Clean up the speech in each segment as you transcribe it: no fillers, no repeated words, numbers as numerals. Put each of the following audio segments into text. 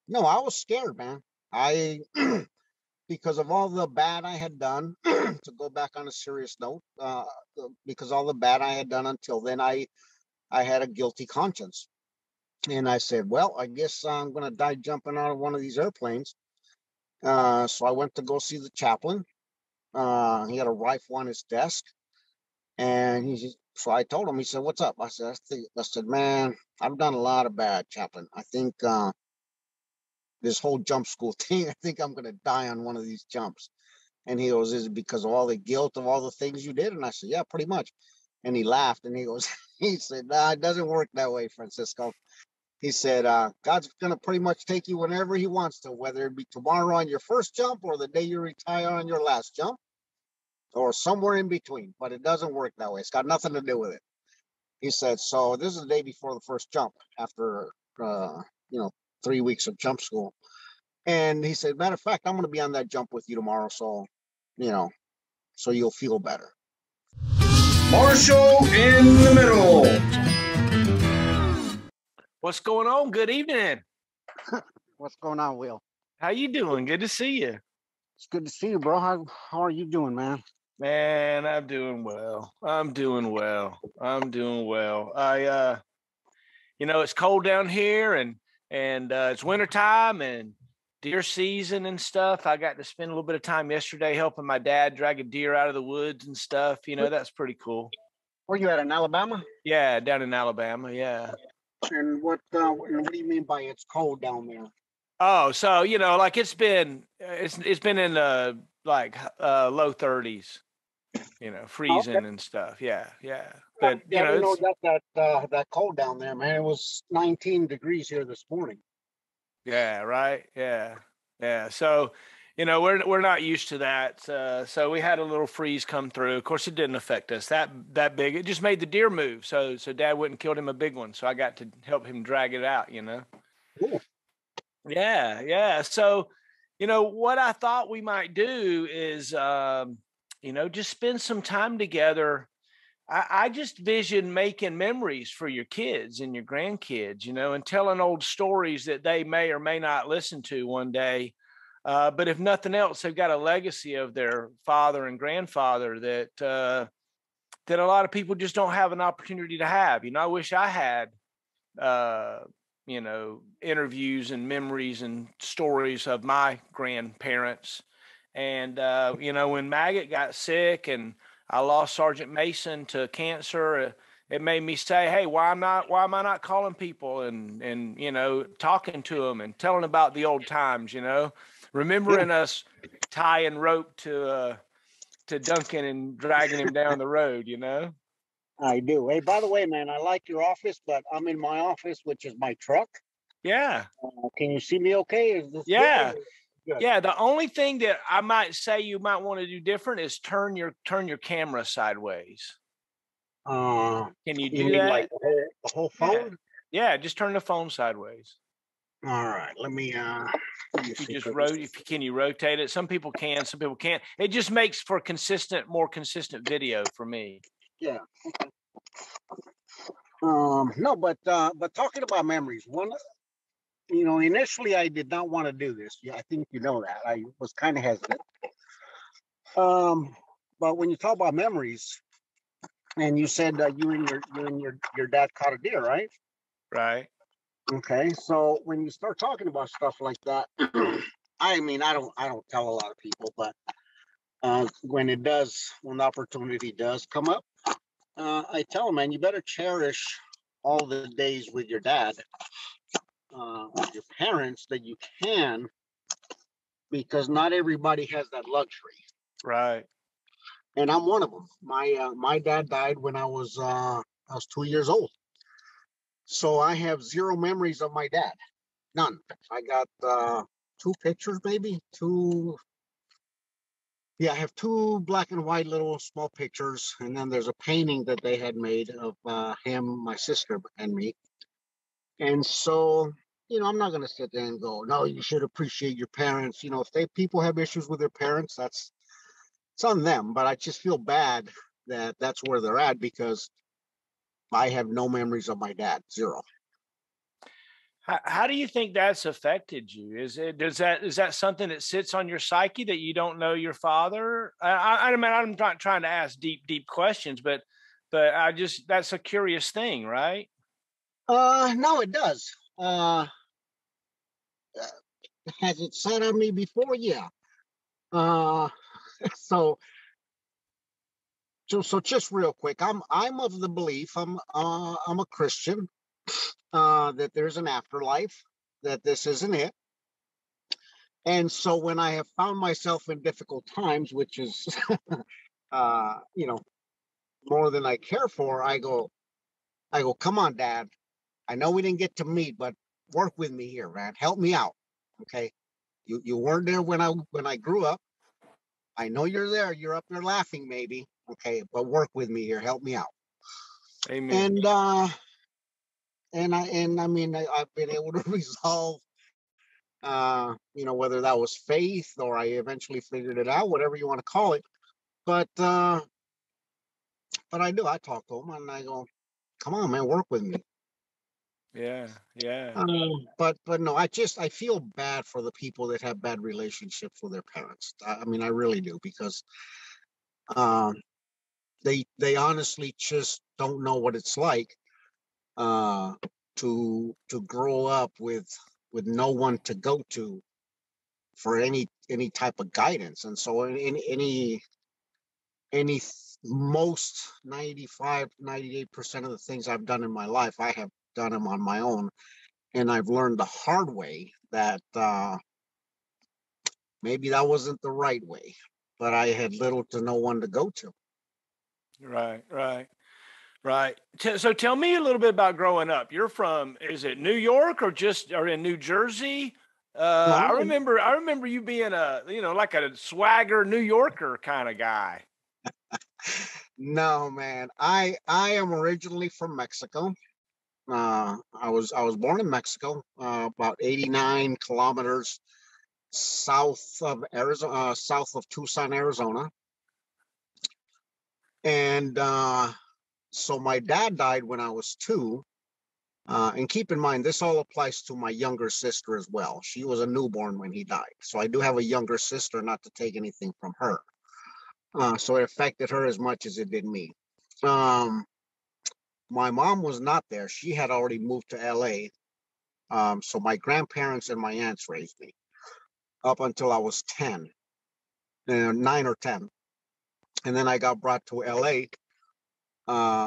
No, I was scared, man. I because of all the bad I had done. To go back on a serious note, because all the bad I had done until then, I had a guilty conscience, and I said, well, I guess I'm gonna die jumping out of one of these airplanes. So I went to go see the chaplain. He had a rifle on his desk, and so I told him. He said, "What's up?" I said, man, I've done a lot of bad, chaplain. I think this whole jump school thing. I think I'm gonna die on one of these jumps." And he goes, "Is it because of all the guilt of all the things you did?" And I said, "Yeah, pretty much." And he laughed and he goes, he said, "Nah, it doesn't work that way, Francisco." He said, God's going to pretty much take you whenever he wants to, whether it be tomorrow on your first jump or the day you retire on your last jump or somewhere in between. But it doesn't work that way. It's got nothing to do with it. He said, so this is the day before the first jump after, 3 weeks of jump school. And he said, matter of fact, I'm going to be on that jump with you tomorrow. So, so you'll feel better. Marshall in the middle. What's going on? Good evening. What's going on, Will? How you doing? Good to see you. It's good to see you, bro. How are you doing, man? Man, I'm doing well. I it's cold down here and it's wintertime and deer season and stuff. I got to spend a little bit of time yesterday helping my dad drag a deer out of the woods and stuff. That's pretty cool. Where you at, in Alabama? Yeah, down in Alabama, yeah. And what do you mean by it's cold down there? Oh, so like it's been in low 30s, freezing and stuff. Yeah. But I didn't know that cold down there, man. It was 19 degrees here this morning. Yeah, right. Yeah. So, we're not used to that. So we had a little freeze come through. Of course, it didn't affect us that big. It just made the deer move. So Dad went and killed him a big one. So I got to help him drag it out. Cool. Yeah. So, what I thought we might do is, just spend some time together. I just vision making memories for your kids and your grandkids, and telling old stories that they may or may not listen to one day. But if nothing else, they've got a legacy of their father and grandfather that a lot of people just don't have an opportunity to have. I wish I had, interviews and memories and stories of my grandparents. And, when Maggot got sick and I lost Sergeant Mason to cancer, it made me say, hey, why am I not calling people and talking to them and telling about the old times, remembering us tying rope to Duncan and dragging him down the road, I do. Hey, by the way, man, I like your office, but I'm in my office, which is my truck. Yeah. Can you see me okay? Is this yeah. Good? Yeah. The only thing that I might say you might want to do different is turn your camera sideways. Can you do that? Like the whole phone? Yeah. Just turn the phone sideways. All right. Let me can you rotate it? Some people can, some people can't. It just makes for more consistent video for me. Yeah. Okay. No, but talking about memories, initially I did not want to do this. Yeah, I think you know that. I was kind of hesitant. But when you talk about memories, and you said you and your dad caught a deer, right? Right. Okay. So when you start talking about stuff like that, I don't tell a lot of people, but when the opportunity does come up, I tell them, man, you better cherish all the days with your dad, with your parents that you can, because not everybody has that luxury. Right. And I'm one of them. My dad died when I was 2 years old. So I have zero memories of my dad. None. I got 2 pictures, maybe. 2. Yeah, I have 2 black and white little small pictures. And then there's a painting that they had made of him, my sister, and me. And so, I'm not going to sit there and go, no, you should appreciate your parents. If people have issues with their parents, it's on them. But I just feel bad that that's where they're at, because I have no memories of my dad. Zero. How do you think that's affected you? Is that something that sits on your psyche that you don't know your father? I mean, I'm not trying to ask deep questions, but that's a curious thing, right? No, it does. Has it sat on me before? Yeah. Uh, so so just real quick, I'm of the belief, I'm a Christian, that there's an afterlife, that this isn't it. And so when I have found myself in difficult times, which is you know, more than I care for, I go, come on, Dad. I know we didn't get to meet, but work with me here, man. Help me out. Okay. You weren't there when I grew up. I know you're there. You're up there laughing, maybe. Okay, but work with me here. Help me out. Amen. And I mean I've been able to resolve, whether that was faith or I eventually figured it out, whatever you want to call it. But I talk to him and I go, come on, man, work with me. Yeah, yeah. But no, I feel bad for the people that have bad relationships with their parents. I mean, I really do, because um, they honestly just don't know what it's like, uh, to grow up with no one to go to for any type of guidance. And so in any most 95-98% of the things I've done in my life, I have done them on my own, and I've learned the hard way that maybe that wasn't the right way, but I had little to no one to go to. Right, right, right. So tell me a little bit about growing up. You're from, is it New York or in New Jersey? No, I remember you being like a swagger New Yorker kind of guy. no, man. I am originally from Mexico. I was born in Mexico, about 89 kilometers south of Arizona, south of Tucson, Arizona. And so my dad died when I was 2. And keep in mind, this all applies to my younger sister as well. She was a newborn when he died. So I do have a younger sister, not to take anything from her. So it affected her as much as it did me. Um, my mom was not there. She had already moved to LA. So my grandparents and my aunts raised me up until I was 10, 9 or 10. And then I got brought to LA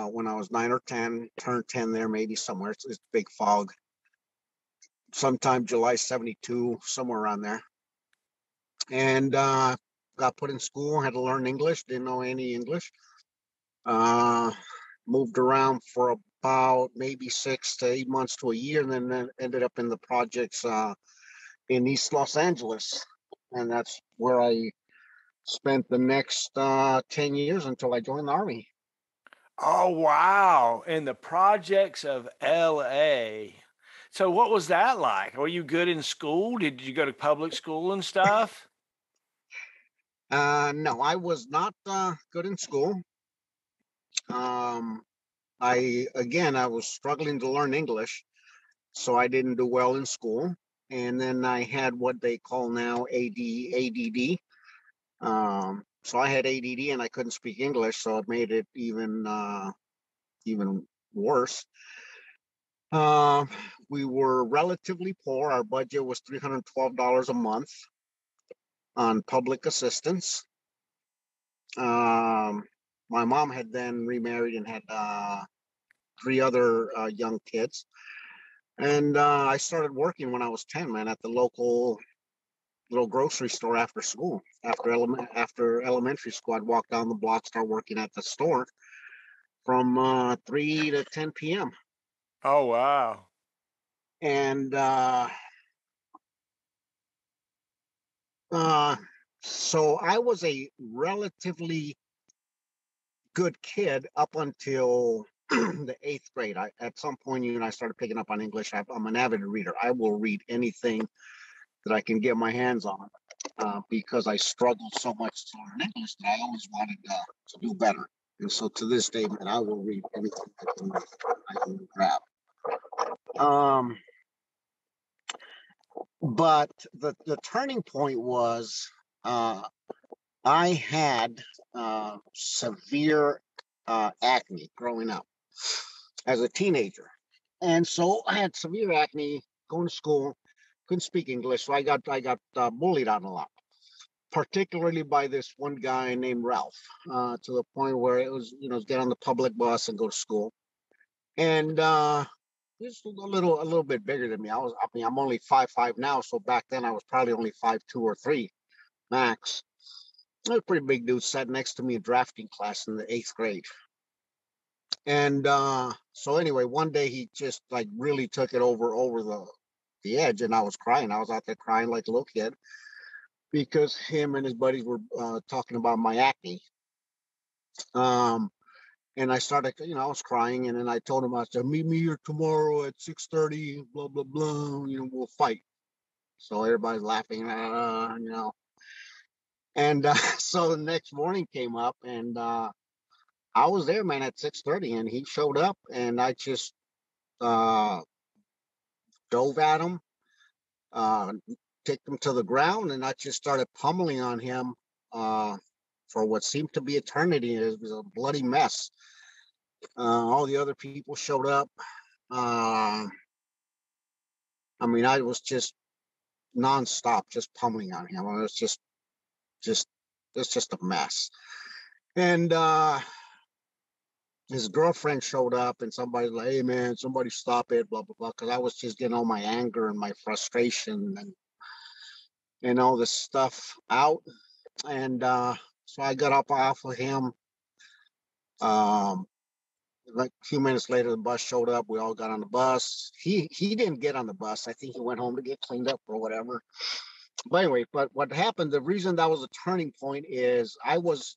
when I was 9 or 10, turned 10 there, maybe somewhere. It's big fog. Sometime July 72, somewhere around there. And got put in school, had to learn English, didn't know any English. Uh, Moved around for about maybe 6 to 8 months to a year, and then ended up in the projects in East Los Angeles. And that's where I spent the next 10 years until I joined the Army. Oh, wow. In the projects of LA. So what was that like? Were you good in school? Did you go to public school and stuff? No, I was not good in school. Um, I was struggling to learn English, so I didn't do well in school. And then I had what they call now ADD. So I had ADD and I couldn't speak English, so it made it even worse. Uh, we were relatively poor. Our budget was $312 a month on public assistance. Um, my mom had then remarried and had 3 other young kids. And I started working when I was 10, man, at the local little grocery store after school. After elementary school, I'd walk down the block, start working at the store from 3 to 10 p.m. Oh, wow. And uh, so I was a relatively good kid up until the 8th grade. At some point, I started picking up on English. I'm an avid reader. I will read anything that I can get my hands on, because I struggled so much to learn English that I always wanted to do better. And so to this day, man, I will read anything I can grab. Um, But the turning point was I had severe acne growing up as a teenager. And so I had severe acne going to school, couldn't speak English. So I got bullied on a lot, particularly by this one guy named Ralph, to the point where it was, get on the public bus and go to school. And he's a little bit bigger than me. I'm only 5'5" now. So back then I was probably only 5'2" or 5'3" max. I was a pretty big dude, sat next to me in drafting class in the 8th grade. And so anyway, one day he just like really took it over the edge, and I was crying. I was out there crying like a little kid because him and his buddies were talking about my acne. And I started, I was crying, and then I told him, I said, meet me here tomorrow at 6:30, blah blah blah. We'll fight. So everybody's laughing, And so the next morning came up, and I was there, man, at 6:30, and he showed up, and I just dove at him, kicked him to the ground, and I just started pummeling on him for what seemed to be eternity. It was a bloody mess. All the other people showed up. I was just nonstop, just pummeling on him. It was just a mess. And his girlfriend showed up, and somebody's like, "Hey, man, somebody stop it!" Blah blah blah. Because I was just getting all my anger and my frustration and all this stuff out. And so I got up off of him. Like a few minutes later, the bus showed up. We all got on the bus. He didn't get on the bus. I think he went home to get cleaned up or whatever. But anyway, but what happened, the reason that was a turning point is I was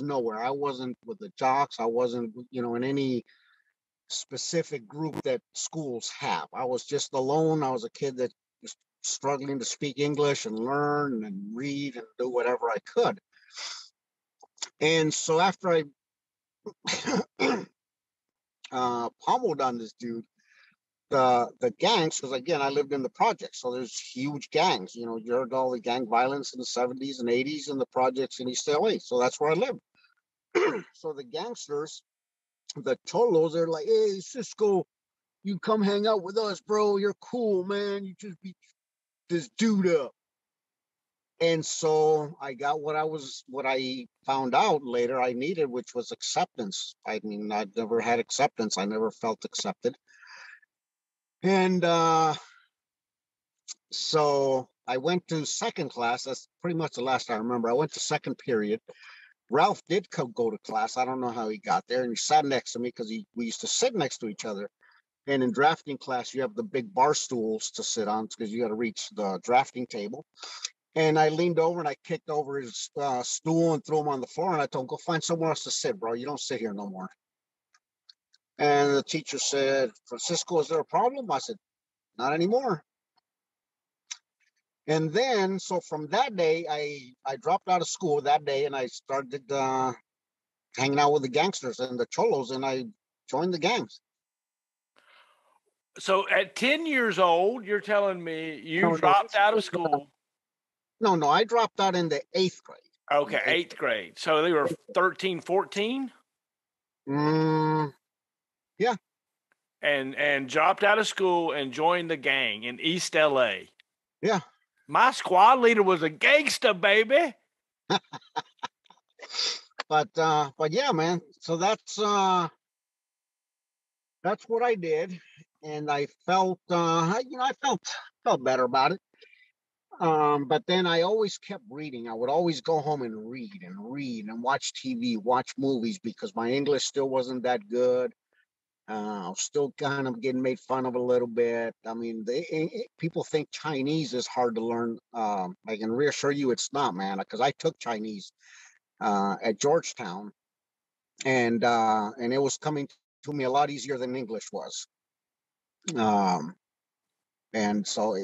nowhere. I wasn't with the jocks. I wasn't, in any specific group that schools have. I was just alone. I was a kid that was struggling to speak English and learn and read and do whatever I could. And so after I pummeled on this dude, the gangs, because again, I lived in the projects, so there's huge gangs. You heard all the gang violence in the 70s and 80s in the projects in East LA. So that's where I lived. So the gangsters, the cholos, they're like, "Hey, Cisco, you come hang out with us, bro. You're cool, man. You just beat this dude up." And so I got what I found out later I needed, which was acceptance. I'd never had acceptance. I never felt accepted. And so I went to second class. That's pretty much the last I remember. I went to second period. Ralph did go to class. I don't know how he got there. And he sat next to me because we used to sit next to each other. And in drafting class, you have the big bar stools to sit on because you got to reach the drafting table. And I leaned over and I kicked over his stool and threw him on the floor. And I told him, "Go find somewhere else to sit, bro. You don't sit here no more." And the teacher said, "Francisco, is there a problem?" I said, "Not anymore." And then, so from that day, I dropped out of school that day, and I started hanging out with the gangsters and the cholos, and I joined the gangs. So at 10 years old, you're telling me you No, dropped out of school. No, I dropped out in the 8th grade. Okay, 8th grade. So they were 13, 14? Yeah. And dropped out of school and joined the gang in East LA. Yeah. My squad leader was a gangster, baby. But yeah, man. So that's what I did, and I felt I felt better about it. But then I always kept reading. I would always go home and read and watch TV, watch movies, because my English still wasn't that good. I was still kind of getting made fun of a little bit. I mean, people think Chinese is hard to learn. I can reassure you it's not, man, because I took Chinese at Georgetown, and it was coming to me a lot easier than English was. And so,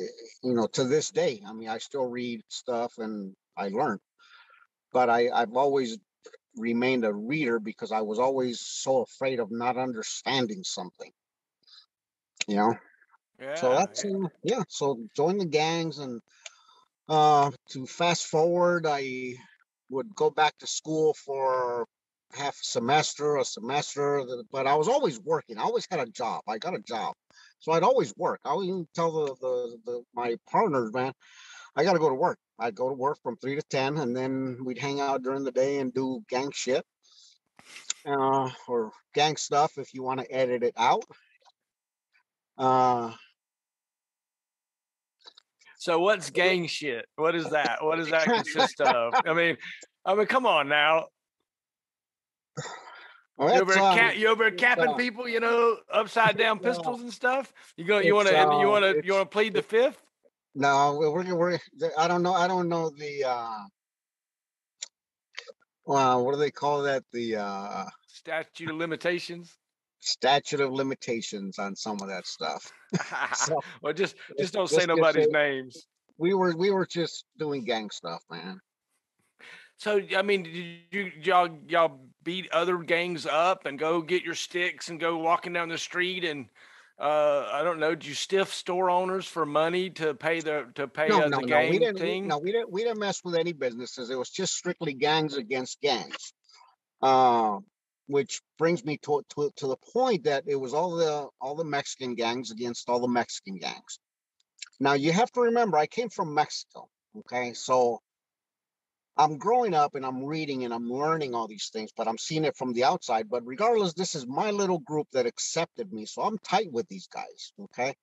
to this day, I mean, I still read stuff and I learn, but I've always remained a reader because I was always so afraid of not understanding something, you know? So Yeah. that's yeah. So join the gangs, and to fast forward, I would go back to school for half a semester, but I was always working. I always had a job. I got a job, so I'd always work. I would even tell my partners, man, I got to go to work. I'd go to work from 3 to 10, and then we'd hang out during the day and do gang shit, or gang stuff if you want to edit it out. Uh, So what's gang shit? What is that? What does that consist of? I mean, come on now. well, You over capping uh, people, upside down uh, pistols and stuff. You want to plead the it, fifth? no, we're I don't know the what do they call that? The Statute of limitations. statute of limitations on some of that stuff. So Well, just don't say let's just say nobody's names. we were just doing gang stuff, man. So I mean, y'all beat other gangs up and go get your sticks and go walking down the street and I don't know, do you stiff store owners for money to pay No, no, the no. We gang didn't. thing? We didn't mess with any businesses. It was just strictly gangs against gangs. Which brings me to the point that it was all the Mexican gangs against all the Mexican gangs. Now you have to remember, I came from Mexico. Okay, so I'm growing up and I'm reading and I'm learning all these things, but I'm seeing it from the outside. But regardless, this is my little group that accepted me, so I'm tight with these guys. Okay,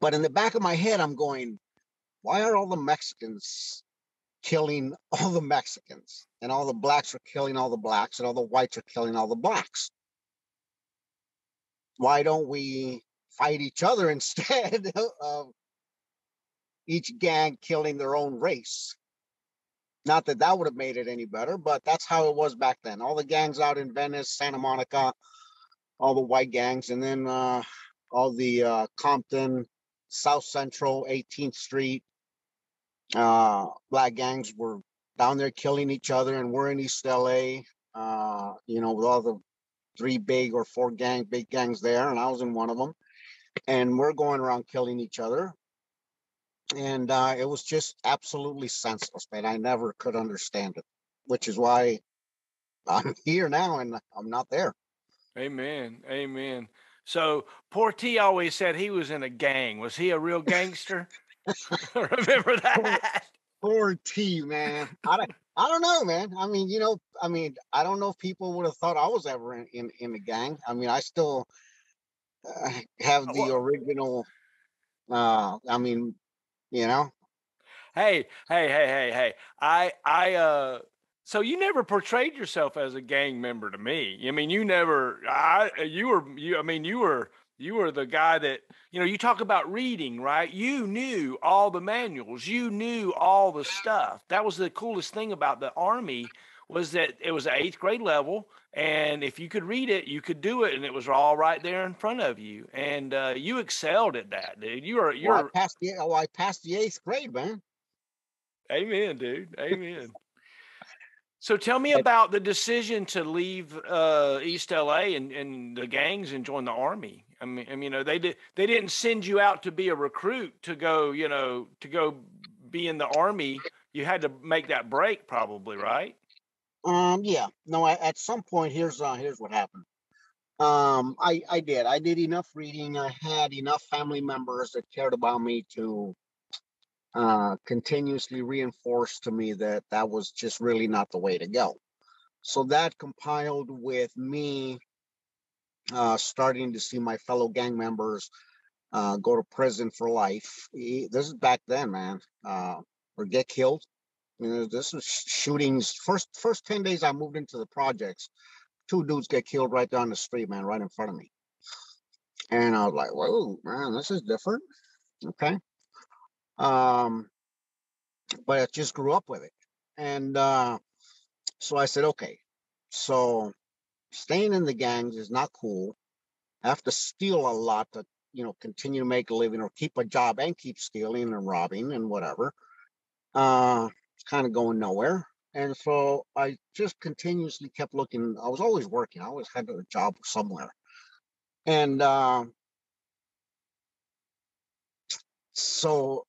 but in the back of my head, I'm going, why are all the Mexicans killing all the Mexicans, and all the blacks are killing all the blacks, and all the whites are killing all the blacks? Why don't we fight each other instead of each gang killing their own race? Not that that would have made it any better, but that's how it was back then. All the gangs out in Venice, Santa Monica, all the white gangs, and then all the Compton, South Central, 18th Street, black gangs were down there killing each other, and we're in East LA, with all the three big or four big gangs there, and I was in one of them, and we're going around killing each other, and it was just absolutely senseless, man. I never could understand it, which is why I'm here now and I'm not there. Amen. Amen. So poor T always said he was in a gang. Was he a real gangster? Remember that? Poor T, man. I don't know, man. I don't know if people would have thought I was ever in a gang. I mean, I still have the Well, original. I mean, you know. hey. So you never portrayed yourself as a gang member to me. I mean, you never, you were the guy that, you talk about reading, right? You knew all the manuals, you knew all the stuff. That was the coolest thing about the Army, was that it was an eighth grade level. And if you could read it, you could do it. And it was all right there in front of you. And you excelled at that, dude. Well, You're, I passed the eighth grade, man. amen, dude. Amen. So tell me about the decision to leave East LA and the gangs and join the Army. They didn't send you out to be a recruit to go, to go be in the Army. You had to make that break, probably, right? Yeah. No, at some point, here's what happened. I did enough reading. I had enough family members that cared about me to continuously reinforce to me that that was just really not the way to go. So that compiled with me starting to see my fellow gang members go to prison for life. This is back then, man, or get killed. This was shootings. First 10 days I moved into the projects, two dudes get killed right down the street, man, right in front of me. And I was like, whoa, man, this is different. Okay. Um, but I just grew up with it. And so I said, okay, so staying in the gangs is not cool. I have to steal a lot to, continue to make a living or keep a job and keep stealing and robbing and whatever. It's kind of going nowhere. And so I just continuously kept looking. I was always working. I always had a job somewhere. And So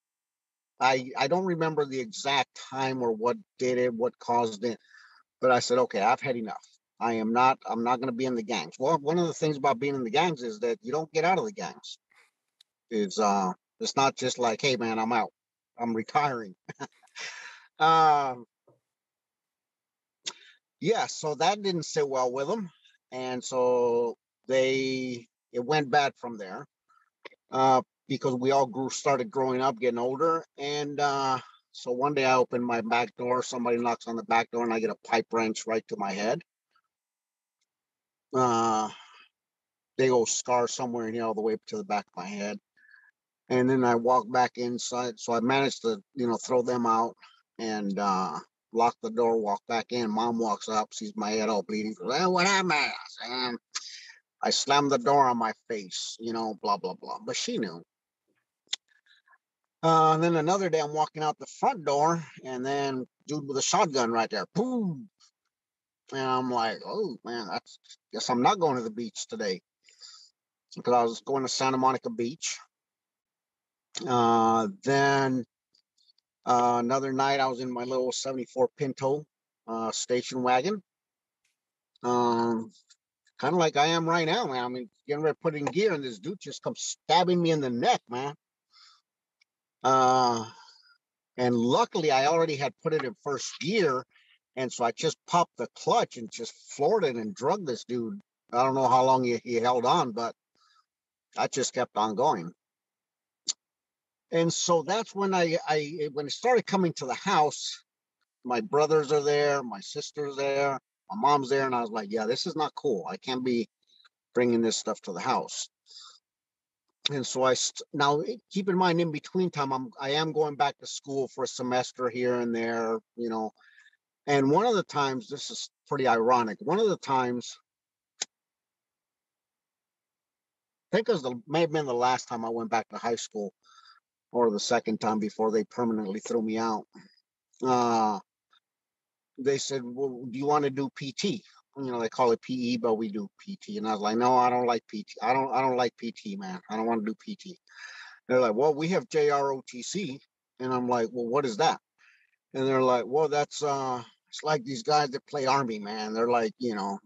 I don't remember the exact time or what did it, what caused it, but I said, okay, I've had enough. I'm not going to be in the gangs. Well, one of the things about being in the gangs is that you don't get out of the gangs. It's not just like, hey man, I'm out. I'm retiring. Um, yeah, so that didn't sit well with them. And so it went bad from there. Because we all started growing up, getting older. And so one day I open my back door, somebody knocks on the back door, and I get a pipe wrench right to my head. Big old scar somewhere in here, all the way up to the back of my head. And then I walk back inside. So I managed to, throw them out and lock the door, walk back in. Mom walks up, sees my head all bleeding. Goes, hey, what happened? I slammed the door on my face, blah, blah, blah. But she knew. And then another day, I'm walking out the front door, and then dude with a shotgun right there, boom. And I'm like, oh man, guess I'm not going to the beach today, because I was going to Santa Monica Beach. Then another night, I was in my little '74 Pinto station wagon, kind of like I am right now, man. I mean, getting ready to put in gear, and this dude just comes stabbing me in the neck, man. And luckily, I already had put it in first gear. And so I just popped the clutch and just floored it and drugged this dude. I don't know how long he held on, but I just kept on going. And so that's when when it started coming to the house, my brothers are there, my sister's there, my mom's there. And I was like, yeah, this is not cool. I can't be bringing this stuff to the house. And so now keep in mind, in between time, I am going back to school for a semester here and there, And one of the times, this is pretty ironic. One of the times, I think may have been the last time I went back to high school, or the second time before they permanently threw me out. They said, well, do you want to do PT? They call it PE, but we do PT. And I was like, no, I don't like PT. I don't like PT, man. I don't want to do PT. They're like, well, we have JROTC. And I'm like, well, what is that? And they're like, well, that's it's like these guys that play Army, man. They're like,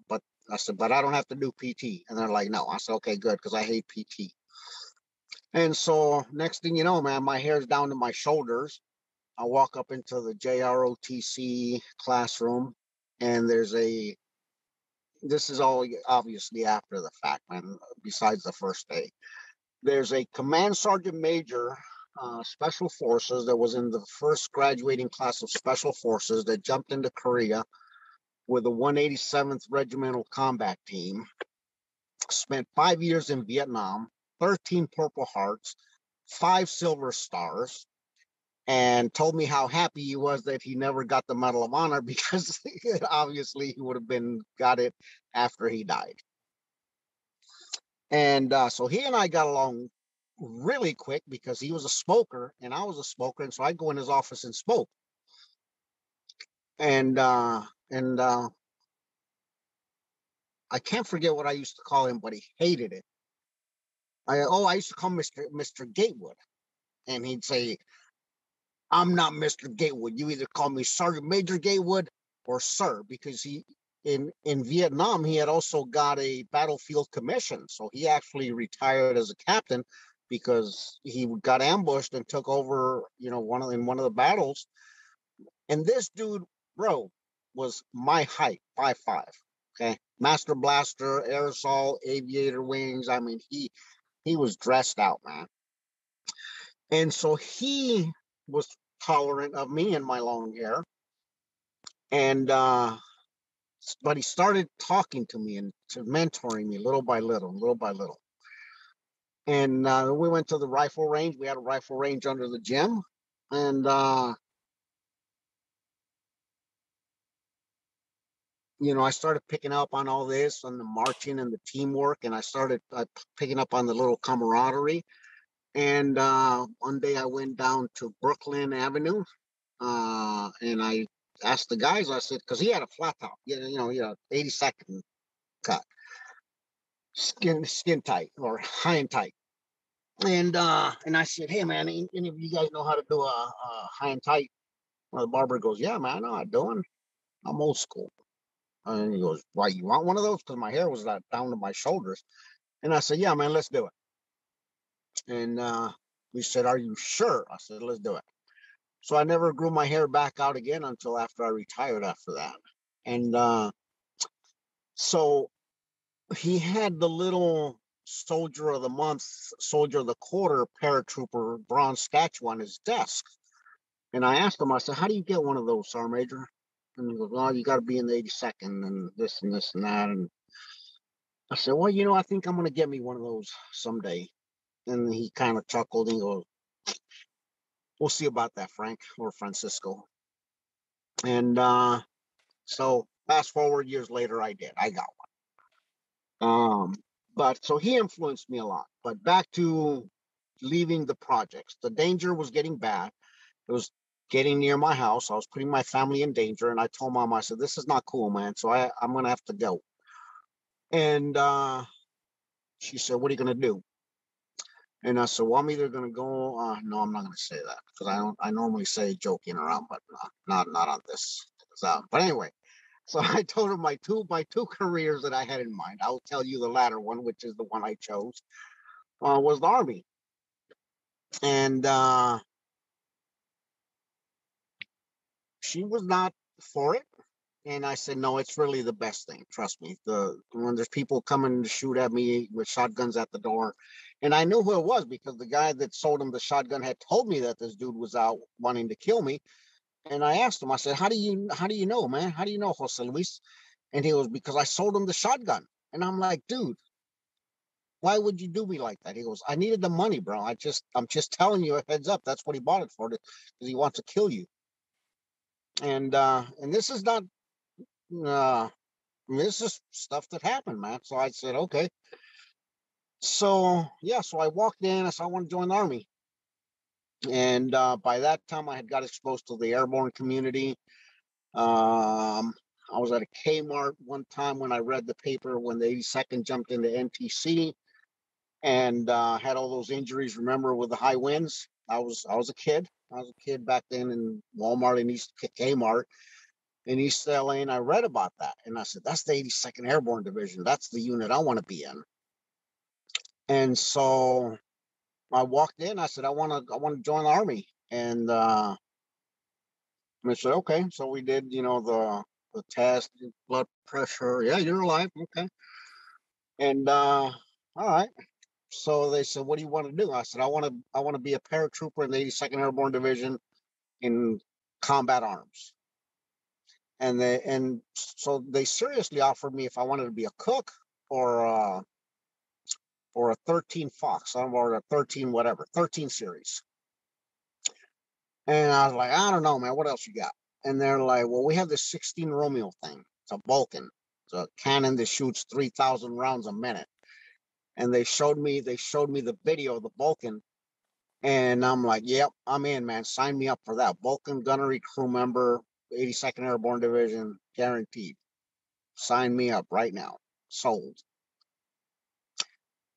but I said, but I don't have to do PT. And they're like, no. I said, okay, good, because I hate PT. And so next thing you know, man, my hair's down to my shoulders. I walk up into the JROTC classroom, and this is all obviously after the fact, man, besides the first day. There's a command sergeant major, special forces, that was in the first graduating class of special forces that jumped into Korea with the 187th Regimental Combat Team, spent 5 years in Vietnam, 13 Purple Hearts, 5 Silver Stars, and told me how happy he was that he never got the Medal of Honor, because obviously he would have got it after he died. And so he and I got along really quick, because he was a smoker and I was a smoker. And so I'd go in his office and smoke. And I can't forget what I used to call him, but he hated it. I used to call him Mr. Gatewood. And he'd say, I'm not Mr. Gatewood. You either call me Sergeant Major Gatewood or sir, because in Vietnam, he had also got a battlefield commission. So he actually retired as a captain, because he got ambushed and took over, in one of the battles. And this dude, bro, was my height, 5'5". Okay. Master blaster, aerosol, aviator wings. I mean, he was dressed out, man. And so he was tolerant of me and my long hair. And but he started talking to me and to mentoring me little by little, little by little. And we went to the rifle range. We had a rifle range under the gym. And, I started picking up on all this and the marching and the teamwork. And I started picking up on the little camaraderie. And one day I went down to Brooklyn Avenue. And I asked the guys, I said, because he had a flat top, he had 82nd cut, skin tight or high and tight. And I said, hey man, any of you guys know how to do a high and tight? Well, the barber goes, yeah, man, I know how to do it. I'm old school. And he goes, why, you want one of those? Because my hair was down to my shoulders. And I said, yeah, man, let's do it. And he said, are you sure? I said, let's do it. So I never grew my hair back out again until after I retired after that. And so he had the little soldier of the month, soldier of the quarter, paratrooper bronze statue on his desk. And I asked him, I said, how do you get one of those, Sergeant Major? And he goes, well, you got to be in the 82nd and this and this and that. And I said, well, I think I'm going to get me one of those someday. And he kind of chuckled and goes, we'll see about that, Frank or Francisco. And so fast forward years later, I got one. But so he influenced me a lot. But back to leaving the projects, the danger was getting bad. It was getting near my house. I was putting my family in danger. And I told Mom, I said, this is not cool, man. So I'm going to have to go. And she said, what are you going to do? And I said, well, I'm either going to go. No, I'm not going to say that because I normally say joking around, but not on this. But anyway, so I told her my two careers that I had in mind. I'll tell you the latter one, which is the one I chose, was the Army. And she was not for it. And I said, no, it's really the best thing. Trust me. When there's people coming to shoot at me with shotguns at the door. And I knew who it was because the guy that sold him the shotgun had told me that this dude was out wanting to kill me. And I asked him, I said, how do you know, man? How do you know, Jose Luis? And he goes, because I sold him the shotgun. And I'm like, dude, why would you do me like that? He goes, I needed the money, bro. I'm just telling you a heads up. That's what he bought it for, because he wants to kill you. And this is not this is stuff that happened, man. So I said, okay. So yeah, so I walked in. I said, I want to join the Army. And by that time, I had got exposed to the airborne community. I was at a Kmart one time when I read the paper when the 82nd jumped into NTC and had all those injuries. Remember, with the high winds? I was a kid. I was a kid back then in Walmart and Kmart in East LA, and I read about that. And I said, that's the 82nd Airborne Division. That's the unit I want to be in. And so I walked in. I said, I want to join the Army. And I said, okay. So we did, the test, blood pressure. Yeah, you're alive. Okay. And all right. So they said, what do you want to do? I said, I want to be a paratrooper in the 82nd Airborne Division in combat arms. And so they seriously offered me if I wanted to be a cook or a 13 Fox or a 13 whatever, 13 series. And I was like, I don't know, man. What else you got? And they're like, well, we have this 16 Romeo thing. It's a Vulcan. It's a cannon that shoots 3,000 rounds a minute. And they showed me the video of the Vulcan. And I'm like, yep, I'm in, man. Sign me up for that. Vulcan gunnery crew member, 82nd Airborne Division, guaranteed. Sign me up right now. Sold.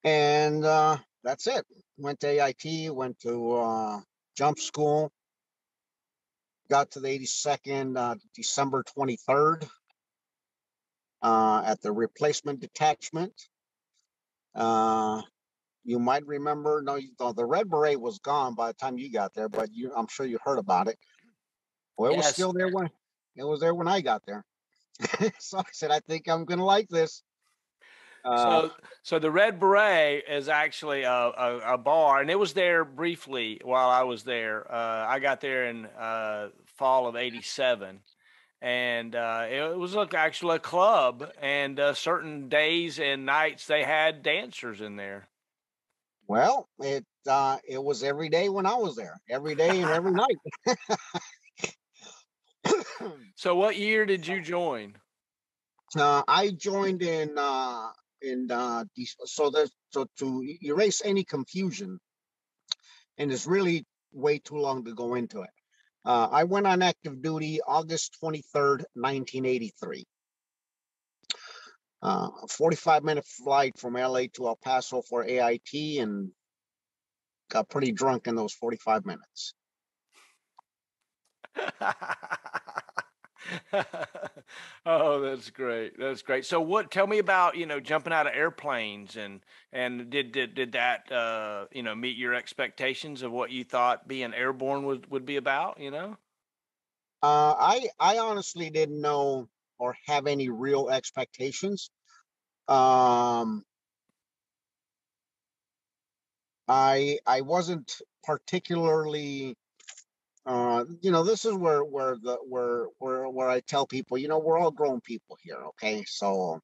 And that's it. Went to AIT, went to jump school. Got to the 82nd December 23rd at the replacement detachment. You might remember, no, the Red Beret was gone by the time you got there, but I'm sure you heard about it. Well, it was still there when I got there. So I said, I think I'm going to like this. So the Red Beret is actually a bar, and it was there briefly while I was there. I got there in fall of '87, and it was actually a club. And certain days and nights they had dancers in there. Well, it was every day when I was there, every day and every night. So, what year did you join? I joined so to erase any confusion, and it's really way too long to go into it. I went on active duty August 23rd, 1983. 45-minute flight from LA to El Paso for AIT, and got pretty drunk in those 45 minutes. Oh, that's great. That's great. So tell me about, jumping out of airplanes and did that, meet your expectations of what you thought being airborne would be about, I honestly didn't know or have any real expectations. Um, I wasn't particularly, this is where I tell people, we're all grown people here, okay? So,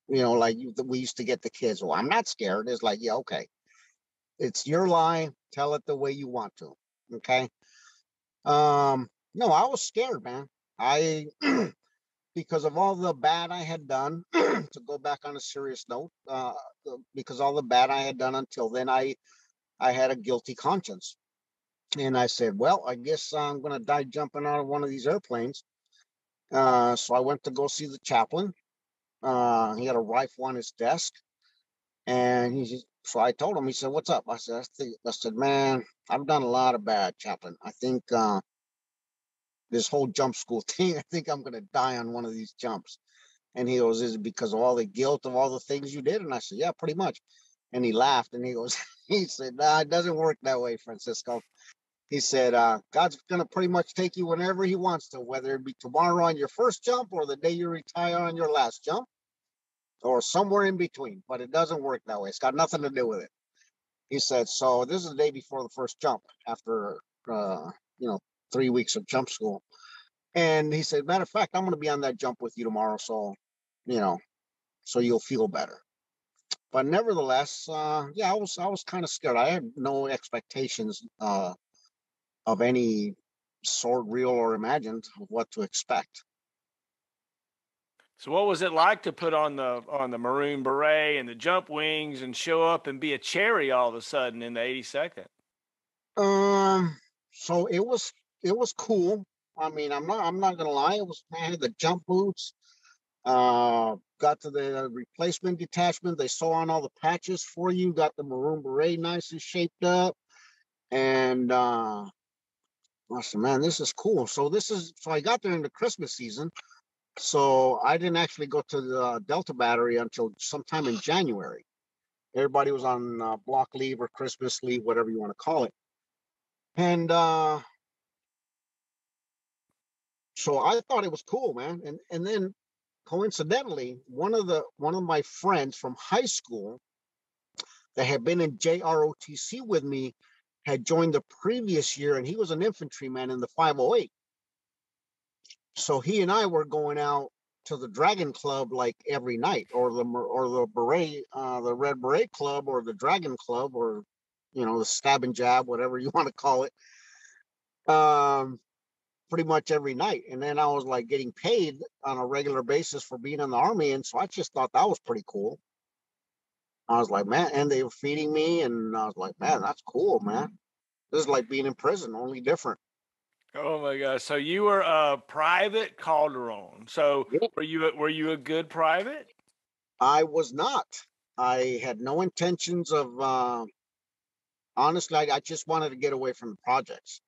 like we used to get the kids, well, I'm not scared. It's like, yeah, okay, it's your lie. Tell it the way you want to, okay? No, I was scared, man. I because of all the bad I had done. To go back on a serious note, because all the bad I had done until then, I had a guilty conscience. And I said, well, I guess I'm going to die jumping out of one of these airplanes. So I went to go see the chaplain. He had a rifle on his desk. And so I told him, he said, what's up? I said, man, I've done a lot of bad, chaplain. I think this whole jump school thing, I think I'm going to die on one of these jumps. And he goes, is it because of all the guilt of all the things you did? And I said, yeah, pretty much. And he laughed and he goes, he said, nah, it doesn't work that way, Francisco. He said, God's going to pretty much take you whenever he wants to, whether it be tomorrow on your first jump or the day you retire on your last jump or somewhere in between. But it doesn't work that way. It's got nothing to do with it. He said, so this is the day before the first jump after, 3 weeks of jump school. And he said, matter of fact, I'm going to be on that jump with you tomorrow. So, so you'll feel better. But nevertheless, yeah, I was kind of scared. I had no expectations of any sort, real or imagined, of what to expect. So what was it like to put on the maroon beret and the jump wings and show up and be a cherry all of a sudden in the 82nd? So it was cool. I mean, I'm not gonna lie. I had the jump boots. Got to the replacement detachment. They sew on all the patches for you. Got the maroon beret nice and shaped up. And I said, man, this is cool. So I got there in the Christmas season. So I didn't actually go to the Delta Battery until sometime in January. Everybody was on block leave or Christmas leave, whatever you want to call it. And so I thought it was cool, man. And then coincidentally, one of my friends from high school that had been in JROTC with me had joined the previous year, and he was an infantryman in the 508. So he and I were going out to the Dragon Club like every night, or the beret, the Red Beret Club, or the Dragon Club, or the Stab and Jab, whatever you want to call it. Pretty much every night. And then I was like getting paid on a regular basis for being in the Army, and so I just thought that was pretty cool. I was like, man, and they were feeding me, and I was like, man, that's cool, man. This is like being in prison, only different. Oh my gosh! So you were a private Calderon. So Yeah. were you a good private? I was not. I had no intentions of. Honestly, I just wanted to get away from the projects,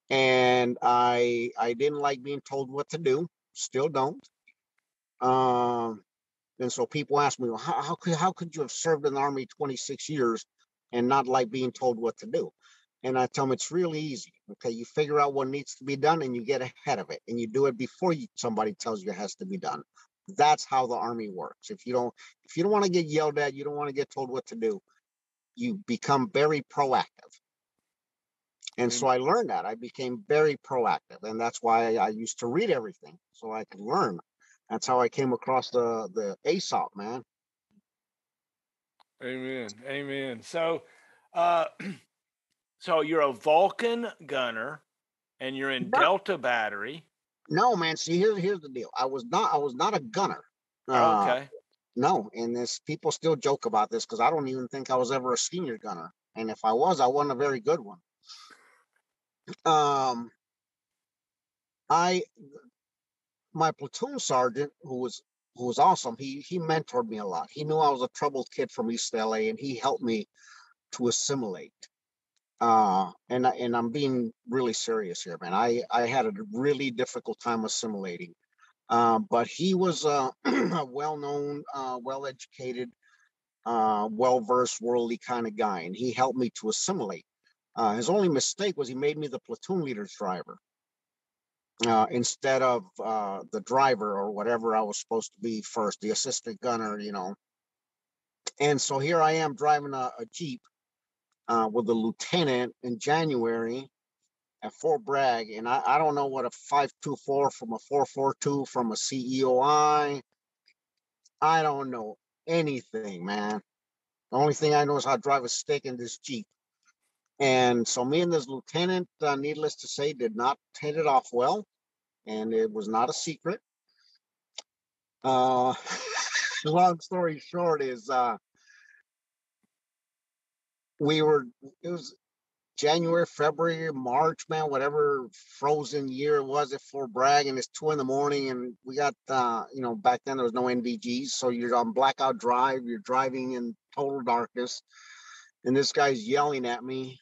and I didn't like being told what to do. Still don't. Um, and so people ask me, well, how could you have served in the Army 26 years and not like being told what to do? And I tell them it's really easy. Okay, you figure out what needs to be done and you get ahead of it, and you do it before somebody tells you it has to be done. That's how the Army works. If you don't want to get yelled at, you don't want to get told what to do, you become very proactive. And so I learned that. I became very proactive, and that's why I used to read everything so I could learn. That's how I came across the ASOP, man. Amen. Amen. So, uh, so you're a Vulcan gunner, and you're in No, Delta Battery. no, man. See, here's the deal. I was not a gunner. Uh, Okay. no, and this people still joke about this because I don't even think I was ever a senior gunner, and if I was, I wasn't a very good one. Um, I my platoon sergeant, who was awesome. He mentored me a lot. He knew I was a troubled kid from East LA, and he helped me to assimilate. And I'm being really serious here, man. I had a really difficult time assimilating. But he was a well-known, well-educated, well-versed, worldly kind of guy, and he helped me to assimilate. His only mistake was he made me the platoon leader's driver instead of the driver or whatever I was supposed to be first, the assistant gunner, you know. And so here I am driving a Jeep with a lieutenant in January at Fort Bragg, and I don't know what a 524 from a 442 from a CEOI. I don't know anything, man. The only thing I know is how to drive a stick in this Jeep. And so me and this lieutenant, needless to say, did not hit it off well, and it was not a secret. Long story short is it was January, February, March, man, whatever frozen year it was at Fort Bragg, and it's 2 a.m, and we got, back then there was no NVGs, so you're on blackout drive, you're driving in total darkness, and this guy's yelling at me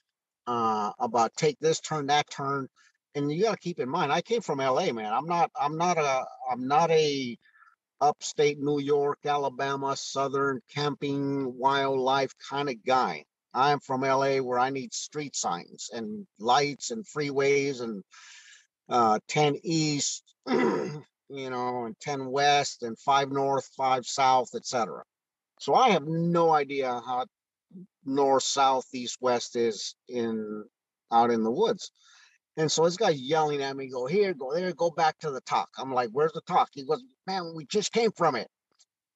about take this turn, that turn, and you got to keep in mind, I came from LA, man. I'm not a upstate New York, Alabama, Southern camping wildlife kind of guy. I'm from LA where I need street signs and lights and freeways and 10 east, and 10 west and 5 north, 5 south, etc. So I have no idea how north, south, east, west is out in the woods. And so this guy yelling at me, go here, go there, go back to the talk. I'm like, where's the talk? He goes, man, we just came from it.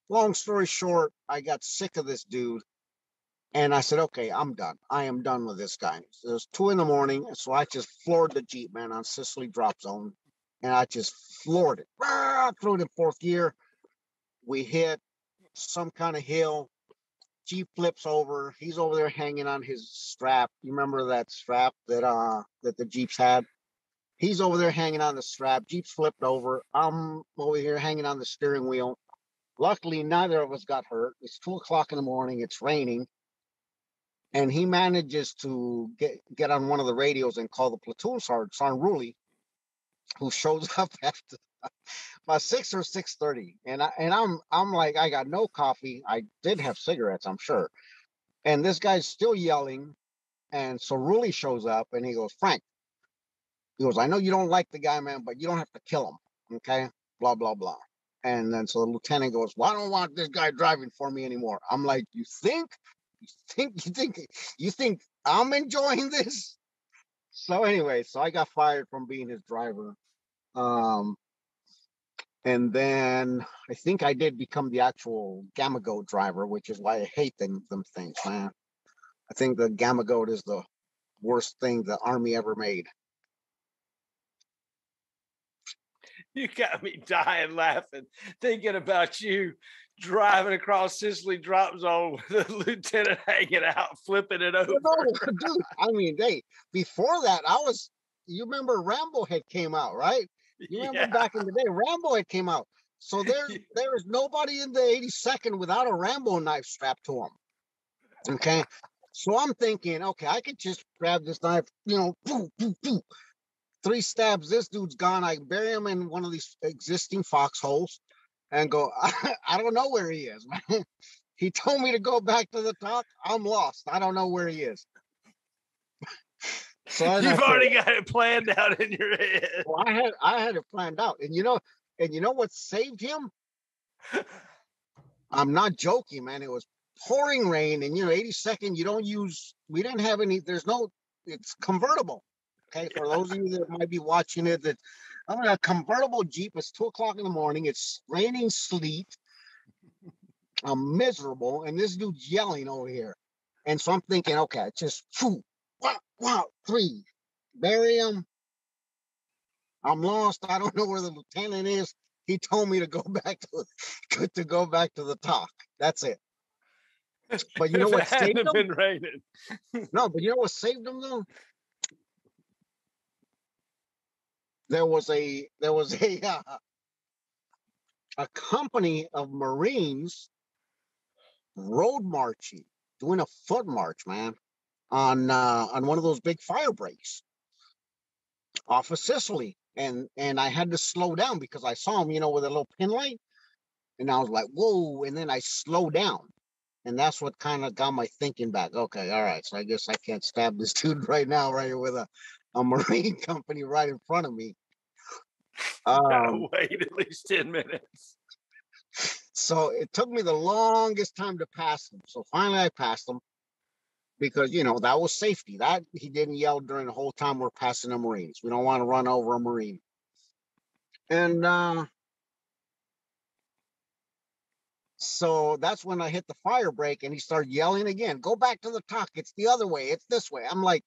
Long story short, I got sick of this dude. And I said, okay, I'm done. I am done with this guy. So it was 2 a.m. So I just floored the Jeep, man, on Sicily drop zone. And I just floored it. Threw it in fourth gear. We hit some kind of hill. Jeep flips over. He's over there hanging on his strap. You remember that strap that the Jeeps had? He's over there hanging on the strap. Jeep's flipped over. I'm over here hanging on the steering wheel. Luckily, neither of us got hurt. It's 2 o'clock in the morning. It's raining. And he manages to get on one of the radios and call the platoon sergeant, Sergeant Ruley, who shows up at about 6 or 6:30. And I'm like, I got no coffee. I did have cigarettes, I'm sure. And this guy's still yelling. And so Ruley shows up and he goes, Frank, he goes, I know you don't like the guy, man, but you don't have to kill him. Okay. Blah, blah, blah. And then so the lieutenant goes, well, I don't want this guy driving for me anymore. I'm like, you think I'm enjoying this? So anyway, so I got fired from being his driver. And then I think I did become the actual Gamma Goat driver, which is why I hate them things, man. I think the Gamma Goat is the worst thing the Army ever made. You got me dying laughing, thinking about you driving across Sicily drop zone with the lieutenant hanging out, flipping it over. No, dude, I mean, before that, you remember Rambo had came out, right? You remember back in the day, Rambo had came out. So there is nobody in the 82nd without a Rambo knife strapped to him. Okay. So I'm thinking, okay, I could just grab this knife, poo, poo, poo. 3 stabs, this dude's gone. I bury him in one of these existing foxholes and go, I don't know where he is, man. He told me to go back to the top. I'm lost. I don't know where he is. So you've already got it planned out in your head. Well, I had it planned out. And you know what saved him? I'm not joking, man. It was pouring rain, and 82nd, we didn't have any, it's convertible. Okay, for those of you that might be watching it, that I'm in a convertible Jeep. It's 2 o'clock in the morning. It's raining sleet. I'm miserable, and this dude's yelling over here. And so I'm thinking, okay, just wow, 3, bury him. I'm lost. I don't know where the lieutenant is. He told me to go back to the talk. That's it. But you know what saved him? Been raining. No, but you know what saved him though? There was a company of Marines road marching, doing a foot march, man. on one of those big fire breaks off of Sicily. And I had to slow down because I saw him, with a little pin light. And I was like, whoa. And then I slowed down. And that's what kind of got my thinking back. Okay, all right. So I guess I can't stab this dude right now, right here with a marine company right in front of me. Gotta wait at least 10 minutes. So it took me the longest time to pass him. So finally I passed him because, that was safety. That he didn't yell during the whole time we're passing the Marines. We don't want to run over a Marine. And so that's when I hit the fire break and he started yelling again, go back to the tuck. It's the other way. It's this way. I'm like,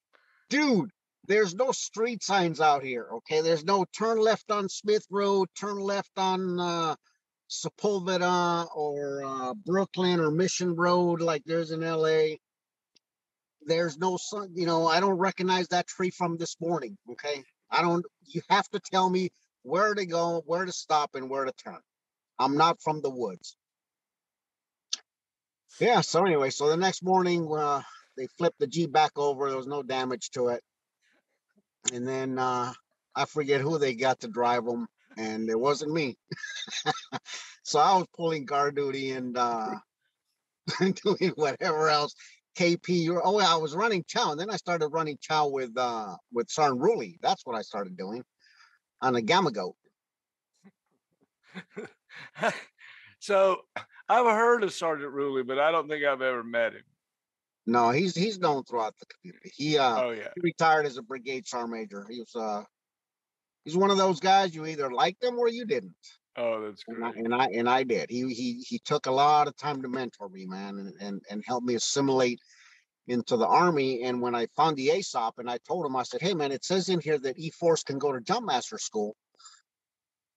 dude, there's no street signs out here. Okay. There's no turn left on Smith Road, turn left on Sepulveda or Brooklyn or Mission Road like there's in LA. There's no sun, I don't recognize that tree from this morning. Okay. You have to tell me where to go, where to stop, and where to turn. I'm not from the woods. Yeah. So anyway, so the next morning, they flipped the Jeep back over. There was no damage to it. And then I forget who they got to drive them, and it wasn't me. So I was pulling guard duty and doing whatever else. KP, I was running chow, and then I started running chow with Sergeant Ruley. That's what I started doing on a Gamma Goat. So I've heard of Sergeant Ruley, but I don't think I've ever met him. No, he's known throughout the community. He retired as a brigade sergeant major. He's one of those guys you either liked him or you didn't. Oh, that's great. And I did. He took a lot of time to mentor me, man, and help me assimilate into the Army. And when I found the ASOP and I told him, I said, hey man, it says in here that E-Force can go to Jumpmaster school.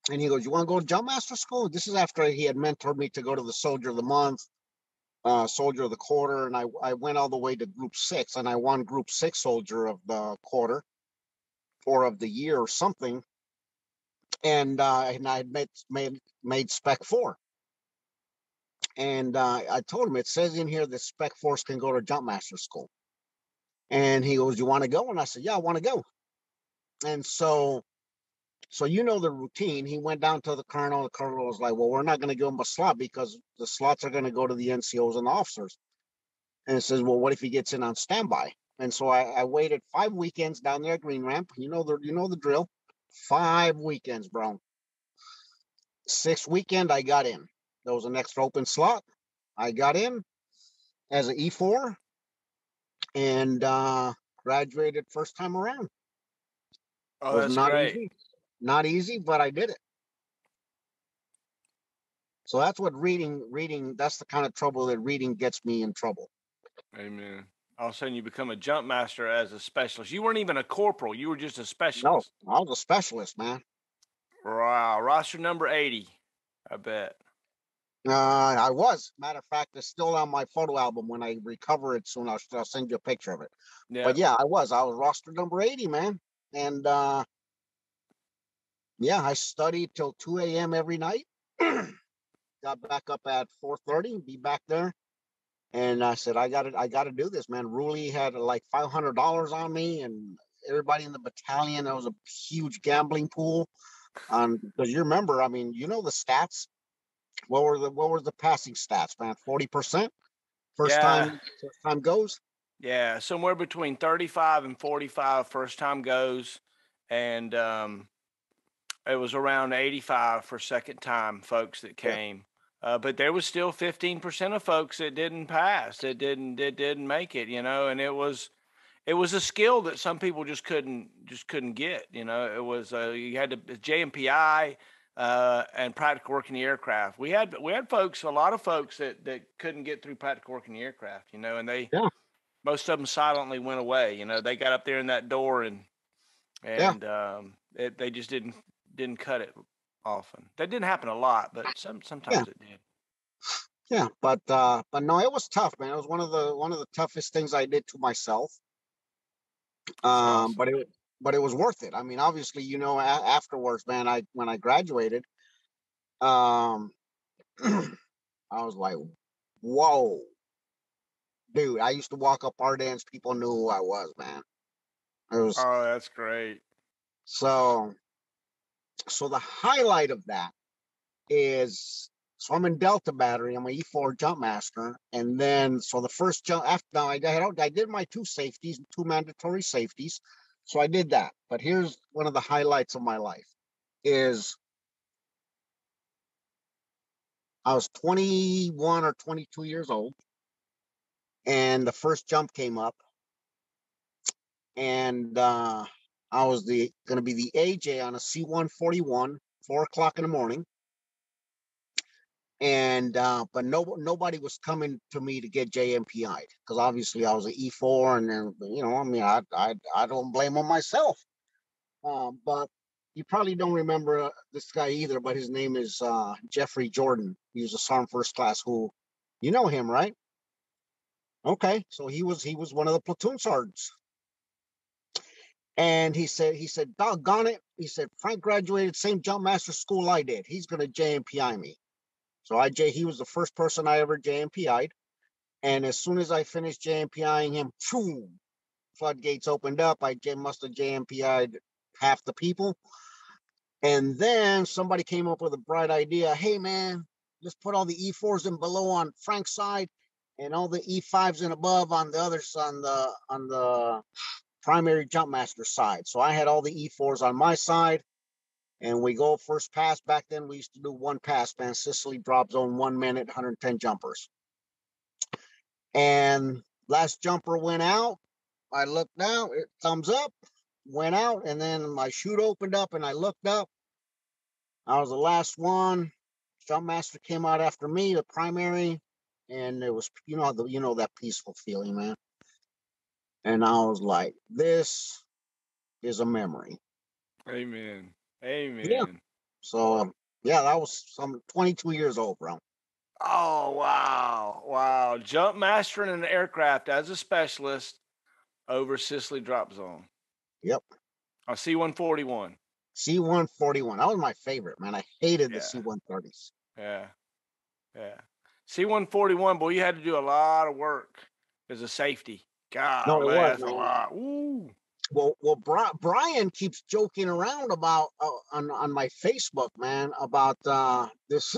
And he goes, you want to go to Jumpmaster school? This is after he had mentored me to go to the Soldier of the Month, Soldier of the Quarter. And I went all the way to Group 6 and I won Group 6 Soldier of the Quarter or of the year or something. And I had made Spec 4. And I told him, it says in here that Spec Force can go to Jumpmaster school. And he goes, you want to go? And I said, yeah, I want to go. And so the routine. He went down to the colonel. The colonel was like, well, we're not going to give him a slot because the slots are going to go to the NCOs and the officers. And it says, well, what if he gets in on standby? And so I waited 5 weekends down there at Green Ramp. You know the drill. 5 weekends, bro. 6th weekend, I got in. There was an extra open slot. I got in as an E4 and graduated first time around. Oh, that's great. Easy. Not easy, but I did it. So that's what reading, that's the kind of trouble that reading gets me in trouble. Amen. All of a sudden you become a jump master as a specialist. You weren't even a corporal. You were just a specialist. No, I was a specialist, man. Wow. Roster number 80, I bet. I was. Matter of fact, it's still on my photo album. When I recover it soon, I'll send you a picture of it. Yeah. But yeah, I was roster number 80, man. And yeah, I studied till 2 a.m. every night. Got back up at 4:30, be back there. And I said, I gotta do this, man. Ruley had like $500 on me, and everybody in the battalion. There was a huge gambling pool. Because you remember, I mean, you know the stats. What were the passing stats, man? 40%? First time goes? Yeah, somewhere between 35 and 45 first time goes. And it was around 85 for second time folks that came. Yeah. But there was still 15% of folks that didn't pass, that didn't make it, and it was a skill that some people just couldn't get, It was you had to JMPI and practical work in the aircraft. We had folks, a lot of folks that couldn't get through practical work in the aircraft, and most of them silently went away. They got up there in that door and they just didn't cut it often. That didn't happen a lot, but sometimes it did. Yeah, but no, it was tough, man. It was one of the toughest things I did to myself. Awesome. But it was worth it. I mean, obviously, afterwards, man, when I graduated, I was like, whoa, Dude, I used to walk up our dance. People knew who I was, man. It was Oh, that's great. so. So the highlight of that is, so I'm in Delta Battery. I'm an E4 Jumpmaster, and then so the first jump after now I did my two safeties, two mandatory safeties. So I did that. But here's one of the highlights of my life is I was 21 or 22 years old, and the first jump came up, and I was going to be the AJ on a C-141, 4 o'clock in the morning, and but nobody was coming to me to get JMPI'd because obviously I was an E4, and then I mean I don't blame on myself, but you probably don't remember this guy either, but his name is Jeffrey Jordan. He was a Sergeant First Class. Who, you know him, right? Okay, so he was one of the platoon sergeants. And he said, doggone it. He said, Frank graduated same Jumpmaster school I did. He's going to JMPI me. So he was the first person I ever JMPI'd. And as soon as I finished JMPIing him, boom, floodgates opened up. I must have JMPI'd half the people. And then somebody came up with a bright idea. Hey, man, let's put all the E4s in below on Frank's side and all the E5s and above on the other side, on the primary Jumpmaster side. So I had all the E4s on my side, and we go first pass. Back then, we used to do one pass, man. Sicily drop zone, 1 minute, 110 jumpers. And last jumper went out. I looked down, thumbs up, went out, and then my chute opened up, and I looked up. I was the last one. Jumpmaster came out after me, the primary, and it was, that peaceful feeling, man. And I was like, this is a memory. Amen. Yeah. Amen. So, yeah, that was some 22 years old, bro. Oh, wow. Wow. Jump mastering an aircraft as a specialist over Sicily drop zone. Yep. A C-141. C-141. That was my favorite, man. I hated the Yeah. C-130s. Yeah. Yeah. C-141, boy, you had to do a lot of work as a safety. God, No, it was, that's a man. lot. Ooh. Well, Brian keeps joking around about on my Facebook, man, about this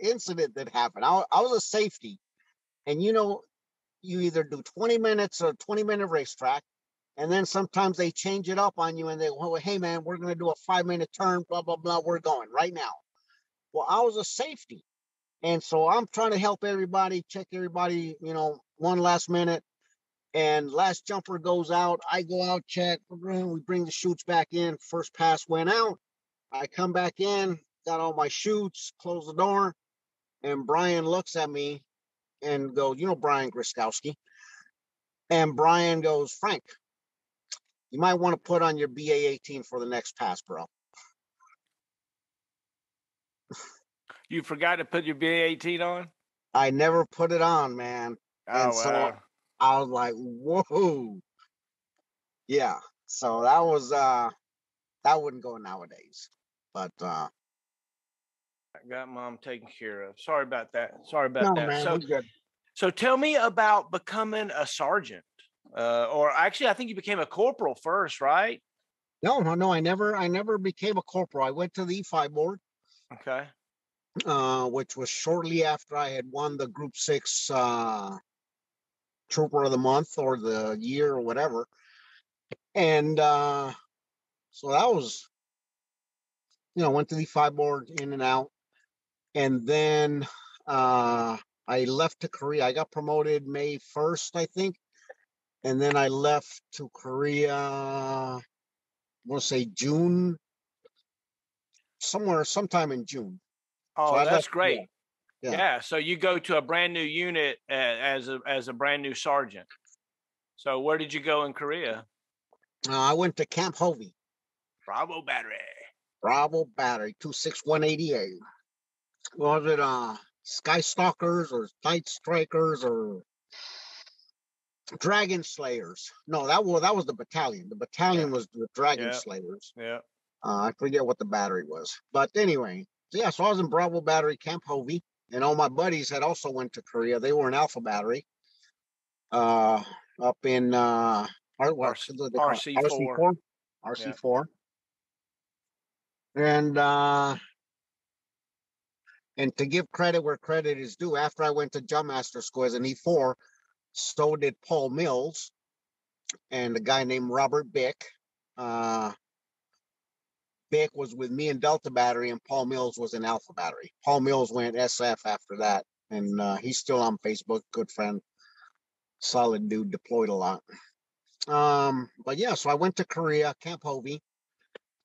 incident that happened. I was a safety, and you either do 20 minutes or 20-minute racetrack, and then sometimes they change it up on you, and they go, well, hey, man, we're going to do a 5-minute turn, blah, blah, blah. We're going right now. Well, I was a safety, and so I'm trying to help everybody, check everybody, one last minute. And last jumper goes out. I go out, check. We bring the chutes back in. First pass went out. I come back in, got all my chutes, close the door. And Brian looks at me and goes, Brian Griskowski. And Brian goes, Frank, you might want to put on your BA-18 for the next pass, bro. You forgot to put your BA-18 on? I never put it on, man. Oh, And so wow. I was like, whoa. Yeah. So that was, that wouldn't go nowadays. But, I got mom taken care of. Sorry about that. Sorry about no, that. man, we're good. So tell me about becoming a sergeant. Or actually, I think you became a corporal first, right? No. I never became a corporal. I went to the E5 board, Okay. which was shortly after I had won the Group 6 Trooper of the Month or the year or whatever. And so that was, went to the E5 board, in and out. And then I left to Korea. I got promoted May 1st, I think. And then I left to Korea, I want to say June, sometime in June. So Oh, I that's left. great. Yeah. Yeah. So you go to a brand new unit as a brand new sergeant. So where did you go in Korea? I went to Camp Hovey. Bravo Battery. Bravo Battery, 26188. Was it Sky Stalkers or Night Strikers or Dragon Slayers? No, that was the battalion. The battalion was the Dragon Slayers. Yeah. I forget what the battery was. But anyway, so I was in Bravo Battery, Camp Hovey, and all my buddies had also went to Korea. They were in Alpha Battery. up in what do they call it? RC4. RC4, RC4, and to give credit where credit is due, after I went to Jumpmaster school as an E4, so did Paul Mills and a guy named Robert Bick. Bick was with me in Delta Battery, and Paul Mills was in Alpha Battery. Paul Mills went SF after that, and he's still on Facebook. Good friend, solid dude, deployed a lot. But yeah, so I went to Korea, Camp Hovey,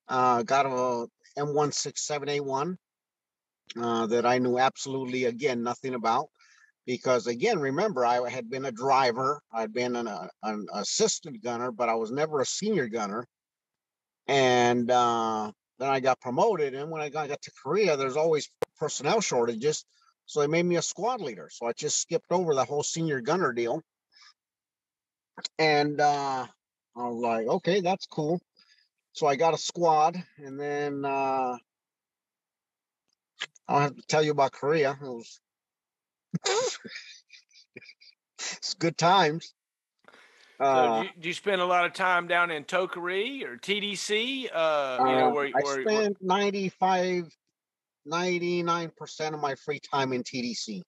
got a M167A1 that I knew absolutely, again, nothing about. Because again, remember, I had been a driver, I'd been an assistant gunner, but I was never a senior gunner. And then I got promoted, and when I got to Korea, there's always personnel shortages, so they made me a squad leader. So I just skipped over the whole senior gunner deal, and I was like, okay, that's cool. So I got a squad, and then I don't have to tell you about Korea. It was it's good times. So do you spend a lot of time down in Tokari or TDC? I spent 99% of my free time in TDC.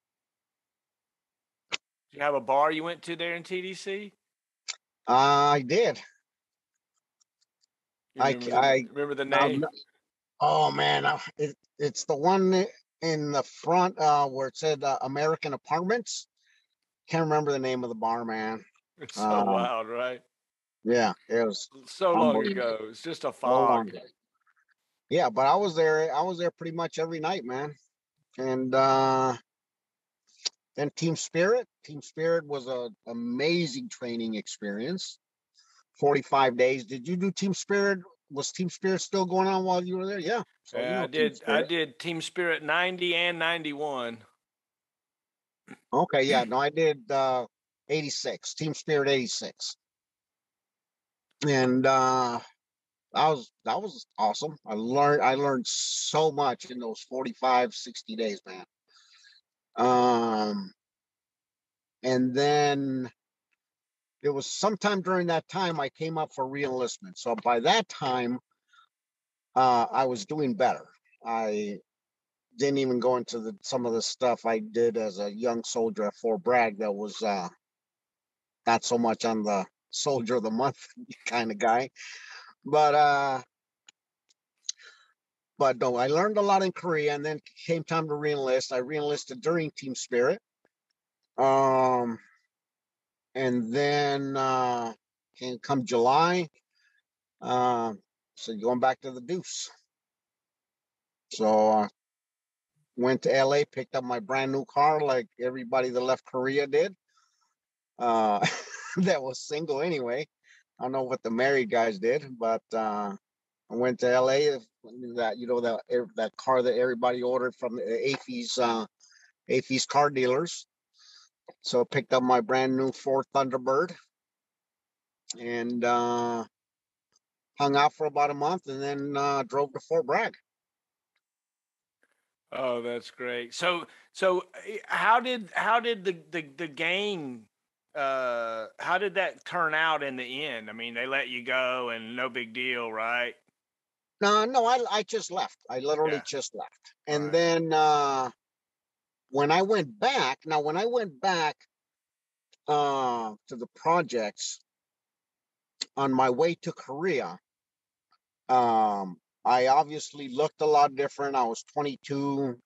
Do you have a bar you went to there in TDC? I did. I remember the name. Oh man, it's the one in the front where it said American Apartments. Can't remember the name of the bar, man. It's so wild, right? Yeah, it was so long ago. It's just a fog. Yeah, but I was there pretty much every night, man. And then Team Spirit was an amazing training experience. 45 days. Did you do Team Spirit? Was Team Spirit still going on while you were there? Yeah. So, yeah, I did Team Spirit 90 and 91. Okay, yeah. No, I did 86, Team Spirit 86. And that was awesome. I learned so much in those 45, 60 days, man. And then it was sometime during that time I came up for reenlistment. So by that time, I was doing better. I didn't even go into some of the stuff I did as a young soldier at Fort Bragg that was not so much on the Soldier of the Month kind of guy. But no, I learned a lot in Korea, and then came time to reenlist. I reenlisted during Team Spirit. And then come July, so going back to the Deuce. So went to LA, picked up my brand new car like everybody that left Korea did. That was single anyway. I don't know what the married guys did, but I went to LA. That car that everybody ordered from the AFI's car dealers. So picked up my brand new Ford Thunderbird and hung out for about a month, and then drove to Fort Bragg. Oh, that's great. So how did the gang how did that turn out in the end? I mean, they let you go and no big deal, right? No, I just left. I literally just left. And then when I went back to the projects on my way to Korea, I obviously looked a lot different. I was 22,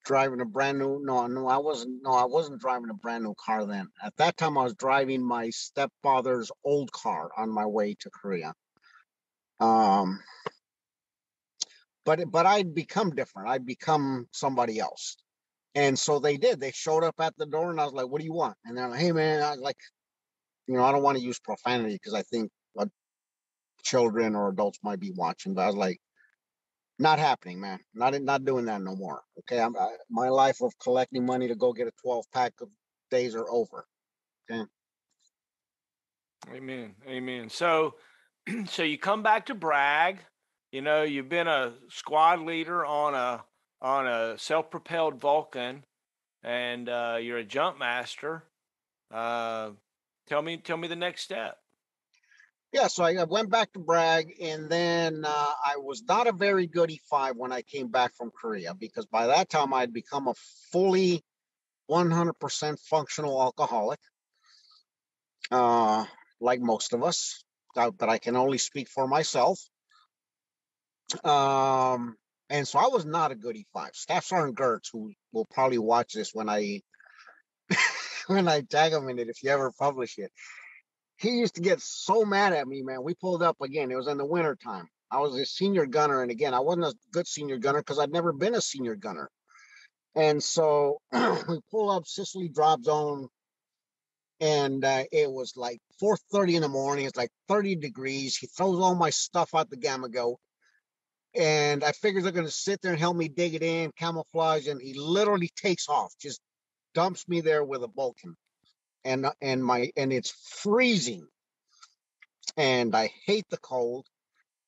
driving a brand new. I wasn't driving a brand new car then. At that time, I was driving my stepfather's old car on my way to Korea. But I'd become different. I'd become somebody else. And so they did. They showed up at the door, and I was like, "What do you want?" And they're like, "Hey, man, I like, I don't want to use profanity because I think children or adults might be watching." But I was like, "Not happening, man. Not doing that no more. Okay, my life of collecting money to go get a 12-pack of days are over." Okay. Amen. So you come back to Bragg. You've been a squad leader on a self-propelled Vulcan. and you're a Jumpmaster. Tell me the next step. Yeah, so I went back to Bragg, and then I was not a very good E5 when I came back from Korea, because by that time I had become a fully 100% functional alcoholic, like most of us, but I can only speak for myself. And so I was not a good E5. Staff Sergeant Gertz, who will probably watch this when I when I tag him in it, if you ever publish it, he used to get so mad at me, man. We pulled up again. It was in the winter time. I was a senior gunner, and again, I wasn't a good senior gunner because I'd never been a senior gunner. And so we pull up Sicily drop zone, and it was like 4:30 in the morning. It's like 30 degrees. He throws all my stuff out the gamma goat, and I figured they're going to sit there and help me dig it in, camouflage, and he literally takes off, just dumps me there with a Vulcan, and it's freezing, and I hate the cold.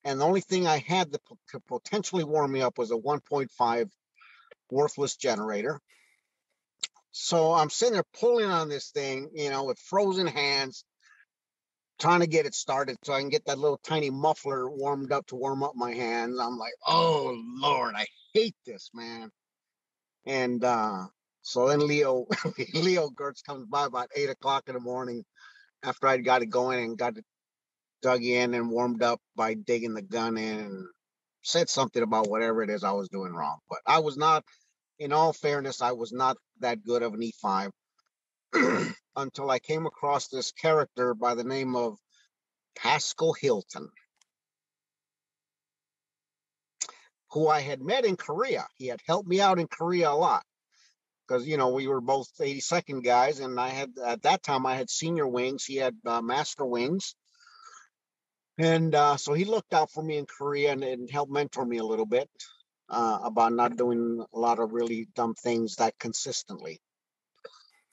And the only thing I had that could potentially warm me up was a 1.5 worthless generator. So I'm sitting there pulling on this thing, with frozen hands, trying to get it started so I can get that little tiny muffler warmed up to warm up my hands. I'm like, oh, Lord, I hate this, man. And so then Leo Gertz comes by about 8 o'clock in the morning after I'd got it going and got it dug in and warmed up by digging the gun in, and said something about whatever it is I was doing wrong. But I was not, in all fairness, I was not that good of an E5 until I came across this character by the name of Pascal Hilton, who I had met in Korea. He had helped me out in Korea a lot because, we were both 82nd guys, and at that time, I had senior wings. He had master wings. And so he looked out for me in Korea and helped mentor me a little bit about not doing a lot of really dumb things that consistently.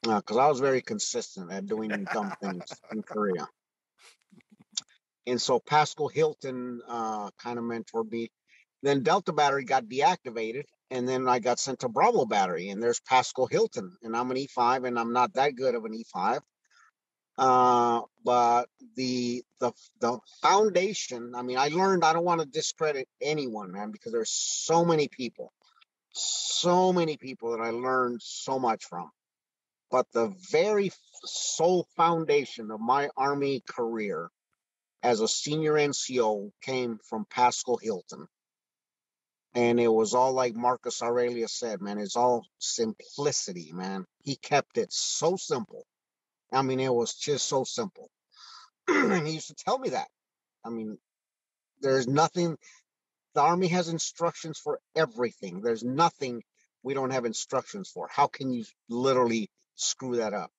Because I was very consistent at doing dumb things in Korea. And so Pascal Hilton kind of mentored me. Then Delta Battery got deactivated, and then I got sent to Bravo Battery, and there's Pascal Hilton, and I'm an E5, and I'm not that good of an E5. But the foundation, I mean, I learned, I don't want to discredit anyone, man, because there's so many people that I learned so much from. But the very sole foundation of my Army career as a senior NCO came from Pascal Hilton. And it was all like Marcus Aurelius said, man, it's all simplicity, man. He kept it so simple. I mean, it was just so simple. And he used to tell me that. I mean, there's nothing, the Army has instructions for everything. There's nothing we don't have instructions for. How can you literally screw that up?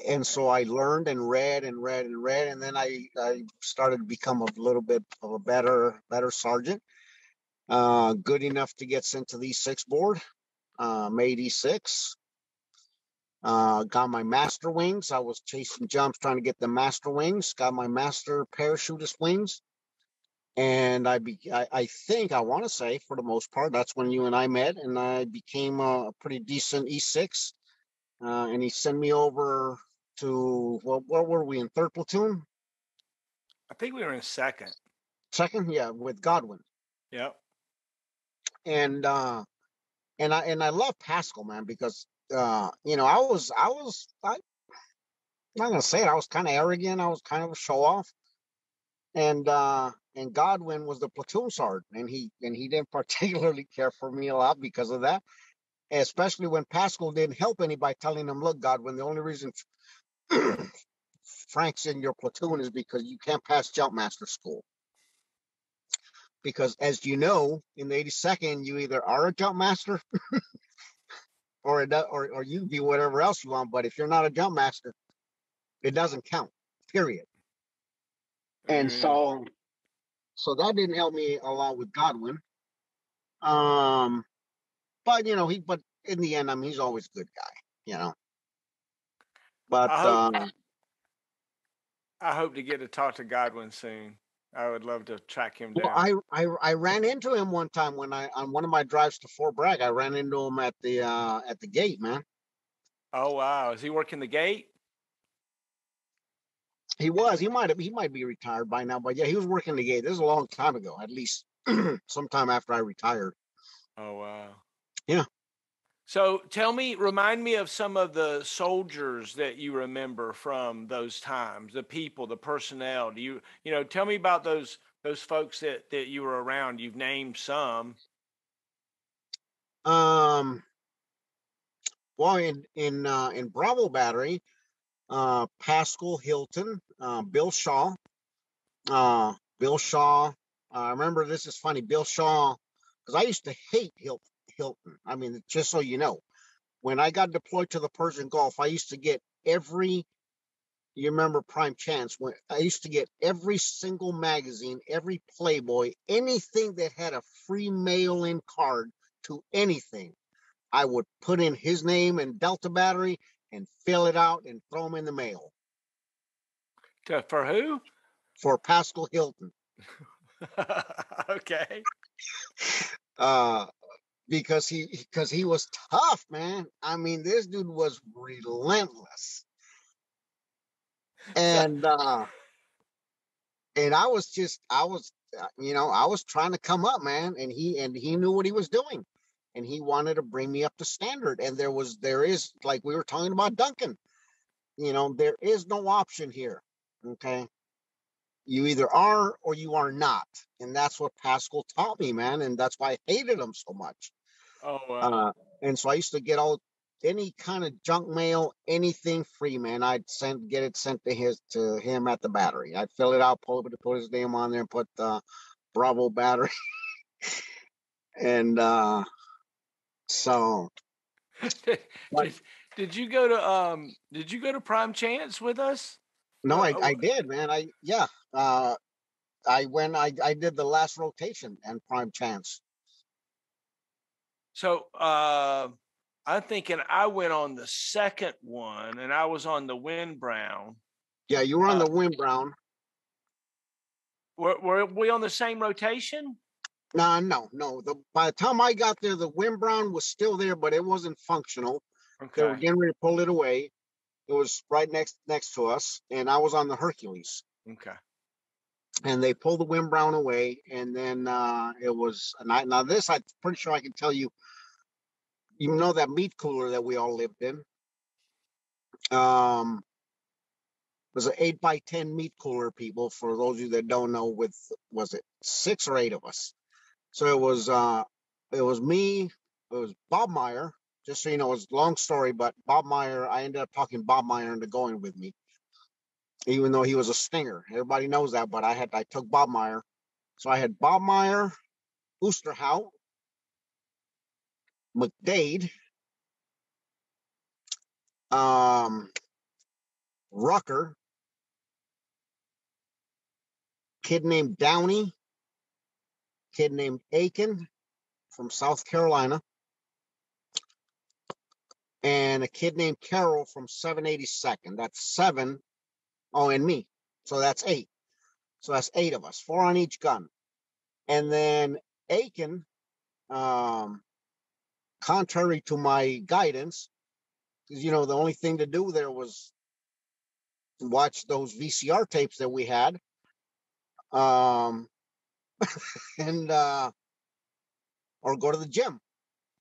And so I learned and read and read and read, and then I started to become a little bit of a better sergeant, good enough to get sent to the E6 board, made E6. Got my master wings. I was chasing jumps, trying to get the master wings. Got my master parachutist wings, and I think I want to say for the most part that's when you and I met, and I became a pretty decent E6. And he sent me over to, well, where were we in third platoon? I think we were in second. Second, yeah, with Godwin. Yep. And I love Pascal, man, because I'm not gonna say it, I was kind of arrogant, I was kind of a show off, and Godwin was the platoon sergeant, and he didn't particularly care for me a lot because of that, especially when Pascal didn't help any by telling him, look, Godwin, the only reason Frank's in your platoon is because you can't pass Jumpmaster school. Because as you know, in the 82nd, you either are a Jumpmaster or you can be whatever else you want. But if you're not a Jumpmaster, it doesn't count, period. And so that didn't help me a lot with Godwin. But but in the end, I mean, he's always a good guy, But I hope to get to talk to Godwin soon. I would love to track him Well, down. I ran into him one time when I on one of my drives to Fort Bragg. I ran into him at the gate, man. Oh wow, is he working the gate? He was. He might be retired by now, but yeah, he was working the gate. This is a long time ago, at least sometime after I retired. Oh wow. Yeah. So remind me of some of the soldiers that you remember from those times, the people, the personnel. Tell me about those folks that you were around. You've named some. Um. Well, in Bravo Battery, Pascal Hilton, Bill Shaw, Bill Shaw. I remember this is funny. Bill Shaw, because I used to hate Hilton. I mean, just so you know, when I got deployed to the Persian Gulf, I used to get every. You remember Prime Chance when I used to get every single magazine, every Playboy, anything that had a free mail-in card to anything. I would put in his name and Delta Battery and fill it out and throw them in the mail For who? for Pascal Hilton. Okay. Uh, because he was tough, man. I mean, this dude was relentless. So And I was I was trying to come up, man, and he knew what he was doing, and he wanted to bring me up to standard. And there is, like we were talking about Duncan, there is no option here. Okay, you either are or you are not, and that's what Pascal taught me, man, and that's why I hated him so much. oh wow. Uh, and so I used to get any kind of junk mail, anything free, man. Get it sent to him at the battery. I'd fill it out, put his name on there, and put Bravo Battery, and so. But did, did you go to Prime Chance with us? no, What, I did, man. Uh, I did the last rotation and Prime Chance. so I'm thinking I went on the second one and I was on the Wind Brown. Yeah, you were on Uh, the Wind Brown. were we on the same rotation? No. By the time I got there, the Wind Brown was still there, but it wasn't functional. They were Okay. getting ready to pull it away. It was right next to us, and I was on the Hercules. Okay. And they pulled the Wind Brown away, and then it was now this I'm pretty sure I can tell you. You know that meat cooler that we all lived in. Um, was an 8x10 meat cooler, people. For those of you that don't know, was it 6 or 8 of us? So it was me, it was Bob Meyer. Just so you know, it's a long story, but Bob Meyer, I ended up talking Bob Meyer into going with me, even though he was a stinger. Everybody knows that, but I took Bob Meyer. So I had Bob Meyer, Oosterhout, McDade, Rucker, kid named Downey, kid named Aiken from South Carolina, and a kid named Carroll from 782nd. That's 7. Oh, and me. So that's 8. So that's 8 of us, 4 on each gun. And then Aiken, contrary to my guidance, because the only thing to do there was watch those VCR tapes that we had, and or go to the gym.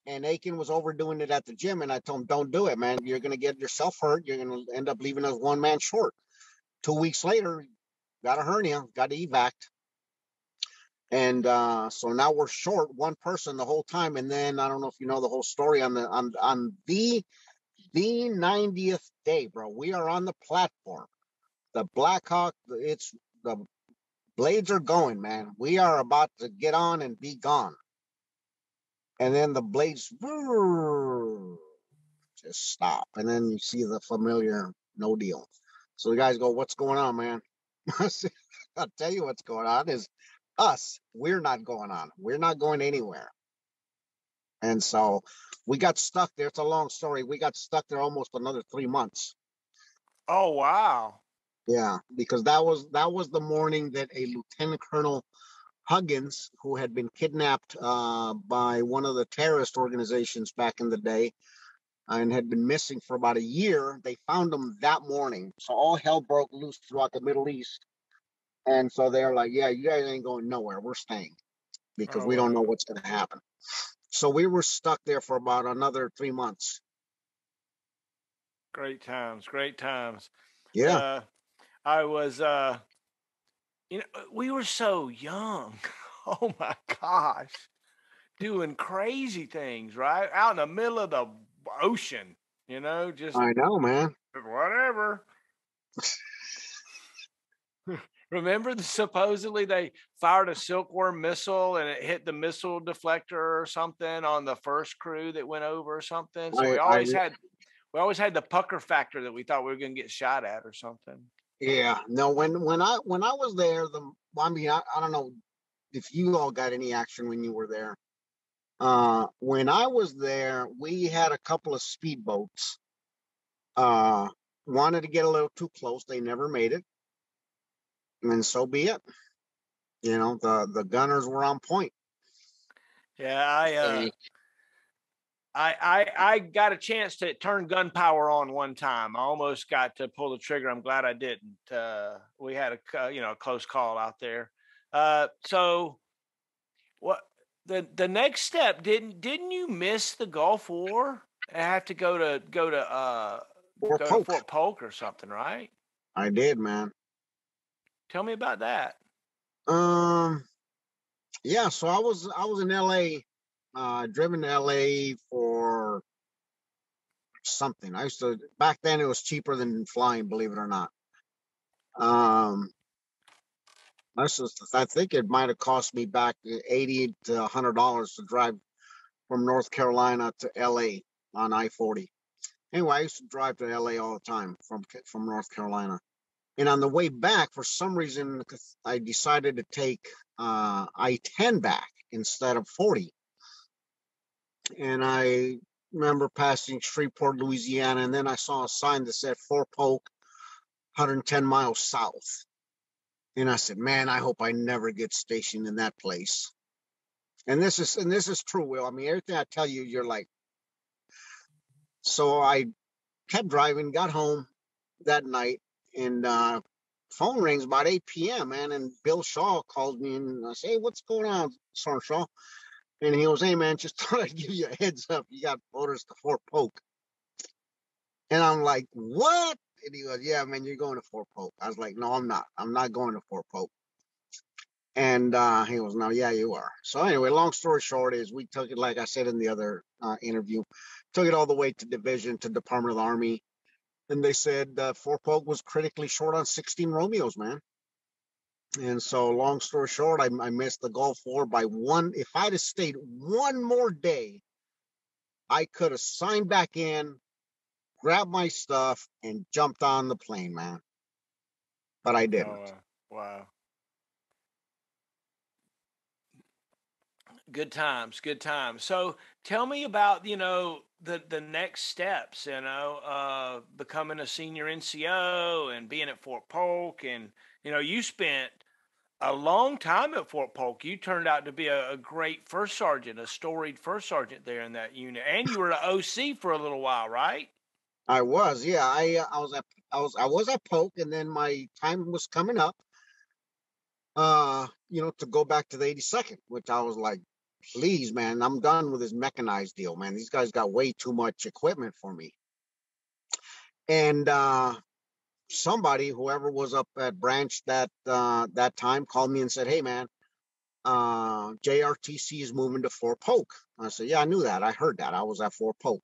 And Aiken was overdoing it at the gym, and I told him, "Don't do it, man. You're gonna get yourself hurt. You're gonna end up leaving us one man short." 2 weeks later, got a hernia, got evac. And so now we're short one person the whole time. And then I don't know if you know the whole story on the 90th day, bro. We are on the platform. The Blackhawk, the blades are going, man. We are about to get on and be gone. And then the blades just stop. And then you see the familiar no deal. So the guys go, "What's going on, man?" I'll tell you what's going on is us. We're not going on. We're not going anywhere. And so we got stuck there. It's a long story. We got stuck there almost another 3 months. Oh wow. Yeah, because that was the morning that a Lieutenant Colonel Huggins, who had been kidnapped by one of the terrorist organizations back in the day and had been missing for about a year, they found him that morning. So all hell broke loose throughout the Middle East. And so they're like, yeah, you guys ain't going nowhere. We're staying because Oh, we don't know wow. what's going to happen. So we were stuck there for about another 3 months. Great times, great times. Yeah, Uh, I was, we were so young. Oh my gosh, doing crazy things, right? Out in the middle of the ocean, just I know, man. whatever. Remember supposedly they fired a silkworm missile and it hit the missile deflector or something on the first crew that went over or something. So I, we I, always had the pucker factor that we thought we were going to get shot at or something. yeah. No, when I was there, I mean, I don't know if you all got any action when you were there. When I was there, we had a couple of speedboats. Uh, Wanted to get a little too close. They never made it, and so be it. The gunners were on point. Yeah, Eh, I got a chance to turn gun power on one time. I almost got to pull the trigger. I'm glad I didn't. We had a close call out there. So what the next step, didn't you miss the Gulf War and have to or go to poke. Fort Polk or something, right? I did, man. Tell me about that. Um, yeah. So I was in L.A. Driven to L.A. for something. I used to back then. It was cheaper than flying, believe it or not. Um, I think it might have cost me back $80 to $100 to drive from North Carolina to LA on I-40. Anyway, I used to drive to LA all the time from North Carolina. And on the way back, for some reason, I decided to take I-10 back instead of 40. And I remember passing Shreveport, Louisiana, and then I saw a sign that said Fort Polk, 110 miles south. And I said, man, I hope I never get stationed in that place. And this is true, Will. I mean, everything I tell you, you're like. So I kept driving, got home that night, and phone rings about 8 p.m., man. And Bill Shaw calls me and I say, hey, what's going on, Sergeant Shaw? And he goes, hey, man, just thought I'd give you a heads up. You got orders to Fort Polk. And I'm like, what? And he goes, yeah, man, you're going to Fort Polk. I was like, no, I'm not. I'm not going to Fort Polk. And he goes, no, yeah, you are. So anyway, long story short is we took it, like I said in the other interview, took it all the way to division, to Department of the Army. And they said Fort Polk was critically short on 16 Romeos, man. And so long story short, I missed the Gulf War by one. If I'd have stayed one more day, I could have signed back in, grabbed my stuff, and jumped on the plane, man. But I didn't. Oh, wow. Good times, good times. So tell me about, the next steps, becoming a senior NCO and being at Fort Polk. And, you spent a long time at Fort Polk. You turned out to be a great first sergeant, a storied first sergeant there in that unit. And you were an OC for a little while, right? I was, yeah. I was at Polk, and then my time was coming up. To go back to the 82nd, which I was like, please, man, I'm done with this mechanized deal, man. These guys got way too much equipment for me. And somebody, whoever was up at branch that time, called me and said, hey, man, JRTC is moving to Fort Polk. I said, yeah, I knew that. I heard that. I was at Fort Polk.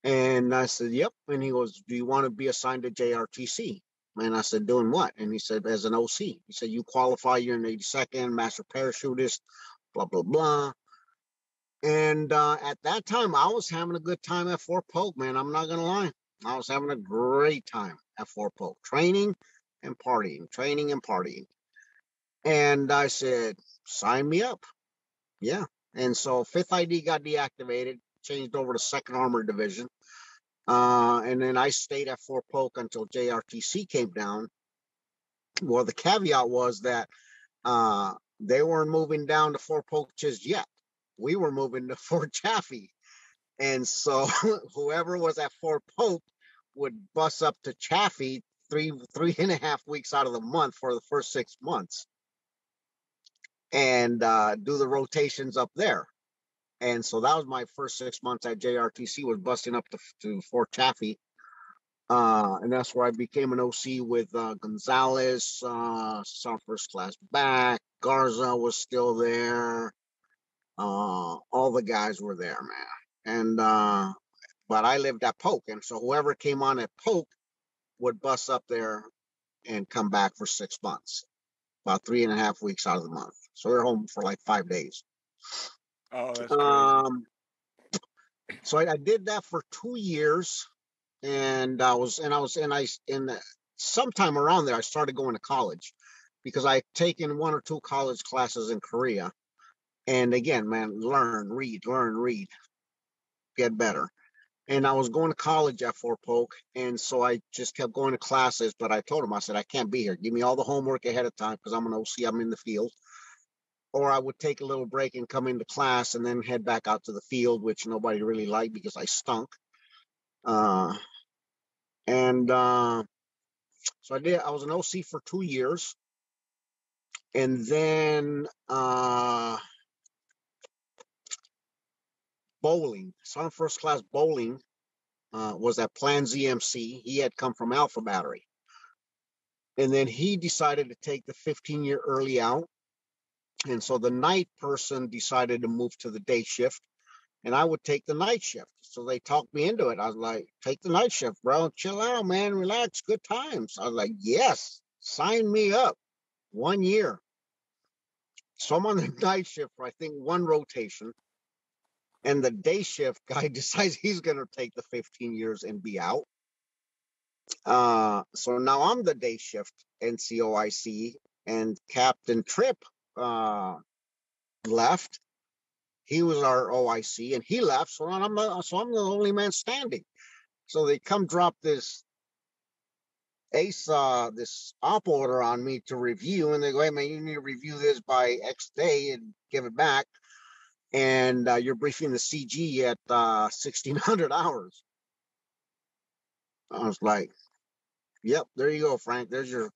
And I said, yep. And he goes, do you want to be assigned to JRTC? And I said, doing what? And he said, as an OC. He said, you qualify, you're an 82nd, master parachutist, blah, blah, blah. And at that time, I was having a good time at Fort Polk, man. I'm not going to lie. I was having a great time at Fort Polk, training and partying. And I said, sign me up. Yeah. And so 5th ID got deactivated, changed over to 2nd Armored Division. And then I stayed at Fort Polk until JRTC came down. Well, the caveat was that they weren't moving down to Fort Polk just yet. We were moving to Fort Chaffee. And so whoever was at Fort Polk would bus up to Chaffee 3.5 weeks out of the month for the first 6 months and do the rotations up there. And so that was my first 6 months at JRTC, was busting up to Fort Chaffee. And that's where I became an OC with Gonzalez, some first class back. Garza was still there. All the guys were there, man. And but I lived at Polk, and so whoever came on at Polk would bus up there and come back for 6 months, about 3.5 weeks out of the month. So we were home for like 5 days. Oh, that's crazy. So I did that for 2 years, and sometime around there I started going to college, because I had taken 1 or 2 college classes in Korea. And again, man, learn, read, get better. And I was going to college at Fort Polk, and so I just kept going to classes. But I told him, I said, I can't be here. Give me all the homework ahead of time, because I'm an OC, I'm in the field. Or I would take a little break and come into class and then head back out to the field, which nobody really liked because I stunk. So I did. I was an OC for 2 years, and then bowling. Some first class bowling was at Plan ZMC. He had come from Alpha Battery, and then he decided to take the 15-year early out. And so the night person decided to move to the day shift, and I would take the night shift. So they talked me into it. I was like, take the night shift, bro. Chill out, man. Relax. Good times. I was like, yes, sign me up. 1 year. So I'm on the night shift for, I think, 1 rotation. And the day shift guy decides he's going to take the 15 years and be out. So now I'm the day shift NCOIC, and Captain Tripp left. He was our OIC, and he left. So I'm the only man standing. So they come drop this this op order on me to review, and they go, hey man, you need to review this by X day and give it back. And you're briefing the CG at 1600 hours. I was like, yep, there you go, Frank. There's your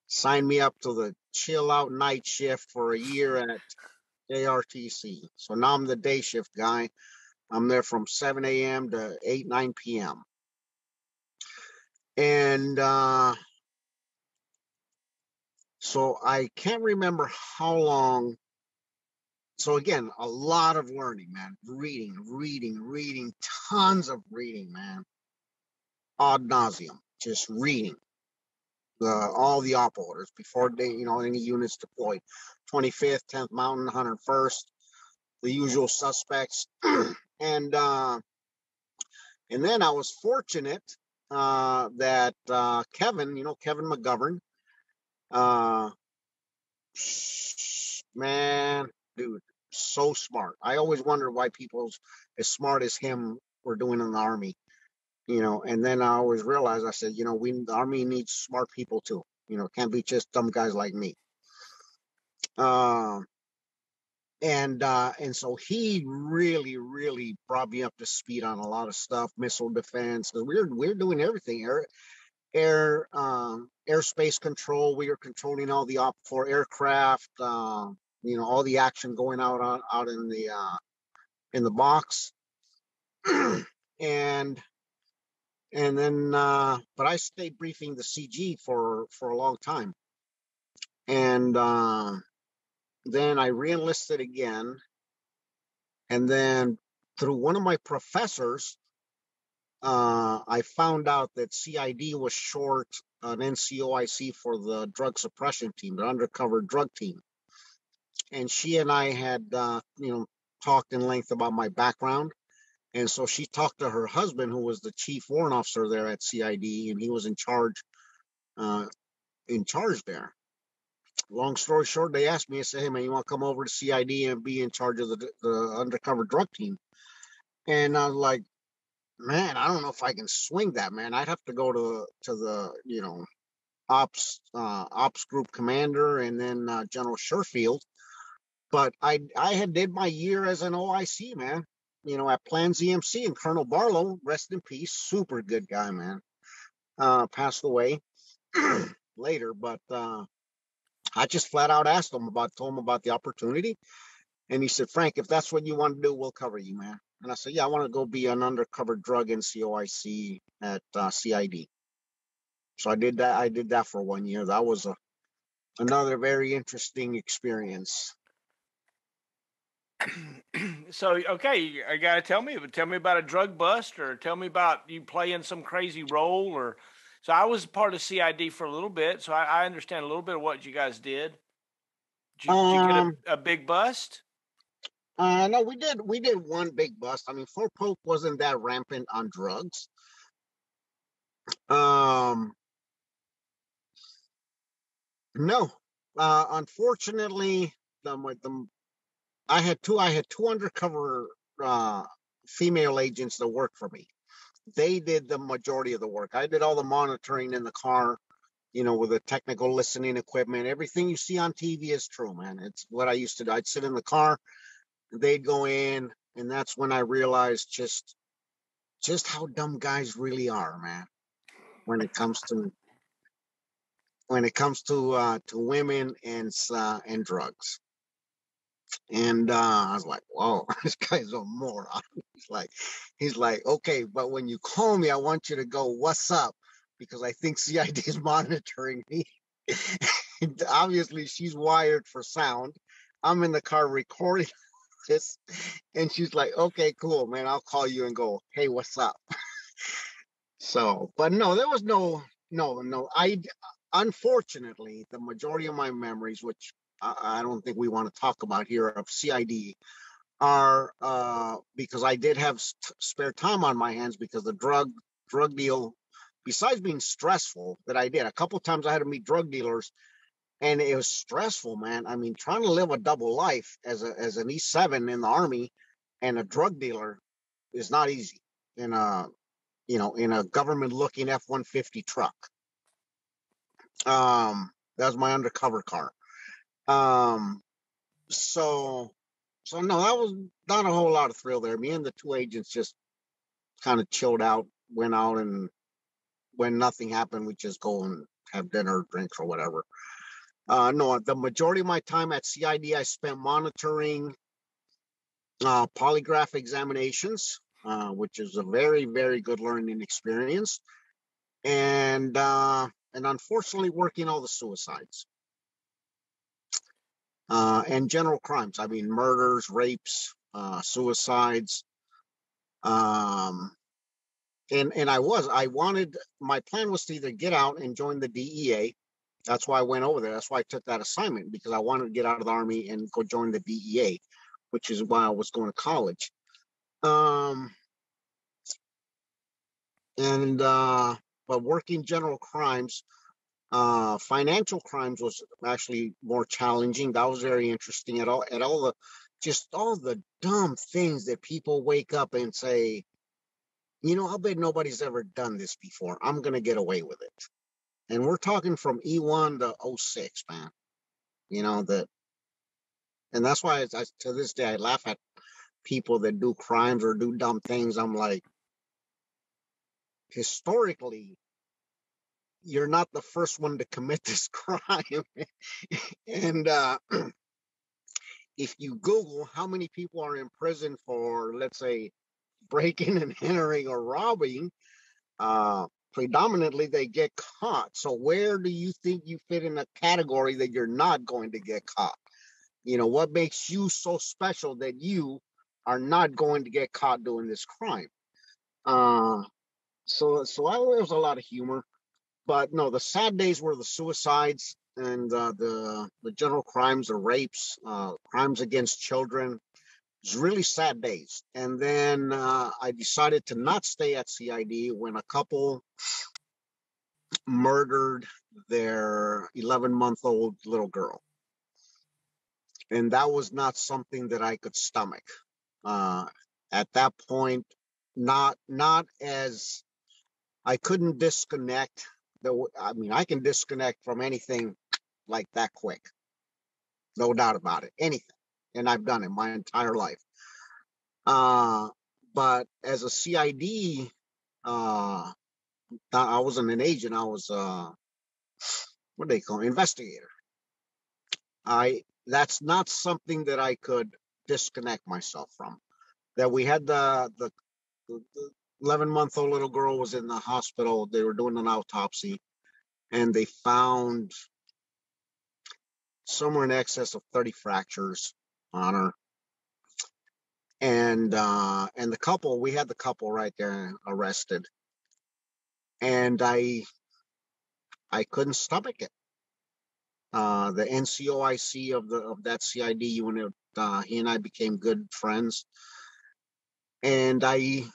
sign me up to the chill out night shift for a year at JRTC. So now I'm the day shift guy. I'm there from 7 a.m. to 9 p.m. And so I can't remember how long. So again, a lot of learning, man. Reading, tons of reading, man. Ad nauseum, just reading all the op orders before they, any units deployed. 25th, 10th Mountain, 101st, the usual suspects. And then I was fortunate that Kevin McGovern, man, dude, so smart. I always wondered why people as smart as him were doing in the Army, and then I always realized, I said, the Army needs smart people too. Can't be just dumb guys like me. And so he really brought me up to speed on a lot of stuff, missile defense, because we're doing everything. Airspace control. We were controlling all the OP4 aircraft. All the action going out in the box. and then but I stayed briefing the CG for a long time. And then I re-enlisted again. And then through one of my professors, I found out that CID was short an NCOIC for the drug suppression team, the undercover drug team. And she and I had, talked in length about my background. And so she talked to her husband, who was the chief warrant officer there at CID, and he was in charge there. Long story short, they asked me, I said, hey man, you want to come over to CID and be in charge of the undercover drug team? And I was like, man, I don't know if I can swing that, man. I'd have to go to the, ops group commander, and then General Sherfield. But I had did my year as an OIC, man. You know, at Plan ZMC, and Colonel Barlow, rest in peace, super good guy, man. Passed away later, but I just flat out told him about the opportunity, and he said, Frank, if that's what you want to do, we'll cover you, man. And I said, yeah, I want to go be an undercover drug NCOIC at CID. So I did that. I did that for 1 year. That was another very interesting experience. So, okay, you got to tell me about a drug bust, or tell me about you playing some crazy role. Or so I was part of CID for a little bit, so I understand a little bit of what you guys did. Did you get a big bust? No, we did one big bust. I mean, Fort Polk wasn't that rampant on drugs. No, unfortunately, I had two undercover female agents that worked for me. They did the majority of the work. I did all the monitoring in the car, you know, with the technical listening equipment. Everything you see on TV is true, man. It's what I used to do. I'd sit in the car, they'd go in, and that's when I realized just how dumb guys really are, man. When it comes to women and drugs. And I was like, whoa, this guy's a moron. He's like, okay, but when you call me, I want you to go, what's up? Because I think CID is monitoring me. Obviously, she's wired for sound. I'm in the car recording this, and she's like, okay, cool, man, I'll call you and go, hey, what's up? So, but no, there was no. Unfortunately, the majority of my memories, which I don't think we want to talk about here, of CID are because I did have spare time on my hands, because the drug deal, besides being stressful, that I did a couple of times, I had to meet drug dealers, and it was stressful, man. I mean, trying to live a double life as an E7 in the Army and a drug dealer is not easy in a government looking F-150 truck. That was my undercover car. So no, that was not a whole lot of thrill there. Me and the two agents just kind of chilled out, went out, and when nothing happened, we just go and have dinner, drinks, or whatever. No, the majority of my time at CID, I spent monitoring polygraph examinations, which is a very, very good learning experience, and unfortunately working all the suicides. And general crimes. I mean, murders, rapes, suicides. And my plan was to either get out and join the DEA. That's why I went over there. That's why I took that assignment, because I wanted to get out of the Army and go join the DEA, which is why I was going to college. But working general crimes, financial crimes was actually more challenging. That was very interesting. All the dumb things that people wake up and say, you know, I bet nobody's ever done this before. I'm gonna get away with it. And we're talking from E1 to 06, man. You know that, and that's why to this day I laugh at people that do crimes or do dumb things. I'm like, historically, you're not the first one to commit this crime. And if you Google how many people are in prison for, let's say, breaking and entering or robbing, predominantly they get caught. So where do you think you fit in a category that you're not going to get caught? You know, what makes you so special that you are not going to get caught doing this crime? So there was a lot of humor. But no, the sad days were the suicides and the general crimes, the rapes, crimes against children. It was really sad days. And then I decided to not stay at CID when a couple murdered their 11-month-old little girl. And that was not something that I could stomach. At that point, not as I couldn't disconnect I mean, I can disconnect from anything like that quick. No doubt about it. Anything. And I've done it my entire life. But as a CID, I wasn't an agent. I was, what do they call it? Investigator. That's not something that I could disconnect myself from. That we had the 11-month-old little girl was in the hospital. They were doing an autopsy, and they found somewhere in excess of 30 fractures on her. And the couple, we had the couple right there arrested, and I couldn't stomach it. The NCOIC of that CID unit, he and I became good friends, and I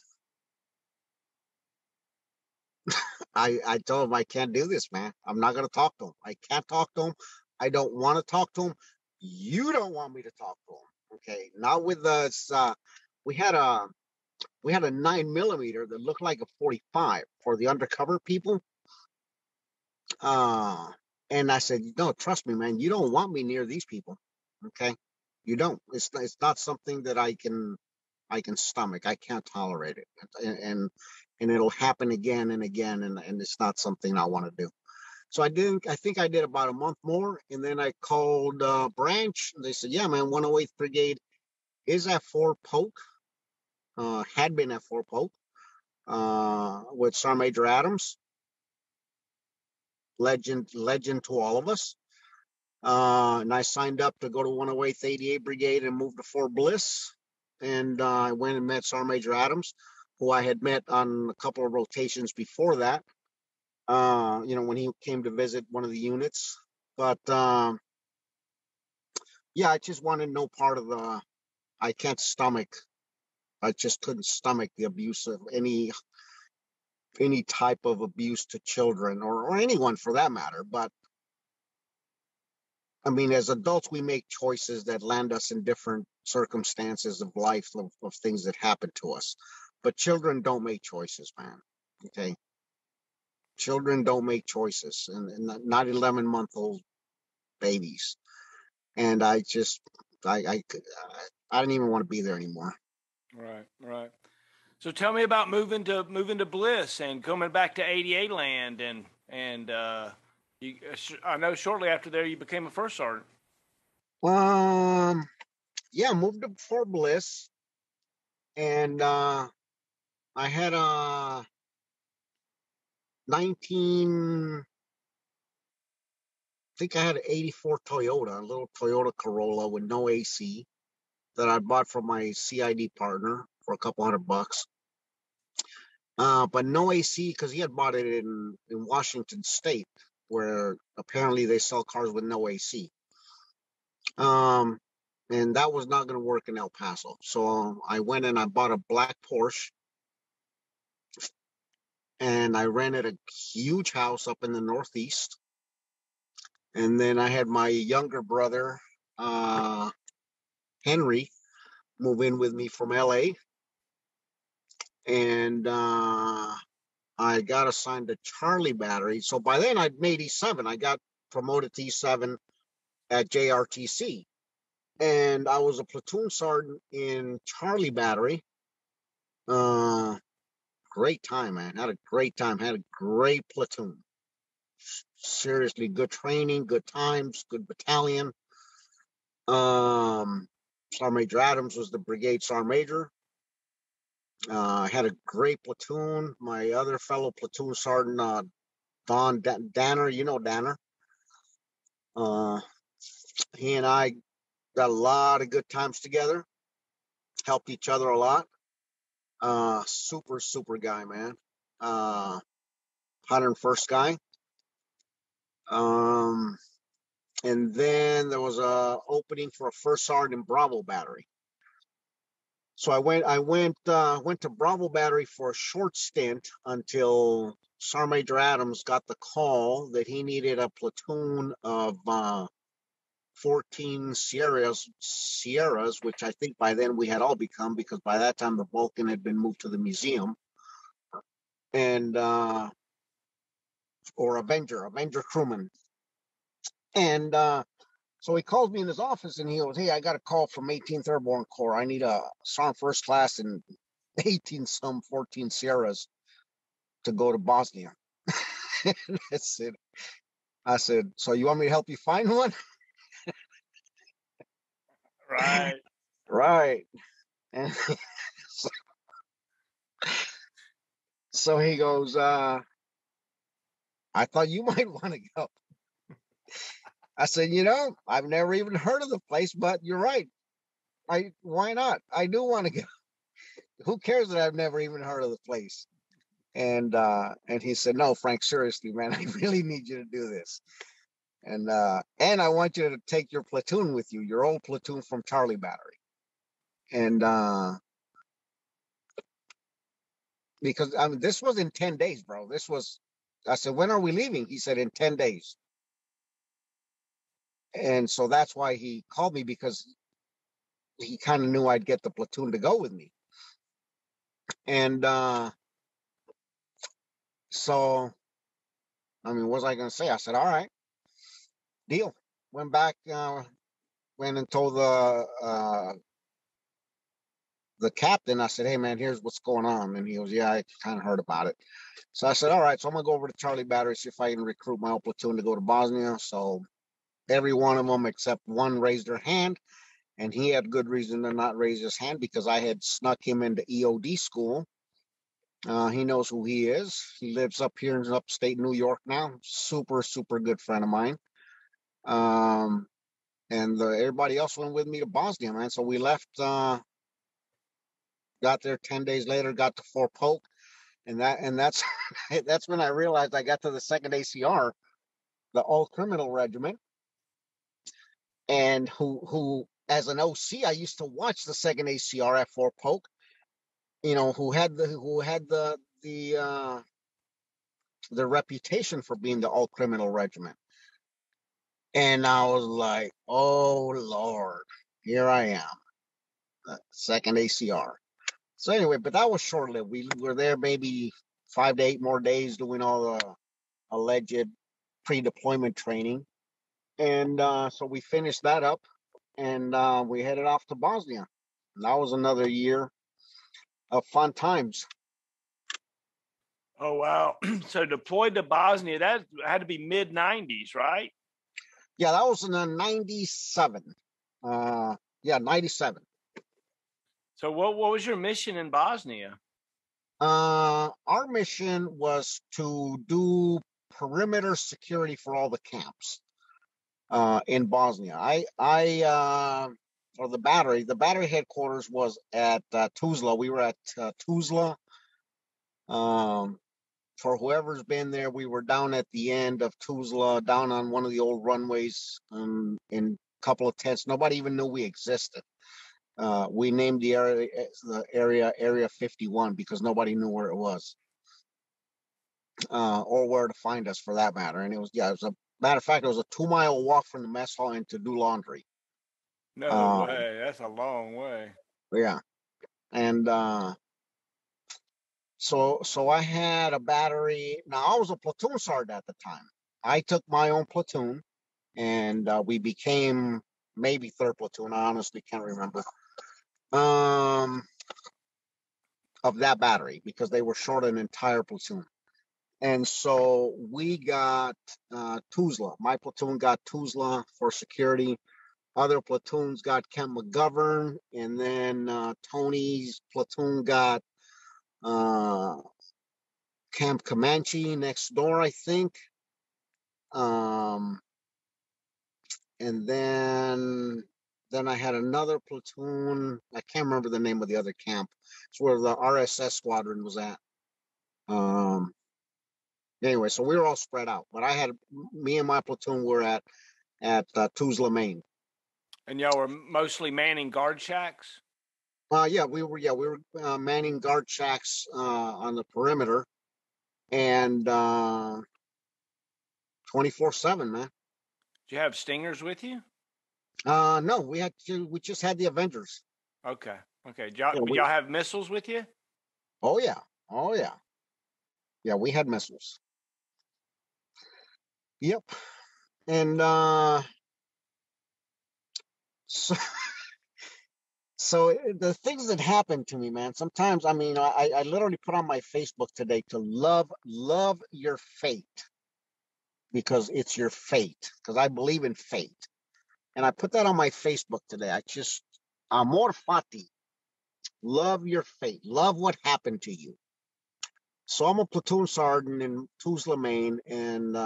told him, I can't do this, man. I'm not gonna talk to him. I can't talk to him. I don't want to talk to him. You don't want me to talk to him, okay? Not with us. We had a 9mm that looked like a 45 for the undercover people. And I said, no, trust me, man. You don't want me near these people, okay? You don't. It's not something that I can stomach. I can't tolerate it, and it'll happen again and again, and it's not something I want to do. So I think I did about a month more, and then I called branch. They said, yeah, man, 108th Brigade is at Fort Polk. Had been at Fort Polk with Sergeant Major Adams. Legend to all of us. And I signed up to go to 108th 88 Brigade and move to Fort Bliss. And I went and met Sergeant Major Adams, who I had met on a couple of rotations before that, when he came to visit one of the units. But yeah, I just wanted no part of I just couldn't stomach the abuse of any type of abuse to children or anyone for that matter. But I mean, as adults, we make choices that land us in different circumstances of life, of things that happen to us. But children don't make choices, man. Okay. Children don't make choices, and not 11-month-old babies. And I didn't even want to be there anymore. Right. So tell me about moving to Bliss and coming back to 88 land, and I know shortly after there you became a first sergeant. Yeah, moved to Fort Bliss, and I had a 19. I think I had an 84 Toyota, a little Toyota Corolla with no AC that I bought from my CID partner for a couple $100. But no AC because he had bought it in Washington State, where apparently they sell cars with no AC. And that was not going to work in El Paso. So I went and I bought a black Porsche, and I rented a huge house up in the Northeast. And then I had my younger brother, Henry, move in with me from LA. And I got assigned to Charlie Battery. So by then I'd made E7. I got promoted to E7 at JRTC. And I was a platoon sergeant in Charlie Battery. Great time, man. Had a great time. Had a great platoon. Seriously, good training, good times, good battalion. Sergeant Major Adams was the brigade sergeant major. I had a great platoon. My other fellow platoon sergeant, Don Danner, you know Danner. He and I got a lot of good times together. Helped each other a lot. Super guy, man. 101st guy. And then there was a opening for a first sergeant in Bravo Battery. So I went to Bravo Battery for a short stint until Sergeant Major Adams got the call that he needed a platoon of 14 Sierras, which I think by then we had all become, because by that time the Vulcan had been moved to the museum. And or Avenger crewman. And so he calls me in his office and he goes, "Hey, I got a call from 18th Airborne Corps. I need a Sergeant First Class and 14 Sierras to go to Bosnia." I said, "So you want me to help you find one?" Right. Right. And so he goes, "I thought you might want to go." I said, "I've never even heard of the place, but you're right. Why not? I do want to go. Who cares that I've never even heard of the place?" And he said, "No, Frank, seriously, man, I really need you to do this. And I want you to take your platoon with you, your old platoon from Charlie Battery." And because this was in 10 days, bro. I said, "When are we leaving?" He said, "In 10 days." And so that's why he called me, because he kind of knew I'd get the platoon to go with me. And so, what was I going to say? I said, "All right, deal." Went back, went and told the captain. I said, "Hey, man, here's what's going on." And he goes, "Yeah, I kind of heard about it." So I said, "All right, so I'm going to go over to Charlie Battery, see if I can recruit my old platoon to go to Bosnia." So every one of them except one raised their hand. And he had good reason to not raise his hand, because I had snuck him into EOD school. He knows who he is. He lives up here in upstate New York now. Super, super good friend of mine. And everybody else went with me to Bosnia, man. So we left, got there 10 days later, got to Fort Polk. And that's that's when I realized I got to the 2nd ACR, the All Criminal Regiment. And who as an OC, I used to watch the 2nd ACR at Fort Polk, who had the reputation for being the All Criminal Regiment. And I was like, "Oh Lord, here I am, the 2nd ACR." So anyway, but that was short-lived. We were there maybe 5 to 8 more days doing all the alleged pre-deployment training. And so we finished that up, and we headed off to Bosnia. And that was another year of fun times. Oh, wow. So deployed to Bosnia, that had to be mid 90s, right? Yeah, that was in 97. 97. So what was your mission in Bosnia? Our mission was to do perimeter security for all the camps in Bosnia. Or the battery headquarters was at Tuzla. We were at Tuzla. For whoever's been there, we were down at the end of Tuzla, down on one of the old runways, in a couple of tents. Nobody even knew we existed. We named the area 51 because nobody knew where it was, or where to find us, for that matter. And it was a matter of fact, it was a 2-mile walk from the mess hall and to do laundry. No way. That's a long way. Yeah. And so I had a battery. Now, I was a platoon sergeant at the time. I took my own platoon, and we became maybe 3rd platoon. I honestly can't remember. Of that battery, because they were short an entire platoon. And so we got Tuzla. My platoon got Tuzla for security. Other platoons got Camp McGovern, and then Tony's platoon got Camp Comanche next door, I think. And then I had another platoon. I can't remember the name of the other camp. It's where the RSS squadron was at. Anyway, so we were all spread out, but me and my platoon were at Tuzla, Maine. And y'all were mostly manning guard shacks? We were manning guard shacks on the perimeter, and 24/7, man. Did you have stingers with you? No, we just had the Avengers. Okay. Did y'all have missiles with you? Oh yeah. Yeah, we had missiles. Yep. And so, so the things that happen to me, man, sometimes, I mean, I literally put on my Facebook today to love your fate, because it's your fate, because I believe in fate. And I put that on my Facebook today. Amor fati, love your fate, love what happened to you. So I'm a platoon sergeant in Tuzla, Maine, and